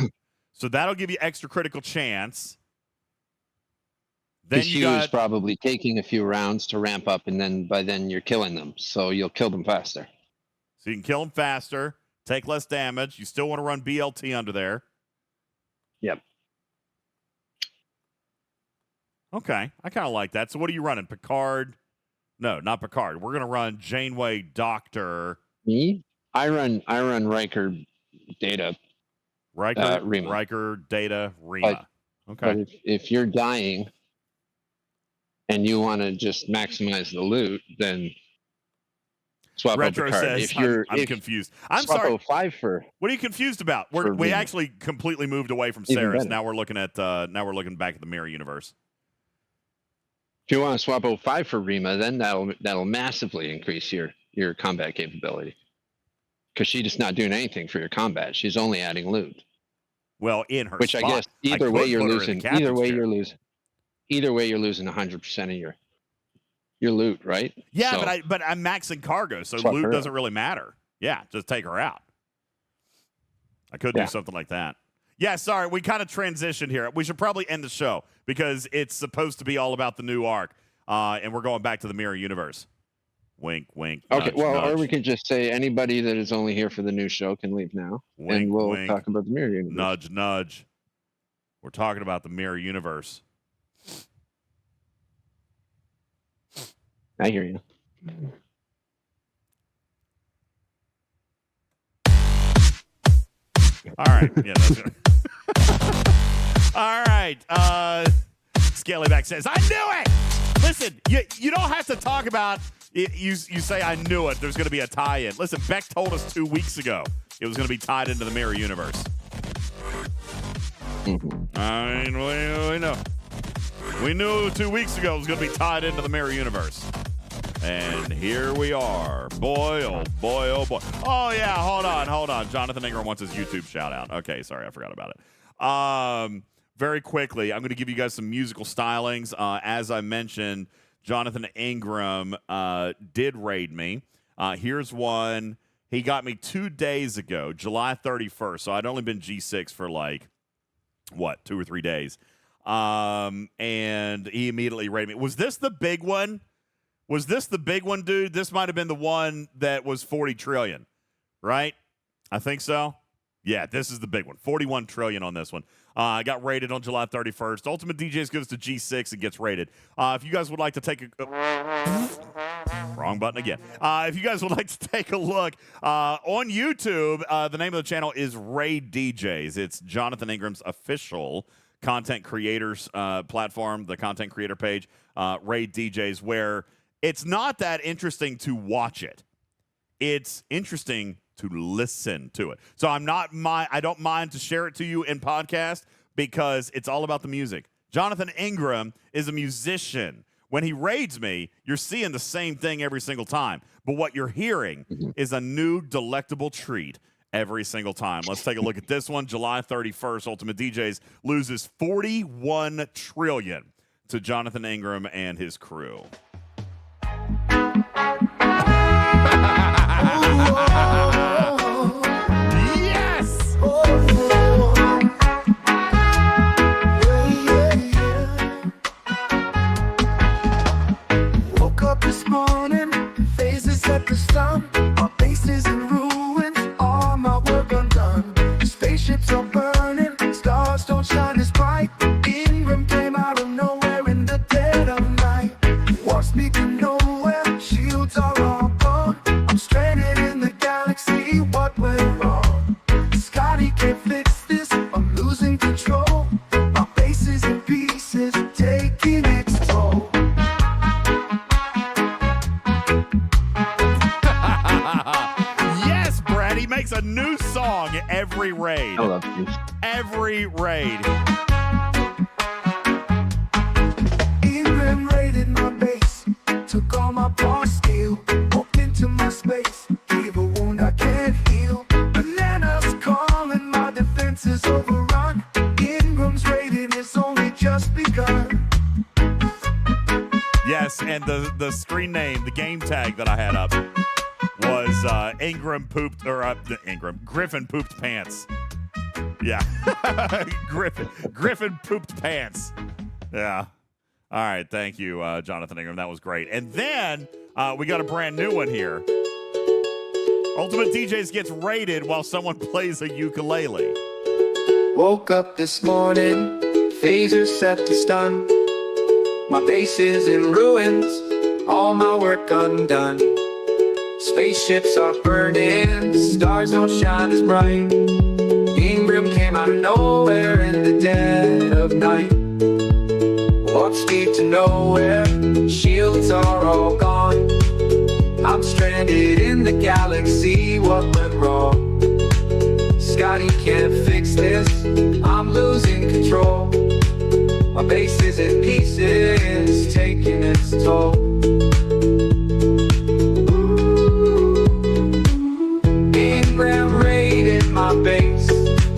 So that'll give you extra critical chance. Then you is probably taking a few rounds to ramp up, and then by then you're killing them, so you'll kill them faster. So you can kill them faster, take less damage. You still want to run BLT under there. Yep. Okay, I kind of like that. So what are you running? Picard? No, not Picard. We're going to run Janeway Doctor. Me? I run Riker Data. Rima. Riker, Data, Rima. Okay. But if you're dying and you want to just maximize the loot, then swap Retro out Picard. says, If you're I'm confused. I'm swap sorry. out 5 for. What are you confused about? We Rima. actually completely moved away from Even Ceres. better. Now we're looking at now we're looking back at the mirror universe. If you want to swap out 5 for Rima, then that'll massively increase your combat capability. Because she's just not doing anything for your combat. She's only adding loot. Well, in her Which spot. I guess either I way could you're put her in the losing. captain's Either way chair. you're losing. Either way you're losing 100% of your loot, right? Yeah, So, but I'm maxing cargo, so swap loot her doesn't out. really matter. Yeah, just take her out. I could do Yeah. something like that. Yeah, sorry, we kind of transitioned here. We should probably end the show because it's supposed to be all about the new arc, and we're going back to the mirror universe. Wink, wink. Okay, nudge, well, nudge. or we could just say anybody that is only here for the new show can leave now, Wink, and we'll wink. talk about the mirror universe. Nudge, nudge. We're talking about the mirror universe. I hear you. All right. Yeah, all right. Scalyback says, I knew it. Listen, you don't have to talk about it. You say, I knew it. There's going to be a tie-in. Listen, Beck told us 2 weeks ago it was going to be tied into the mirror universe. I mean, we know. We knew 2 weeks ago it was going to be tied into the mirror universe. And here we are. Boy, oh boy, oh boy. Oh, yeah, hold on. Jonathan Ingram wants his YouTube shout-out. Okay, sorry, I forgot about it. Very quickly, I'm going to give you guys some musical stylings. As I mentioned, Jonathan Ingram did raid me. Here's one. He got me 2 days ago, July 31st. So I'd only been G6 for 2 or 3 days. And he immediately raided me. Was this the big one? Dude? This might have been the one that was 40 trillion, right? I think so. Yeah, this is the big one. 41 trillion on this one. I got rated on July 31st. UltimatDJz goes to G6 and gets rated. If you guys would like to take a... wrong button again. If you guys would like to take a look on YouTube, the name of the channel is UltimatDJz. It's Jonathan Ingram's official content creators platform, the content creator page, UltimatDJz, where it's not that interesting to watch it. It's interesting to listen to it. So I don't mind to share it to you in podcast because it's all about the music. Jonathan Ingram is a musician. When he raids me, you're seeing the same thing every single time. But what you're hearing is a new delectable treat every single time. Let's take a look at this one. July 31st, UltimatDJz loses 41 trillion to Jonathan Ingram and his crew. Yes! Woke up this morning, phases at the stump. Our base is in ruins, all my work undone. Spaceships are burning, stars don't shine as bright. Ingram came out of nowhere in the dead of night. Walks me to nowhere, shields are all gone. I'm stranded in the galaxy, what went wrong? Scotty can't fix this, I'm losing control. My base is in pieces, taking its toll. Yes, Brad, he makes a new song every raid. I love this. Every raid. Ingram raided my base, took all my bar steel, walked into my space, gave a wound I can't heal. Bananas calling, my defenses overrun. Ingram's raiding is only just begun. Yes, and the screen name, the game tag that I had up was Ingram pooped, or Griffin pooped pants. Yeah. Griffin pooped pants. Yeah. All right, thank you, Jonathan Ingram. That was great. And then we got a brand new one here. UltimatDJz gets raided while someone plays a ukulele. Woke up this morning, phaser set to stun. My base is in ruins, all my work undone. Spaceships are burning, stars don't shine as bright. Ingram came out of nowhere in the dead of night. Warp speed to nowhere, shields are all gone. I'm stranded in the galaxy, what went wrong? Scotty can't fix this, I'm losing control. My base is in pieces, taking its toll. Ingram raided my base,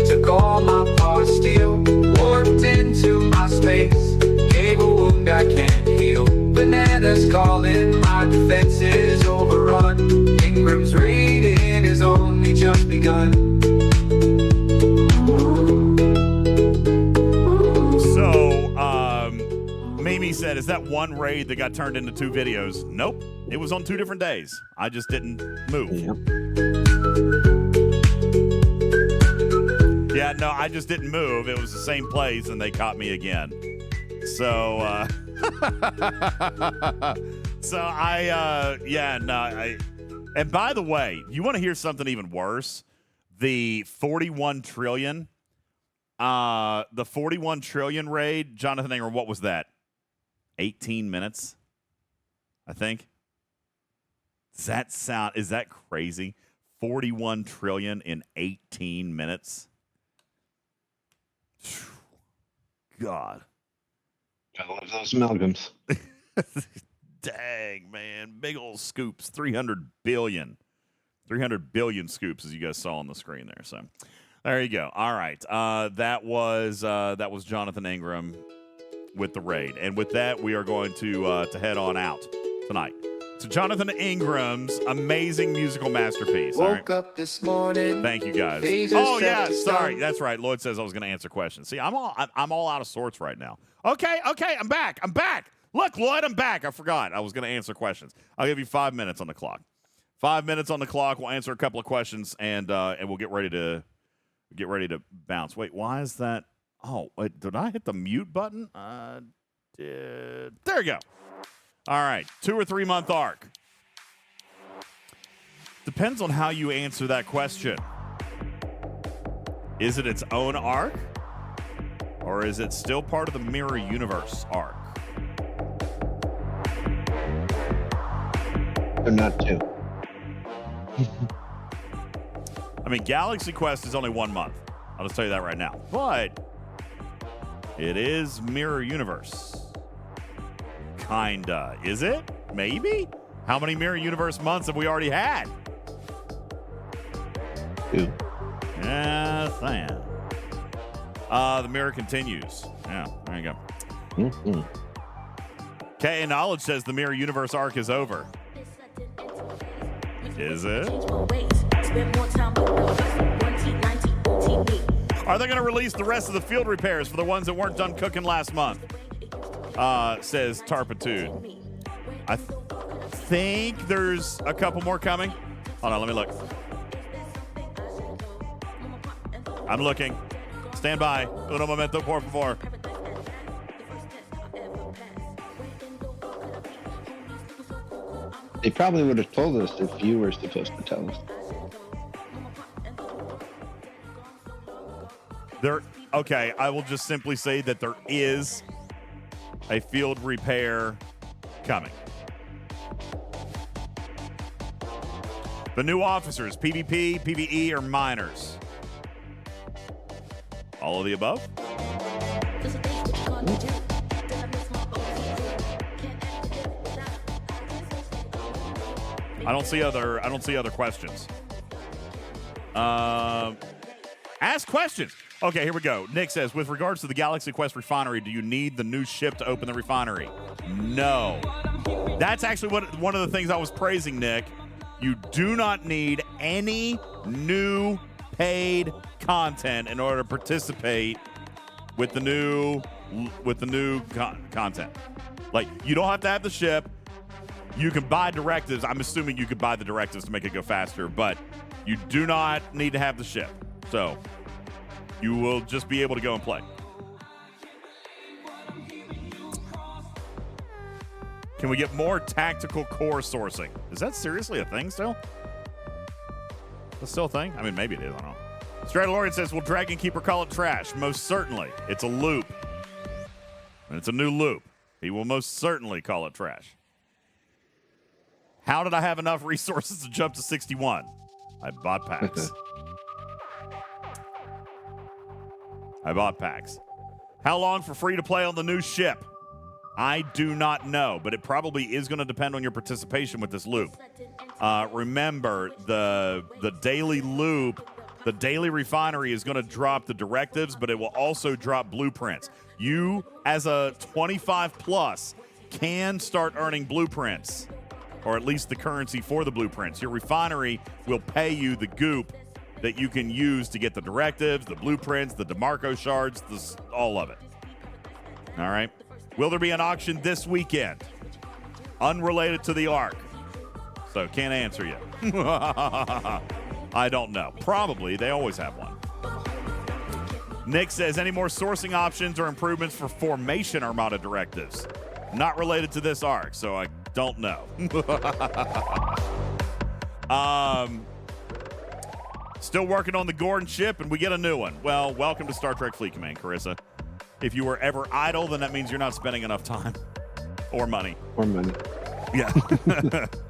took all my power steel, warped into my space, gave a wound I can't heal. Bananas calling, my defenses overrun. Ingram's raiding has only just begun. Mimi said, is that one raid that got turned into 2 videos? Nope. It was on 2 different days. I just didn't move. Yeah, no, I just didn't move. It was the same place, and they caught me again. So, and by the way, you want to hear something even worse? The 41 trillion raid, Jonathan Ingram, what was that? 18 minutes, I think. Is that crazy? 41 trillion in 18 minutes. God. I love those amalgams. Dang, man. Big old scoops. 300 billion. 300 billion scoops, as you guys saw on the screen there. So there you go. All right. That was Jonathan Ingram with the raid. And with that, we are going to head on out tonight. So Jonathan Ingram's amazing musical masterpiece. Woke up this morning. Thank you, guys. Oh yeah, sorry. That's right. Lloyd says I was going to answer questions. See, I'm all out of sorts right now. Okay, I'm back. Look, Lloyd, I'm back. I forgot I was going to answer questions. I'll give you 5 minutes on the clock. 5 minutes on the clock. We'll answer a couple of questions and we'll get ready to bounce. Wait, why is that? Oh, wait, did I hit the mute button? There you go. All right, 2 or 3 month arc. Depends on how you answer that question. Is it its own arc? Or is it still part of the Mirror Universe arc? They're not 2. I mean, Galaxy Quest is only 1 month. I'll just tell you that right now. But it is Mirror Universe. Kinda. Is it? Maybe? How many Mirror Universe months have we already had? 2. Yeah, Sam. The mirror continues. Yeah, there you go. Mm-hmm. K Knowledge says the Mirror Universe arc is over. Is it? Are they going to release the rest of the field repairs for the ones that weren't done cooking last month? Says Tarpitude. I think there's a couple more coming. Hold on, let me look. I'm looking. Stand by. Uno momento, por favor. They probably would have told us if you were supposed to tell us. Okay, I will just simply say that there is a field repair coming. The new officers, PvP, PvE, or minors? All of the above? I don't see other questions. Ask questions. Okay, here we go. Nick says, with regards to the Galaxy Quest refinery, do you need the new ship to open the refinery? No. That's actually one of the things I was praising, Nick. You do not need any new paid content in order to participate with the new content. Like, you don't have to have the ship. You can buy directives. I'm assuming you could buy the directives to make it go faster, but you do not need to have the ship. So you will just be able to go and play. Can we get more tactical core sourcing? Is that seriously a thing still? That's still a thing? I mean, maybe it is. I don't know. Stradalorian says, will Dragon Keeper call it trash? Most certainly. It's a loop. And it's a new loop. He will most certainly call it trash. How did I have enough resources to jump to 61? I bought packs. I bought packs. How long for free to play on the new ship? I do not know, but it probably is going to depend on your participation with this loop. Remember, the daily loop, the daily refinery is going to drop the directives, but it will also drop blueprints. You, as a 25 plus, can start earning blueprints, or at least the currency for the blueprints. Your refinery will pay you the goop that you can use to get the directives, the blueprints, the DeMarco shards, all of it. All right? Will there be an auction this weekend? Unrelated to the Ark. So can't answer you. I don't know. Probably. They always have one. Nick says, any more sourcing options or improvements for formation Armada directives? Not related to this Ark, so I don't know. Still working on the Gordon ship, and we get a new one. Well, welcome to Star Trek Fleet Command, Carissa. If you were ever idle, then that means you're not spending enough time or money. Yeah.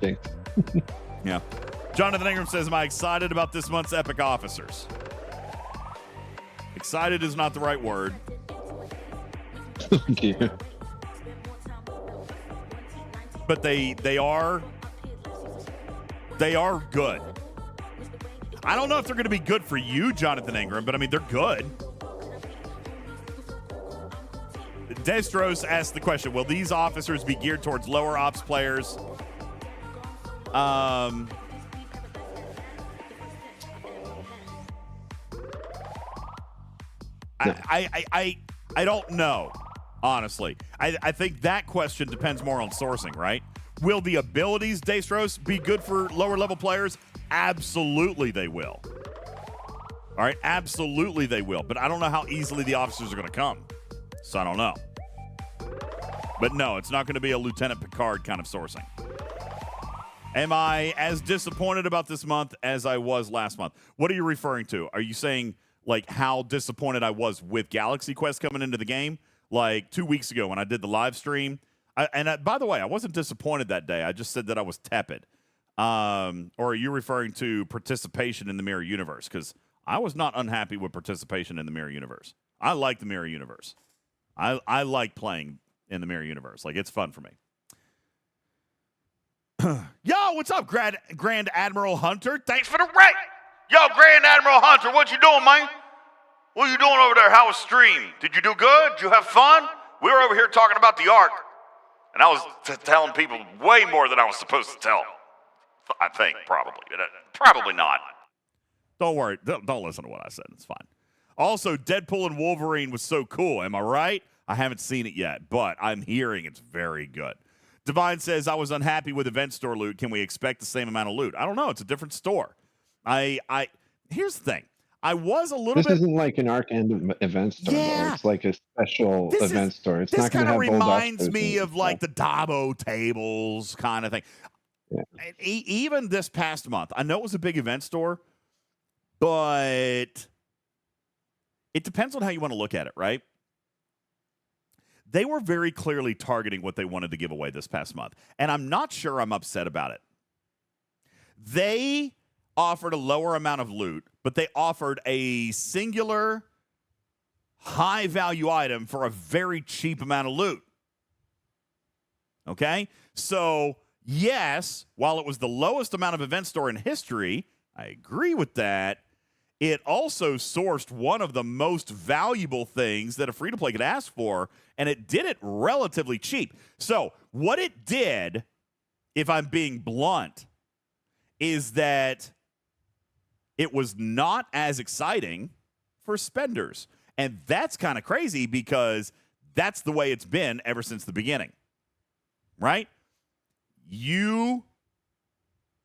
Thanks. Yeah. Jonathan Ingram says, am I excited about this month's Epic Officers? Excited is not the right word. Yeah. But they are good. I don't know if they're going to be good for you, Jonathan Ingram, but I mean, they're good. Destros asked the question, will these officers be geared towards lower ops players? I don't know, honestly. I think that question depends more on sourcing, right? Will the abilities, Destros, be good for lower level players? Absolutely they will. All right, absolutely they will. But I don't know how easily the officers are going to come. So I don't know. But no, it's not going to be a Lieutenant Picard kind of sourcing. Am I as disappointed about this month as I was last month? What are you referring to? Are you saying like how disappointed I was with Galaxy Quest coming into the game? Like 2 weeks ago when I did the live stream. By the way, I wasn't disappointed that day. I just said that I was tepid. Or are you referring to participation in the Mirror Universe? Because I was not unhappy with participation in the Mirror Universe. I like the Mirror Universe. I like playing in the Mirror Universe. Like, it's fun for me. Yo, what's up, Grand Admiral Hunter? Thanks for the rate. Yo, Grand Admiral Hunter, what you doing, man? What you doing over there? How was stream? Did you do good? Did you have fun? We were over here talking about the Ark. And I was telling people way more than I was supposed to tell. I think, probably. Probably not. Don't worry. Don't listen to what I said. It's fine. Also, Deadpool and Wolverine was so cool. Am I right? I haven't seen it yet, but I'm hearing it's very good. Divine says, I was unhappy with event store loot. Can we expect the same amount of loot? I don't know. It's a different store. Here's the thing. I was a little bit... This isn't like an Ark End event store. Yeah. Though. It's like a special event store. It's this not going to have kind of reminds me of stuff. like the Dabo tables kind of thing. Yeah. Even this past month, I know it was a big event store, but it depends on how you want to look at it, right? They were very clearly targeting what they wanted to give away this past month, and I'm not sure I'm upset about it. They offered a lower amount of loot, but they offered a singular high-value item for a very cheap amount of loot. Okay? So, yes, while it was the lowest amount of event store in history, I agree with that. It also sourced one of the most valuable things that a free-to-play could ask for, and it did it relatively cheap. So what it did, if I'm being blunt, is that it was not as exciting for spenders. And that's kind of crazy because that's the way it's been ever since the beginning, right? you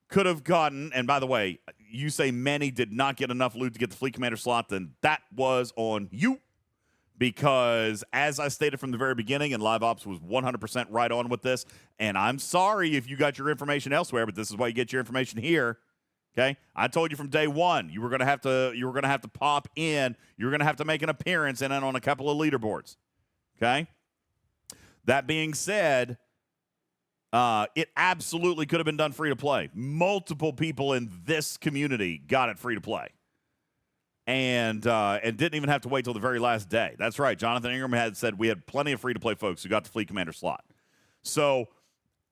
could have gotten, and by the way, you say many did not get enough loot to get the Fleet Commander slot, then that was on you. Because as I stated from the very beginning, and Live Ops was 100% right on with this, and I'm sorry if you got your information elsewhere, but this is why you get your information here. Okay? I told you from day one you were gonna have to pop in, you were gonna have to make an appearance and then on a couple of leaderboards. Okay? That being said, it absolutely could have been done free to play. Multiple people in this community got it free to play. And didn't even have to wait till the very last day. That's right. Jonathan Ingram had said we had plenty of free-to-play folks who got the Fleet Commander slot. So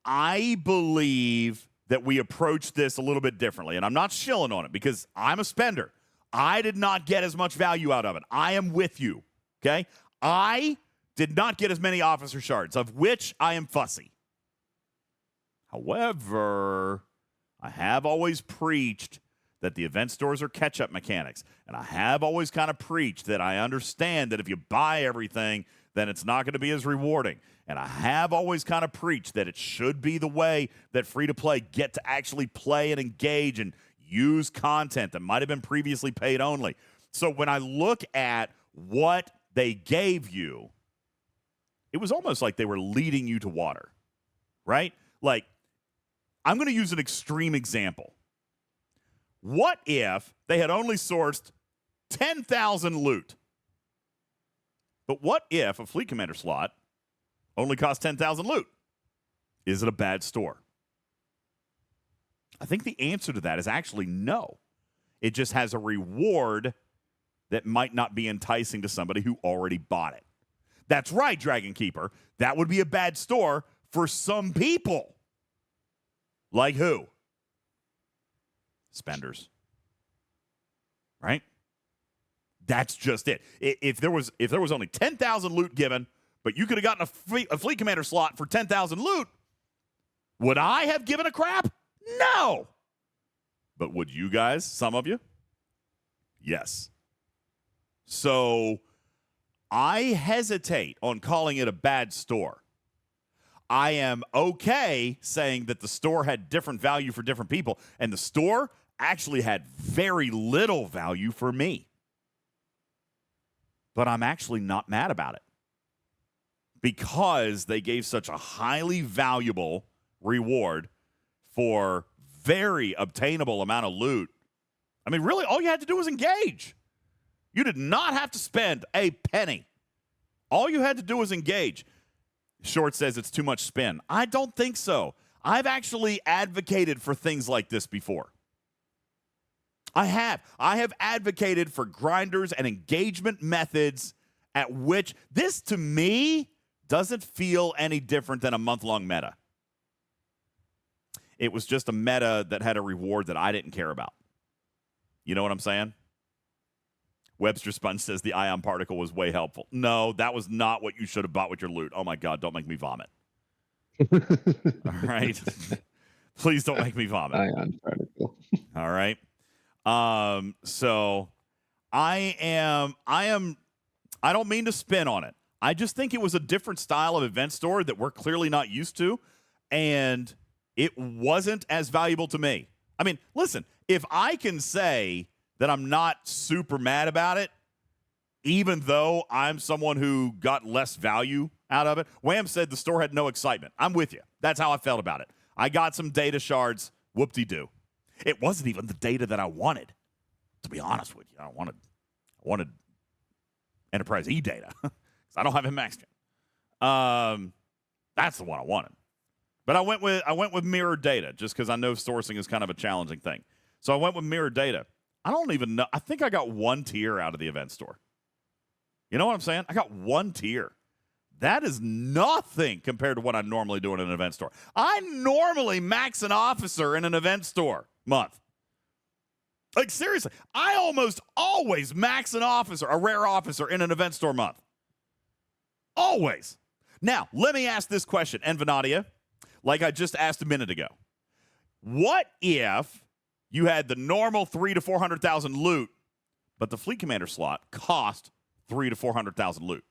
I believe that we approached this a little bit differently. And I'm not shilling on it because I'm a spender. I did not get as much value out of it. I am with you, okay? I did not get as many officer shards, of which I am fussy. However, I have always preached that the event stores are catch-up mechanics. And I have always kind of preached that I understand that if you buy everything, then it's not going to be as rewarding. And I have always kind of preached that it should be the way that free-to-play get to actually play and engage and use content that might have been previously paid only. So when I look at what they gave you, it was almost like they were leading you to water, right? Like, I'm going to use an extreme example. What if they had only sourced 10,000 loot? But what if a Fleet Commander slot only cost 10,000 loot? Is it a bad store? I think the answer to that is actually no. It just has a reward that might not be enticing to somebody who already bought it. That's right, Dragon Keeper. That would be a bad store for some people. Like who? Spenders. Right? That's just it. If there was only 10,000 loot given, but you could have gotten a Fleet Commander slot for 10,000 loot, would I have given a crap? No. But would you guys, some of you? Yes. So I hesitate on calling it a bad store. I am okay saying that the store had different value for different people, and the store actually had very little value for me. But I'm actually not mad about it because they gave such a highly valuable reward for very obtainable amount of loot. I mean, really, all you had to do was engage. You did not have to spend a penny. All you had to do was engage. Short says it's too much spin. I don't think so. I've actually advocated for things like this before. I have advocated for grinders and engagement methods at which this, to me, doesn't feel any different than a month-long meta. It was just a meta that had a reward that I didn't care about. You know what I'm saying? Webster Sponge says the ion particle was way helpful. No, that was not what you should have bought with your loot. Oh, my God, don't make me vomit. All right? Please don't make me vomit. Ion particle. All right? So I don't mean to spin on it. I just think it was a different style of event store that we're clearly not used to, and it wasn't as valuable to me. I mean, listen, if I can say that I'm not super mad about it, even though I'm someone who got less value out of it. Wham said the store had no excitement. I'm with you. That's how I felt about it. I got some data shards. Whoop-de-doo. It wasn't even the data that I wanted, to be honest with you. I wanted Enterprise E data because I don't have it maxed yet. That's the one I wanted. But I went with mirrored data just because I know sourcing is kind of a challenging thing. So I went with mirrored data. I don't even know. I think I got one tier out of the event store. You know what I'm saying? I got one tier. That is nothing compared to what I normally do in an event store. I normally max an officer in an event store month. Like, seriously, I almost always max an officer, a rare officer, in an event store month. Always. Now, let me ask this question, Envenadia, like I just asked a minute ago. What if you had the normal 300,000 to 400,000 loot, but the Fleet Commander slot cost 300,000 to 400,000 loot?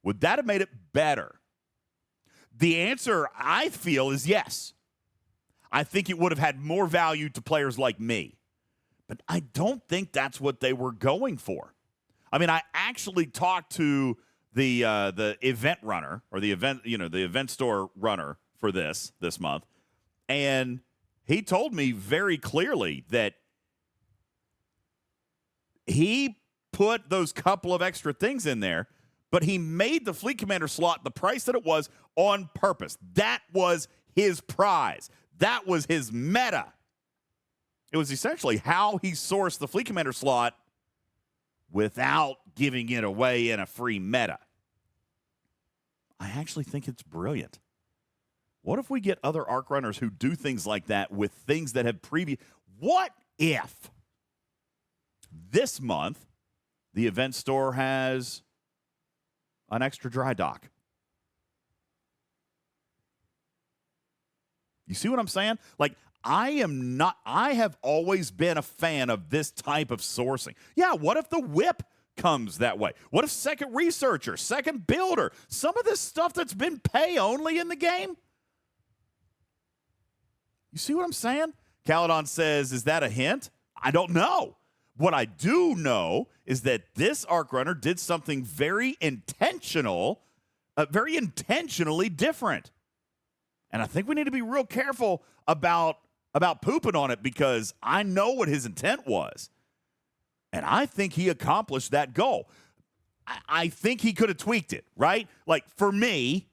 Would that have made it better? The answer, I feel, is yes. I think it would have had more value to players like me. But I don't think that's what they were going for. I mean, I actually talked to the event runner or the event store runner for this month, and he told me very clearly that he put those couple of extra things in there, but he made the Fleet Commander slot the price that it was on purpose. That was his prize. That was his meta. It was essentially how he sourced the Fleet Commander slot without giving it away in a free meta. I actually think it's brilliant. What if we get other arc runners who do things like that with things that have previous? What if this month the event store has an extra dry dock? You see what I'm saying? Like, I have always been a fan of this type of sourcing. Yeah, what if the whip comes that way? What if second researcher, second builder, some of this stuff that's been pay only in the game? You see what I'm saying? Caledon says, is that a hint? I don't know. What I do know is that this arc runner did something very intentional, very intentionally different. And I think we need to be real careful about pooping on it, because I know what his intent was. And I think he accomplished that goal. I think he could have tweaked it, right? Like, for me,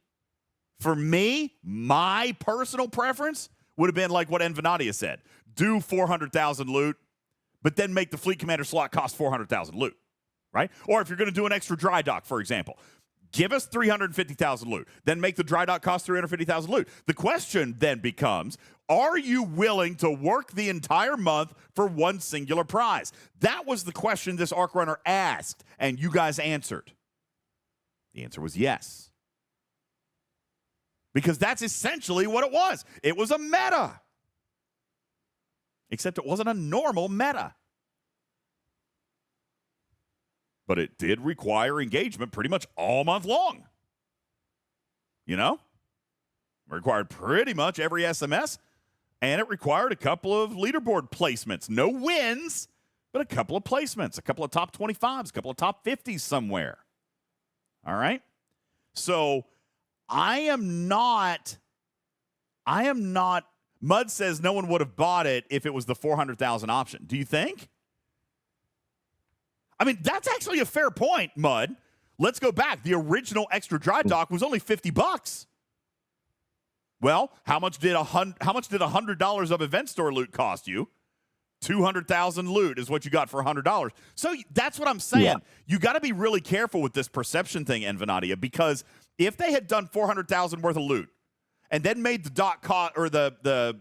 my personal preference would have been like what Envenadia said. Do 400,000 loot, but then make the Fleet Commander slot cost 400,000 loot, right? Or if you're going to do an extra dry dock, for example, give us 350,000 loot, then make the dry dock cost 350,000 loot. The question then becomes, are you willing to work the entire month for one singular prize? That was the question this arc runner asked, and you guys answered. The answer was yes. Because that's essentially what it was. It was a meta. Except it wasn't a normal meta. But it did require engagement pretty much all month long. You know? It required pretty much every SMS, and it required a couple of leaderboard placements. No wins, but a couple of placements, a couple of top 25s, a couple of top 50s somewhere. All right? So I am not, Mud says no one would have bought it if it was the 400,000 option. Do you think? I mean, that's actually a fair point, Mud. Let's go back. The original extra dry dock was only $50. Well, how much did $100 of event store loot cost you? 200,000 loot is what you got for $100. So that's what I'm saying. Yeah. You got to be really careful with this perception thing, Envenadia, because if they had done 400,000 worth of loot and then made the dock cost or the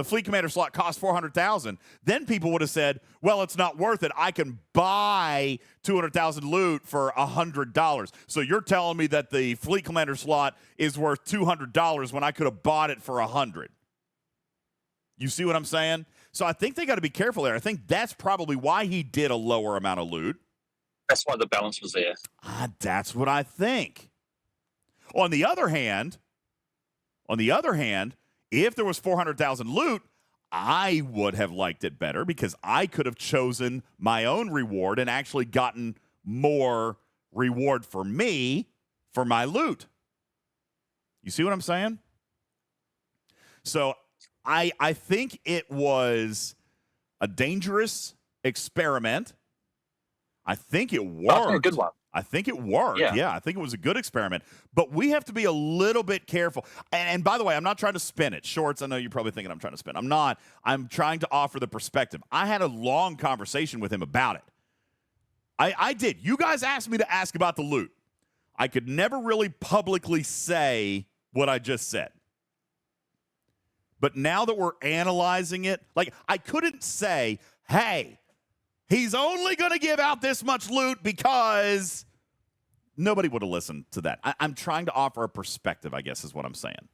Fleet Commander slot cost 400,000, then people would have said, well, it's not worth it. I can buy 200,000 loot for $100. So you're telling me that the Fleet Commander slot is worth $200 when I could have bought it for $100. You see what I'm saying? So I think they got to be careful there. I think that's probably why he did a lower amount of loot. That's why the balance was there. That's what I think. On the other hand, if there was 400,000 loot, I would have liked it better because I could have chosen my own reward and actually gotten more reward for me for my loot. You see what I'm saying? So I think it was a dangerous experiment. I think it worked. A good one. I think it worked. Yeah, I think it was a good experiment. But we have to be a little bit careful. And by the way, I'm not trying to spin it. Shorts, I know you're probably thinking I'm trying to spin. I'm not. I'm trying to offer the perspective. I had a long conversation with him about it. I did. You guys asked me to ask about the loot. I could never really publicly say what I just said. But now that we're analyzing it, like, I couldn't say, hey, he's only going to give out this much loot because nobody would have listened to that. I'm trying to offer a perspective, I guess is what I'm saying.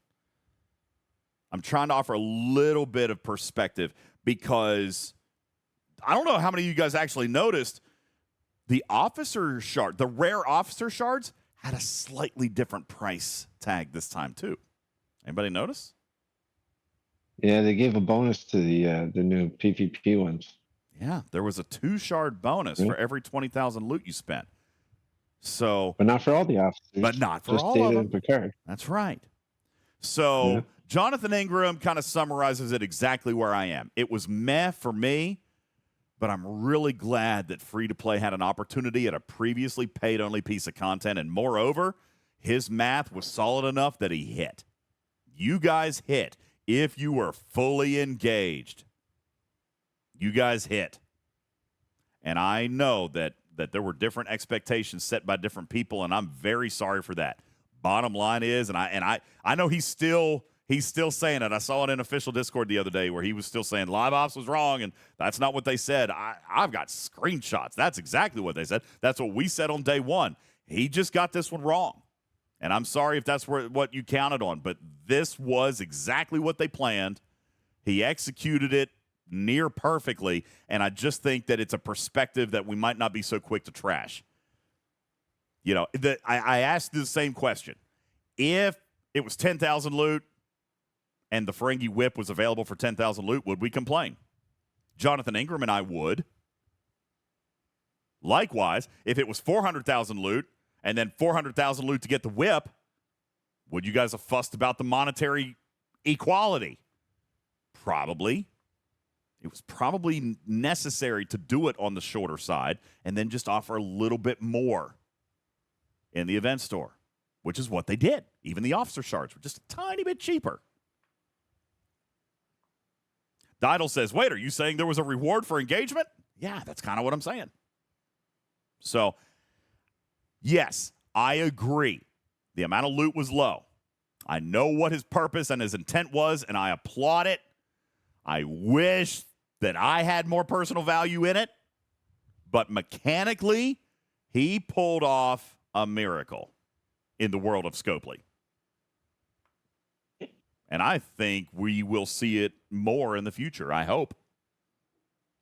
I'm trying to offer a little bit of perspective because I don't know how many of you guys actually noticed the officer shard, the rare officer shards had a slightly different price tag this time too. Anybody notice? Yeah, they gave a bonus to the new PvP ones. Yeah, there was a 2-shard bonus for every 20,000 loot you spent. So, But not for all the officers. but not for just all Data of and them. Picard. That's right. So, Yeah. Jonathan Ingram kind of summarizes it exactly where I am. It was meh for me, but I'm really glad that free-to-play had an opportunity at a previously paid-only piece of content, and moreover, his math was solid enough that he hit. You guys hit. If you were fully engaged, you guys hit. And I know that there were different expectations set by different people, and I'm very sorry for that. Bottom line is, and I know he's still saying it. I saw it in official Discord the other day where he was still saying Live Ops was wrong, and that's not what they said. I've got screenshots. That's exactly what they said. That's what we said on day one. He just got this one wrong. And I'm sorry if that's what you counted on, but this was exactly what they planned. He executed it near perfectly, and I just think that it's a perspective that we might not be so quick to trash. You know, I asked the same question. If it was 10,000 loot and the Ferengi whip was available for 10,000 loot, would we complain? Jonathan Ingram and I would. Likewise, if it was 400,000 loot and then 400,000 loot to get the whip, would you guys have fussed about the monetary equality? Probably. It was probably necessary to do it on the shorter side and then just offer a little bit more in the event store, which is what they did. Even the officer shards were just a tiny bit cheaper. Didal says, wait, are you saying there was a reward for engagement? Yeah, that's kind of what I'm saying. So, yes, I agree. The amount of loot was low. I know what his purpose and his intent was, and I applaud it. I wish that I had more personal value in it, but mechanically, he pulled off a miracle in the world of Scopely. And I think we will see it more in the future, I hope.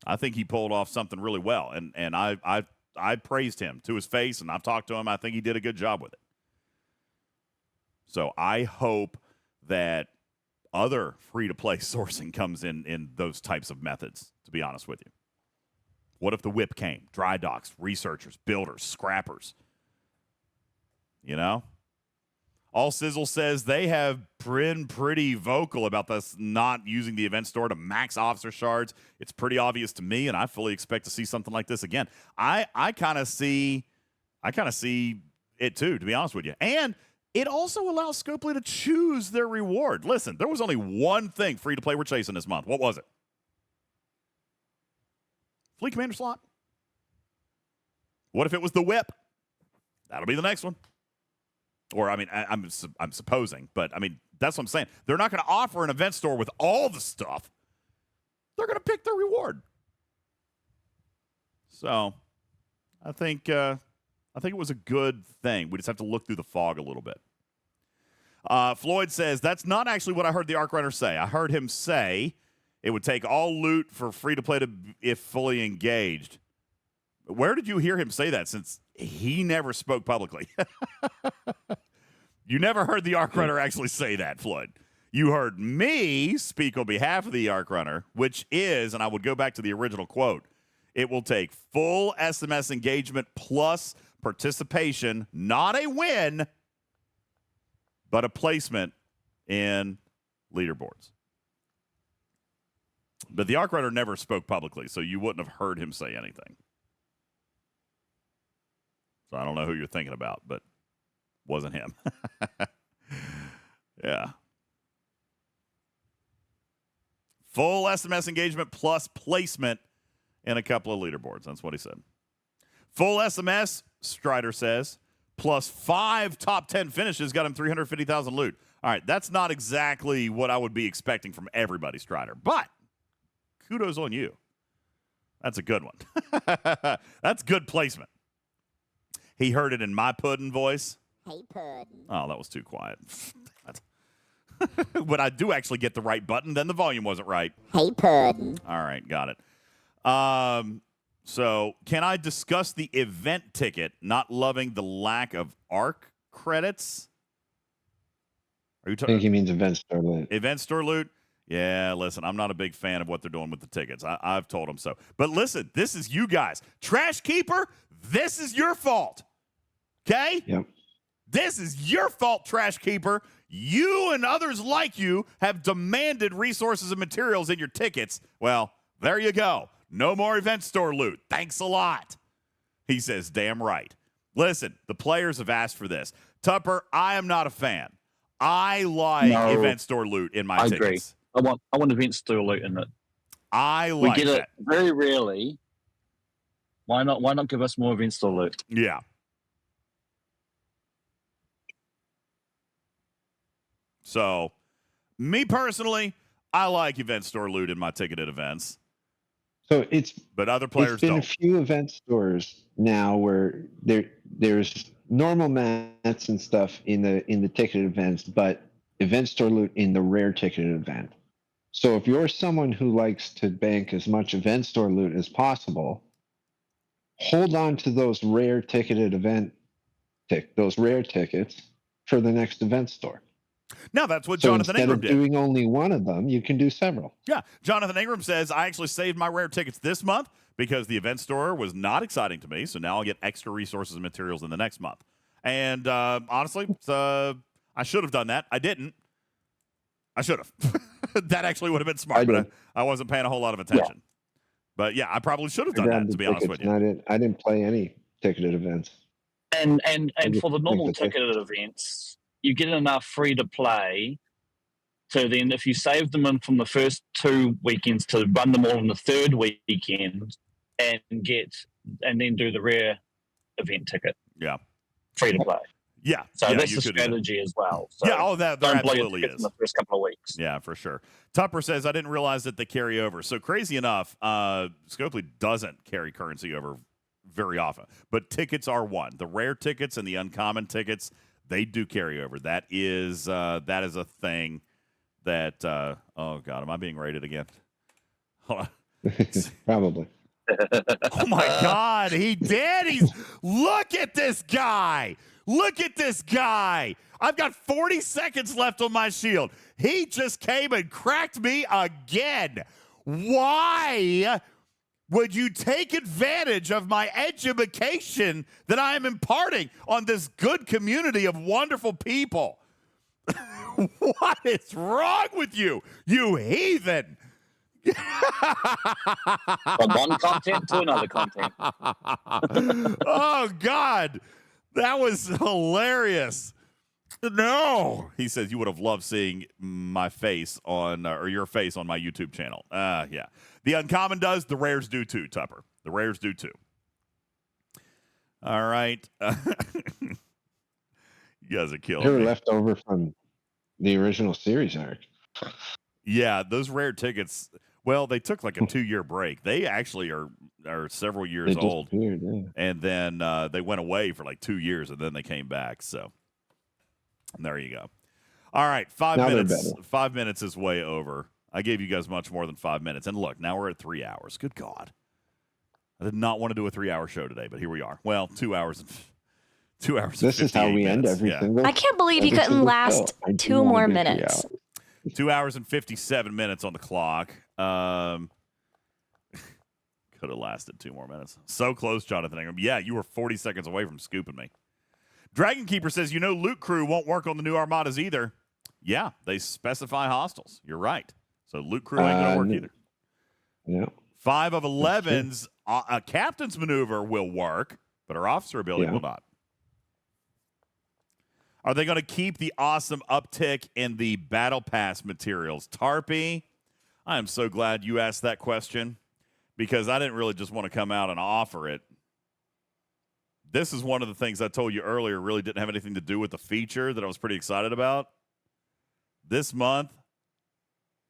I think he pulled off something really well, and I praised him to his face, and I've talked to him. I think he did a good job with it. So I hope that other free-to-play sourcing comes in those types of methods, to be honest with you. What if the whip came? Dry docks, researchers, builders, scrappers. You know? All Sizzle says they have been pretty vocal about this not using the event store to max officer shards. It's pretty obvious to me, and I fully expect to see something like this again. I kind of see it too, to be honest with you. And it also allows Scopely to choose their reward. Listen, there was only one thing free-to-play we're chasing this month. What was it? Fleet Commander slot. What if it was the whip? That'll be the next one. Or, I mean, I'm supposing, but, I mean, that's what I'm saying. They're not going to offer an event store with all the stuff. They're going to pick their reward. So, I think it was a good thing. We just have to look through the fog a little bit. Floyd says, that's not actually what I heard the Arc Runner say. I heard him say it would take all loot for free-to-play if fully engaged. Where did you hear him say that, since he never spoke publicly? You never heard the Arc Runner actually say that, Floyd. You heard me speak on behalf of the Arc Runner, which is, and I would go back to the original quote, it will take full SMS engagement plus participation, not a win, but a placement in leaderboards. But the Arc Runner never spoke publicly, so you wouldn't have heard him say anything. So I don't know who you're thinking about, but wasn't him. Yeah. Full SMS engagement plus placement in a couple of leaderboards. That's what he said. Full SMS, Strider says, plus 5 top 10 finishes got him 350,000 loot. All right, that's not exactly what I would be expecting from everybody, Strider, but kudos on you. That's a good one. That's good placement. He heard it in my puddin' voice. Hey, Puddin'. Oh, that was too quiet. But I do actually get the right button, then the volume wasn't right. Hey, Puddin'. All right, got it. So can I discuss the event ticket not loving the lack of ARC credits? Are you I think he means event store loot. Event store loot? Yeah, listen, I'm not a big fan of what they're doing with the tickets. I've told them so. But listen, this is you guys. Trash Keeper, this is your fault. Okay? Yep. This is your fault, Trash Keeper. You and others like you have demanded resources and materials in your tickets. Well, there you go. No more event store loot. Thanks a lot. He says, damn right. Listen, the players have asked for this. Tupper, I am not a fan. I like event store loot in my tickets. I agree. I want event store loot in it. I like We get that. it very rarely. Why not give us more event store loot? Yeah. So, me personally, I like event store loot in my ticketed events. So but other players it's been don't. a few event stores now where there's normal mats and stuff in the ticketed events, but event store loot in the rare ticketed event. So if you're someone who likes to bank as much event store loot as possible, hold on to those rare ticketed those rare tickets for the next event store. Now, that's what So Jonathan instead Ingram of did. doing only one of them, you can do several. Yeah. Jonathan Ingram says, I actually saved my rare tickets this month because the event store was not exciting to me. So now I'll get extra resources and materials in the next month. And honestly, I should have done that. I didn't. I should have. That actually would have been smart, but I wasn't paying a whole lot of attention. Yeah. But yeah, I probably should have done that, to be honest with you. I didn't play any ticketed events. And for the normal ticketed events, you get enough free to play. So then if you save them in from the first 2 weekends to run them all in the third weekend and then do the rare event ticket. Yeah. Free to play. Yeah. So that's the strategy as well. So yeah, there absolutely is. In the first couple of weeks. Yeah, for sure. Tupper says, I didn't realize that they carry over. So crazy enough, Scopely doesn't carry currency over very often. But tickets are one. The rare tickets and the uncommon tickets, they do carry over. That is a thing that, oh, God, am I being rated again? Hold on. Probably. Oh, my God, he did. Look at this guy. Look at this guy. I've got 40 seconds left on my shield. He just came and cracked me again. Why would you take advantage of my education that I am imparting on this good community of wonderful people? What is wrong with you, you heathen? From one content to another content. Oh, God. That was hilarious. No, he says you would have loved seeing my face on or your face on my YouTube channel. Yeah, the uncommon does. The rares do too, Tupper. The rares do too. All right, you guys are killing me. They were left over from the original series arc. Yeah, those rare tickets. Well, they took like a 2-year break. They actually are several years old, yeah. And then they went away for like 2 years, and then they came back. So there you go. All right, 5 minutes. 5 minutes is way over. I gave you guys much more than 5 minutes, and look, now we're at 3 hours. Good God, I did not want to do a 3-hour show today, but here we are. Well, 2 hours and 2 hours. This is how we end every single. I can't believe you couldn't last 2 more minutes. 2 hours and 57 minutes on the clock. Could have lasted 2 more minutes. So close, Jonathan Ingram. Yeah, you were 40 seconds away from scooping me. Dragon Keeper says, Loot Crew won't work on the new Armadas either. Yeah, they specify hostels. You're right. So Loot Crew ain't going to work either. Yeah. 5 of 11's a captain's maneuver will work, but our officer ability will not. Are they going to keep the awesome uptick in the Battle Pass materials? Tarpy, I am so glad you asked that question because I didn't really just want to come out and offer it. This is one of the things I told you earlier really didn't have anything to do with the feature that I was pretty excited about. This month,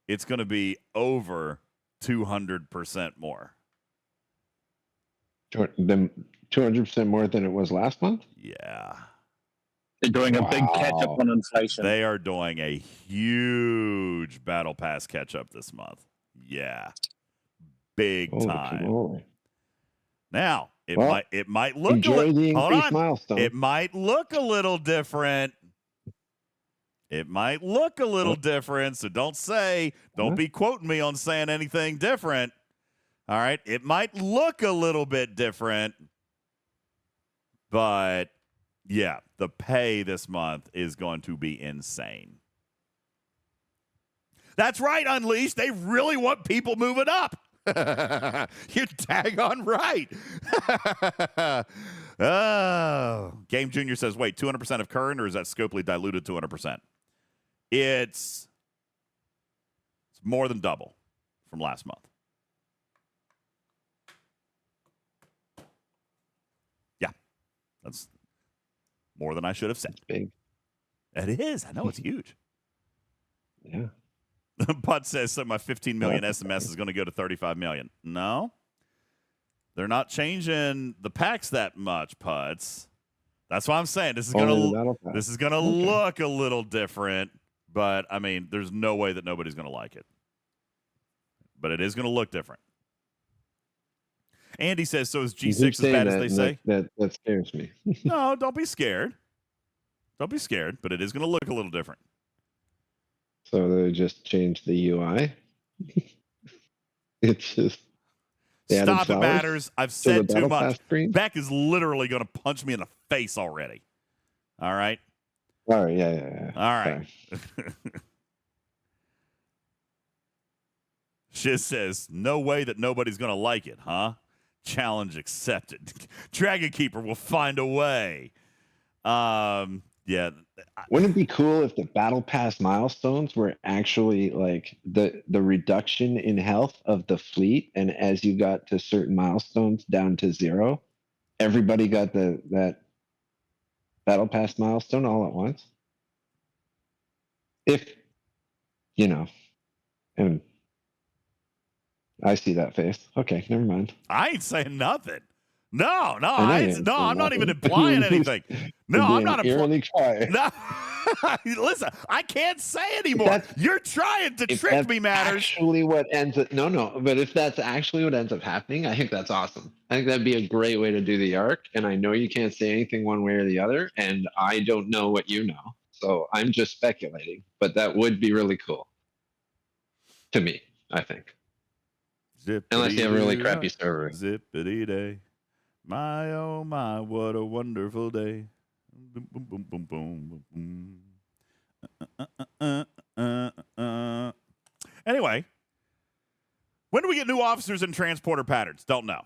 it's going to be over 200% more. 200% more than it was last month? Yeah. They're doing a big catch-up on inflation. They are doing a huge Battle Pass catch-up this month. Yeah. Big time. Now, it might look enjoy the increased milestone. It might look a little different. It might look a little different, so don't be quoting me on saying anything different. All right? It might look a little bit different, but yeah, the pay this month is going to be insane. That's right, Unleashed. They really want people moving up. You're daggone right. Oh. Game Junior says, wait, 200% of current, or is that Scopely diluted 200%? It's more than double from last month. Yeah. That's more than I should have said. It's big. It is. I know it's huge. Yeah. Putt says that my 15 million SMS is going to go to 35 million. No. They're not changing the packs that much, Putts. That's why I'm saying this is going to look a little different, but I mean, there's no way that nobody's going to like it. But it is going to look different. Andy says, so is G6 as bad as they say? That scares me. No, don't be scared. Don't be scared, but it is going to look a little different. So they just changed the UI. It's just Stop it, Matters. I've said too much. Beck is literally going to punch me in the face already. All right? All right, yeah. All right. Shiz says, no way that nobody's going to like it, huh? Challenge accepted. Dragon Keeper will find a way. Yeah. Wouldn't it be cool if the battle pass milestones were actually like the reduction in health of the fleet, and as you got to certain milestones down to 0, everybody got that battle pass milestone all at once? If and I see that face. Okay, never mind. I ain't saying nothing. No, I'm not even implying anything. No, I'm not implying. No, listen, I can't say anymore. You're trying to trick me, Matters. Actually, what ends up but if that's actually what ends up happening, I think that's awesome. I think that'd be a great way to do the arc. And I know you can't say anything one way or the other, and I don't know what you know, so I'm just speculating. But that would be really cool to me, I think. Unless you have a really crappy server. Zippity day. My, oh my, what a wonderful day. Boom, boom, boom, boom, boom, boom. Anyway, when do we get new officers and transporter patterns? Don't know.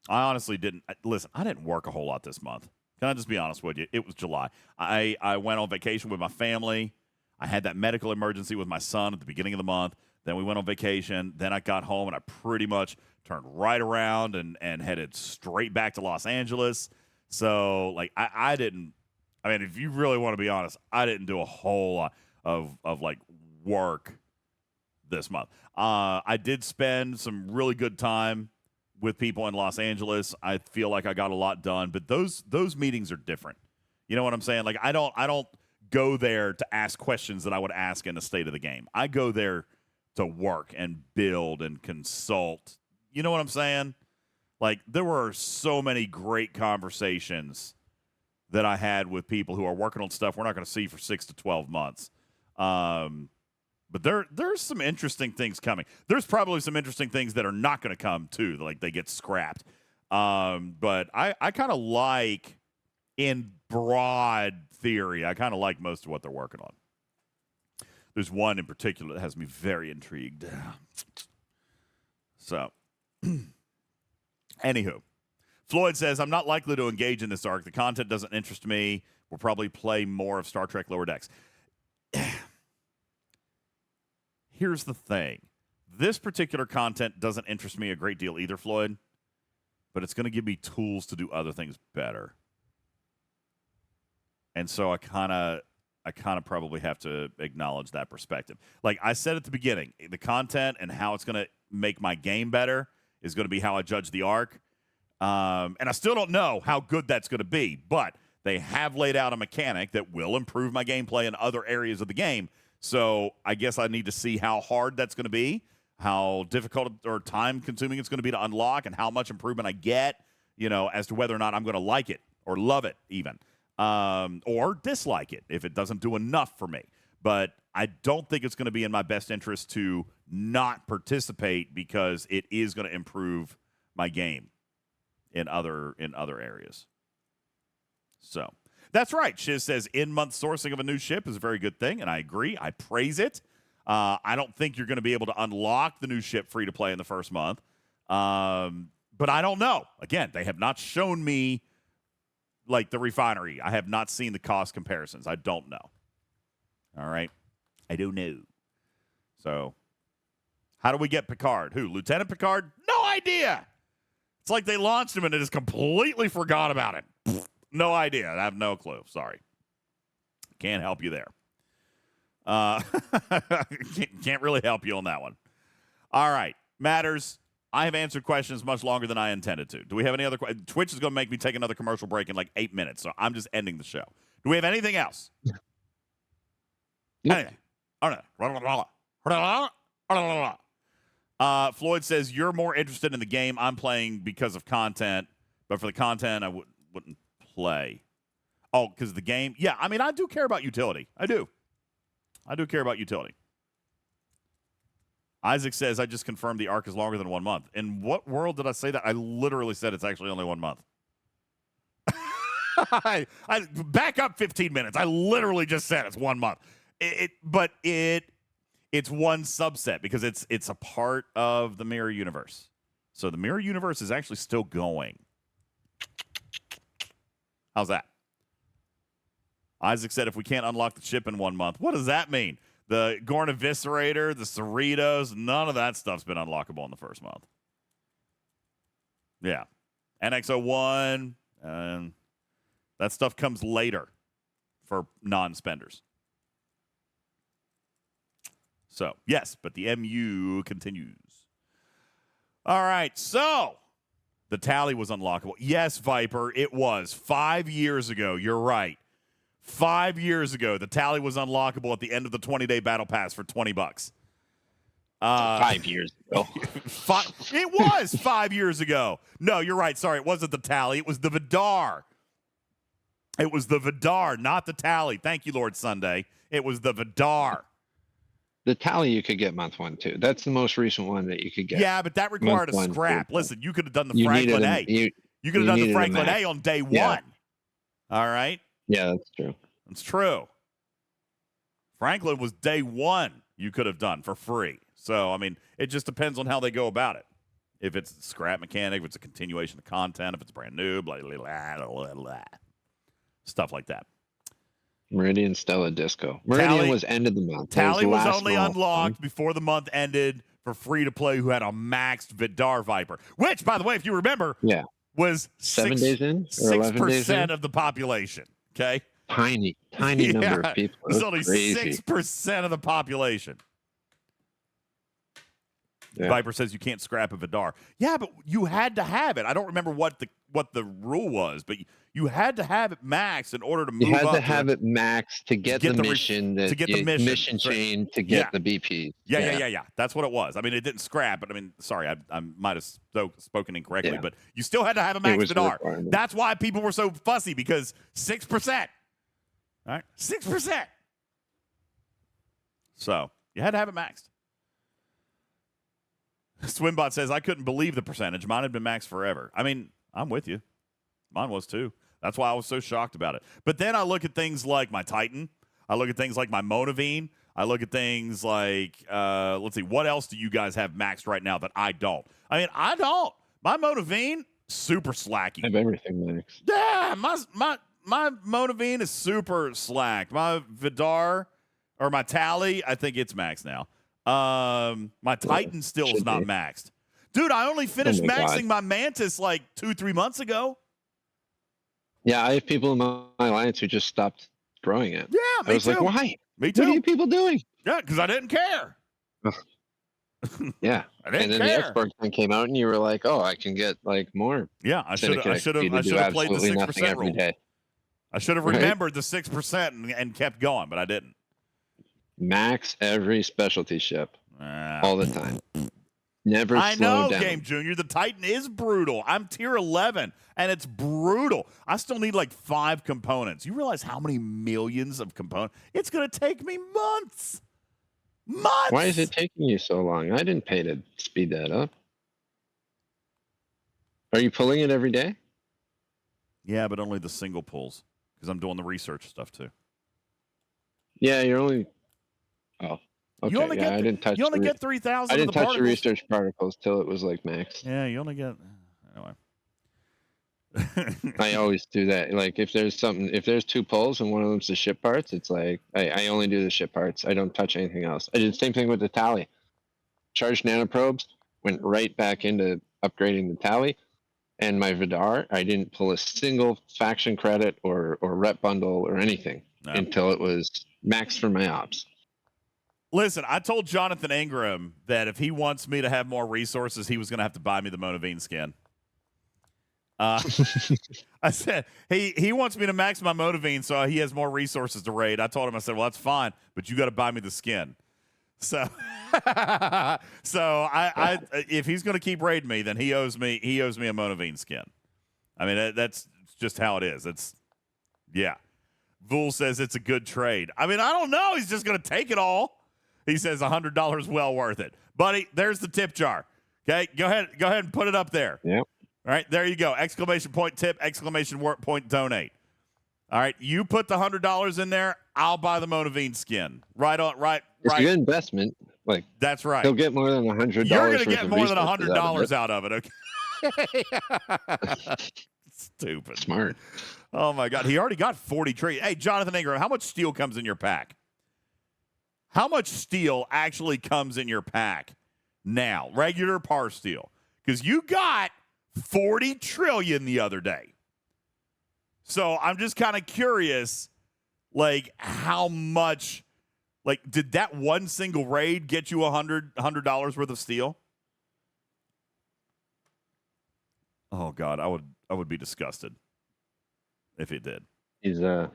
I honestly didn't. Listen, I didn't work a whole lot this month. Can I just be honest with you? It was July. I went on vacation with my family. I had that medical emergency with my son at the beginning of the month. Then we went on vacation. Then I got home, and I pretty much turned right around and headed straight back to Los Angeles. So, like, I didn't – I mean, if you really want to be honest, I didn't do a whole lot of like, work this month. I did spend some really good time with people in Los Angeles. I feel like I got a lot done. But those meetings are different. You know what I'm saying? Like, I don't go there to ask questions that I would ask in a state of the game. I go there to work and build and consult. You know what I'm saying? Like, there were so many great conversations that I had with people who are working on stuff we're not going to see for 6 to 12 months. But there's some interesting things coming. There's probably some interesting things that are not going to come, too, like they get scrapped. But I kind of like, in broad theory, I kind of like most of what they're working on. There's one in particular that has me very intrigued. So, anywho, Floyd says, I'm not likely to engage in this arc. The content doesn't interest me. We'll probably play more of Star Trek Lower Decks. Here's the thing. This particular content doesn't interest me a great deal either, Floyd, but it's going to give me tools to do other things better. And so I kind of probably have to acknowledge that perspective. Like I said at the beginning, the content and how it's going to make my game better is going to be how I judge the arc. And I still don't know how good that's going to be, but they have laid out a mechanic that will improve my gameplay in other areas of the game. So I guess I need to see how hard that's going to be, how difficult or time-consuming it's going to be to unlock, and how much improvement I get, as to whether or not I'm going to like it or love it even. or dislike it if it doesn't do enough for me. But I don't think it's going to be in my best interest to not participate because it is going to improve my game in other areas. So that's right. Shiz says in-month sourcing of a new ship is a very good thing, and I agree. I praise it. I don't think you're going to be able to unlock the new ship free to play in the first month. But I don't know. Again, they have not shown me like the refinery. I have not seen the cost comparisons. I don't know. All right. I don't know. So how do we get Picard? Who? Lieutenant Picard? No idea. It's like they launched him and it just completely forgot about it. No idea. I have no clue. Sorry. Can't help you there. Can't really help you on that one. All right. Matters. I have answered questions much longer than I intended to. Do we have any other questions? Twitch is going to make me take another commercial break in like 8 minutes, so I'm just ending the show. Do we have anything else? Anything? Floyd says, you're more interested in the game I'm playing because of content, but for the content, I wouldn't play. Oh, because the game? Yeah, I mean, I do care about utility. I do care about utility. Isaac says, I just confirmed the arc is longer than 1 month. In what world did I say that? I literally said it's actually only 1 month. I back up 15 minutes. I literally just said it's 1 month. But it's one subset because it's a part of the mirror universe. So the mirror universe is actually still going. How's that? Isaac said, if we can't unlock the ship in 1 month, what does that mean? The Gorn Eviscerator, the Cerritos, none of that stuff's been unlockable in the first month. Yeah. NX01, that stuff comes later for non-spenders. So, yes, but the MU continues. All right, so the tally was unlockable. Yes, Viper, it was 5 years ago. You're right. 5 years ago, the tally was unlockable at the end of the 20-day battle pass for $20. 5 years ago. It was 5 years ago. No, you're right. Sorry, it wasn't the tally. It was the Vidar. It was the Vidar, not the tally. Thank you, Lord Sunday. It was the Vidar. The tally you could get month 1 too. That's the most recent one that you could get. Yeah, but that required month a scrap. 1, Listen, you could have done the Franklin A. You could have done the Franklin A on day 1. All right? Yeah, that's true. It's true. Franklin was day 1 you could have done for free. So, I mean, it just depends on how they go about it. If it's a scrap mechanic, if it's a continuation of content, if it's brand new, blah, blah, blah, blah, blah. Stuff like that. Meridian Stella Disco. Meridian was end of the month. Tally was only unlocked before the month ended for free to play who had a maxed Vidar Viper, which, by the way, if you remember, was 7 days in or 11 days in? 6% of the population. Okay? Tiny number of people. It was only 6% of the population. Yeah. Viper says you can't scrap a Vidar. Yeah, but you had to have it. I don't remember what the rule was, but you had to have it maxed in order to move up. You had to have it maxed to get the mission. To get the mission chain to get the BP. Yeah. That's what it was. I mean, it didn't scrap, but I mean, sorry, I might have spoken incorrectly, but you still had to have a maxed Vidar. That's why people were so fussy, because 6%. All right, 6%. So you had to have it maxed. Swimbot says, I couldn't believe the percentage. Mine had been maxed forever. I mean, I'm with you. Mine was too. That's why I was so shocked about it. But then I look at things like my Titan. I look at things like my Monavine. I look at things like, let's see, what else do you guys have maxed right now that I don't? I mean, I don't. My Monavine, super slacky. I have everything maxed. Yeah, my Monavine is super slack. My Vidar, or my Tally, I think it's maxed now. My Titan still is not maxed. Dude, I only finished maxing my Mantis like 2-3 months ago. Yeah, I have people in my alliance who just stopped growing it. Yeah, me too. I was like, why? Me too. What are you people doing? Yeah, because I didn't care. Yeah. I didn't and then care. the export thing came out and you were like, oh, I can get like more. Yeah, I should have played the 6% rule. Day. I should have remembered the 6% and kept going, but I didn't. Max every specialty ship all the time. Never I slow know, down. Game Junior. The Titan is brutal. I'm tier 11, and it's brutal. I still need like 5 components. You realize how many millions of components? It's going to take me months. Months. Why is it taking you so long? I didn't pay to speed that up. Are you pulling it every day? Yeah, but only the single pulls because I'm doing the research stuff too. Yeah, you're only. Oh, okay. You only yeah, get I didn't touch. you only the, get 3,000 I of the didn't touch the particles. research particles till it was like max. Yeah, you only get anyway. I always do that. Like if there's 2 pulls and one of them's the ship parts, it's like I only do the ship parts. I don't touch anything else. I did the same thing with the tally. Charged nanoprobes, went right back into upgrading the tally. And my Vidar, I didn't pull a single faction credit or rep bundle or anything until it was max for my ops. Listen, I told Jonathan Ingram that if he wants me to have more resources, he was going to have to buy me the Monavine skin. I said he wants me to max my Monavine so he has more resources to raid. I told him, I said, well, that's fine, but you got to buy me the skin. So, I if he's going to keep raiding me, then he owes me a Monavine skin. I mean, that's just how it is. Yeah. Vool says it's a good trade. I mean, I don't know. He's just going to take it all. He says $100 well worth it. Buddy, there's the tip jar. Okay, go ahead and put it up there. Yep. All right, there you go. Exclamation point tip, exclamation point donate. All right, you put the $100 in there, I'll buy the Monavine skin. Right. It's a good investment. Like that's right. He'll get more than $100. You're going to get more than $100 out of it. Okay. Stupid. Smart. Oh my God, he already got 40 trees. Hey, Jonathan Ingram, how much steel comes in your pack? How much steel actually comes in your pack now? Regular par steel, because you got 40 trillion the other day. So I'm just kind of curious, like how much, like did that one single raid get you $100 worth of steel? Oh God, I would be disgusted if it did. He's not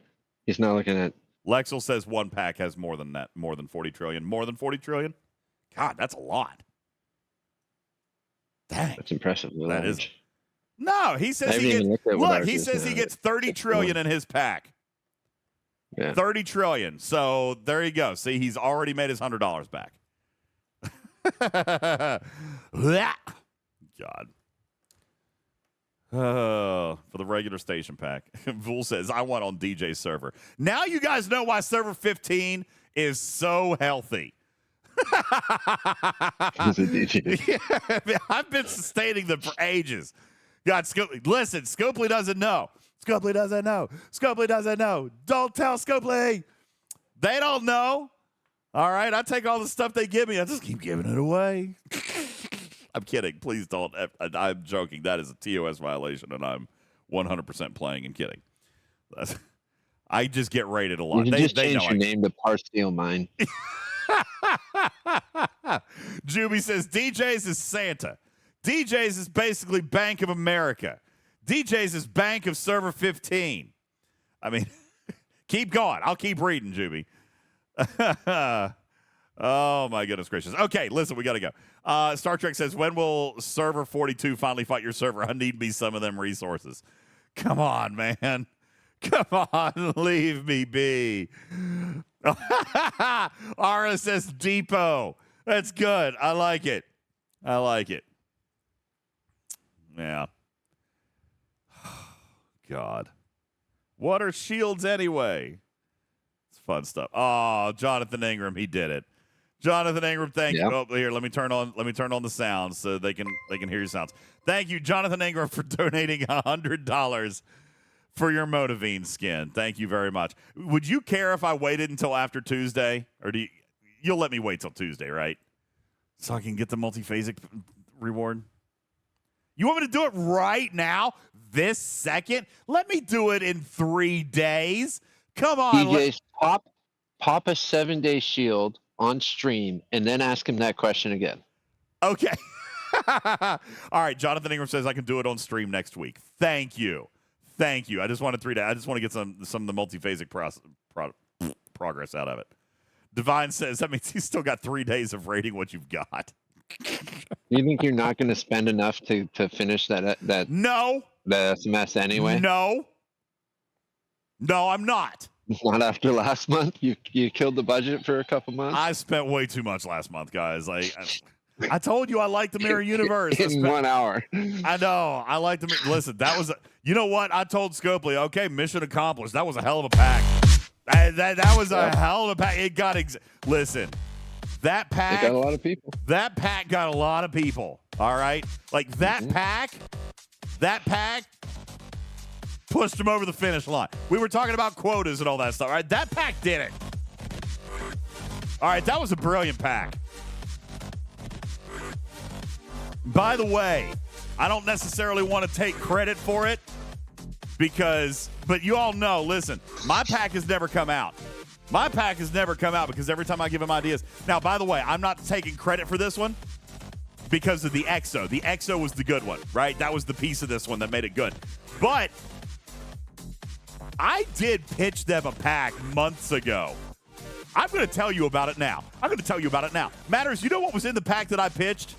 looking at. Lexel says one pack has more than that, more than 40 trillion. More than 40 trillion? God, that's a lot. Dang. That's impressive. That is. No, he says he says he gets 30 trillion in his pack. Yeah. 30 trillion. So there you go. See, he's already made his $100 back. God. Oh, for the regular station pack. Vool says, I want on DJ's server. Now you guys know why server 15 is so healthy. Yeah, I've been sustaining them for ages. God, listen, Scopely doesn't know. Scopely doesn't know. Scopely doesn't know. Don't tell Scopely. They don't know. All right, I take all the stuff they give me. I just keep giving it away. I'm kidding. Please don't. I'm joking. That is a TOS violation, and I'm 100% playing and kidding. I just get rated a lot. You can just change your name to Parsteel Mine. Juby says DJ's is Santa. DJ's is basically Bank of America. DJ's is Bank of Server 15. I mean, keep going. I'll keep reading, Juby. Oh, my goodness gracious. Okay, listen, we got to go. Star Trek says, when will Server 42 finally fight your server? I need me some of them resources. Come on, man. Come on, leave me be. RSS Depot. That's good. I like it. I like it. Yeah. God. What are shields anyway? It's fun stuff. Oh, Jonathan Ingram, he did it. Jonathan Ingram, thank you. Oh, here, let me turn on the sounds so they can hear your sounds. Thank you, Jonathan Ingram, for donating $100 for your Monavine skin. Thank you very much. Would you care if I waited until after Tuesday, or you'll let me wait till Tuesday, right? So I can get the multiphasic reward. You want me to do it right now, this second? Let me do it in 3 days. Come on, DJs, pop a 7-day shield on stream and then ask him that question again. Okay. All right. Jonathan Ingram says I can do it on stream next week. Thank you. I just wanted 3 days. I just want to get some of the multiphasic progress out of it. Divine says that means he's still got 3 days of rating what you've got. You think you're not going to spend enough to finish that No. the SMS anyway? No, I'm not. Not after last month. You killed the budget for a couple months. I spent way too much last month, guys. I told you I like the Mirror Universe. In 1 hour. I know. I like the. Listen, that was. You know what? I told Scopely, okay, mission accomplished. That was a hell of a pack. That was a hell of a pack. It got. Listen, that pack. It got a lot of people. That pack got a lot of people. All right, like that pack. That pack pushed him over the finish line. We were talking about quotas and all that stuff. All right, that pack did it. All right, that was a brilliant pack. By the way, I don't necessarily want to take credit for it but you all know, listen, my pack has never come out. My pack has never come out because every time I give him ideas. Now, by the way, I'm not taking credit for this one because of the EXO. The EXO was the good one, right? That was the piece of this one that made it good. But I did pitch them a pack months ago. I'm going to tell you about it now. Matters, you know what was in the pack that I pitched?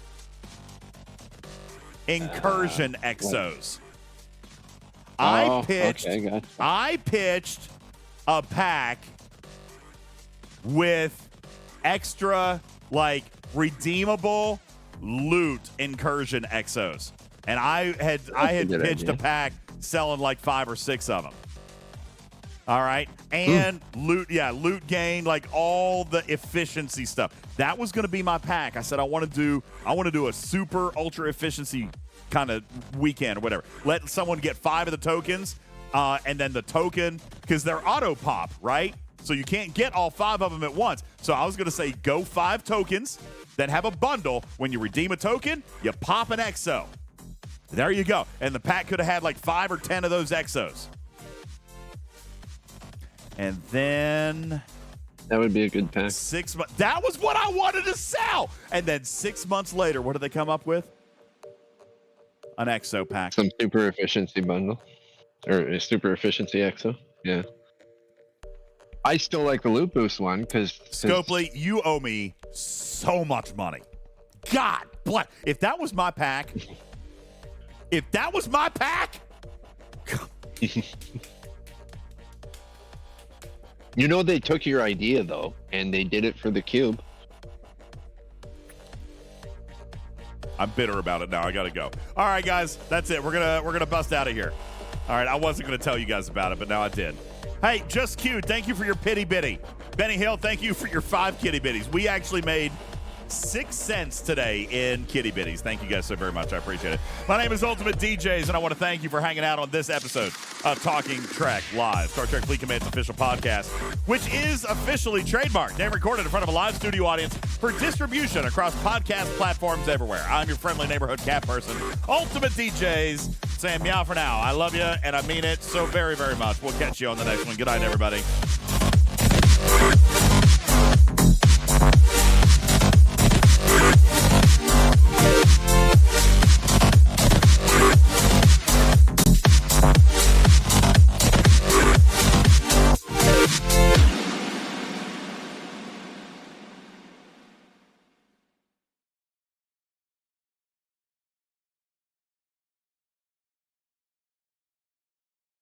Incursion Exos. I pitched a pack with extra, like, redeemable loot Incursion Exos. And I had pitched a pack selling like 5 or 6 of them. All right. And loot gain, like all the efficiency stuff. That was going to be my pack. I said I want to do a super ultra efficiency kind of weekend or whatever. Let someone get 5 of the tokens, and then the token, because they're auto pop, right? So you can't get all 5 of them at once. So I was going to say go 5 tokens, then have a bundle. When you redeem a token, you pop an EXO. There you go. And the pack could have had like 5 or 10 of those EXOs. And then that would be a good pack. 6 months. That was what I wanted to sell. And then 6 months later, what did they come up with? An EXO pack. Some super efficiency bundle. Or a super efficiency EXO. Yeah. I still like the loot boost one because Scopely, you owe me so much money. God bless. If that was my pack. You know, they took your idea though, and they did it for the cube. I'm bitter about it now. I gotta go. All right, guys, that's it. We're gonna bust out of here. All right, I wasn't gonna tell you guys about it, but now I did. Hey, Just Cute, thank you for your pity bitty. Benny Hill, thank you for your 5 kitty bitties. We actually made 6 cents today in kitty bitties. Thank you guys so very much. I appreciate it. My name is UltimatDJz, and I want to thank you for hanging out on this episode of Talking Trek Live, Star Trek Fleet Command's official podcast, which is officially trademarked and recorded in front of a live studio audience for distribution across podcast platforms everywhere. I'm your friendly neighborhood cat person, UltimatDJz, saying meow for now. I love you, and I mean it so very, very much. We'll catch you on the next one. Good night, everybody.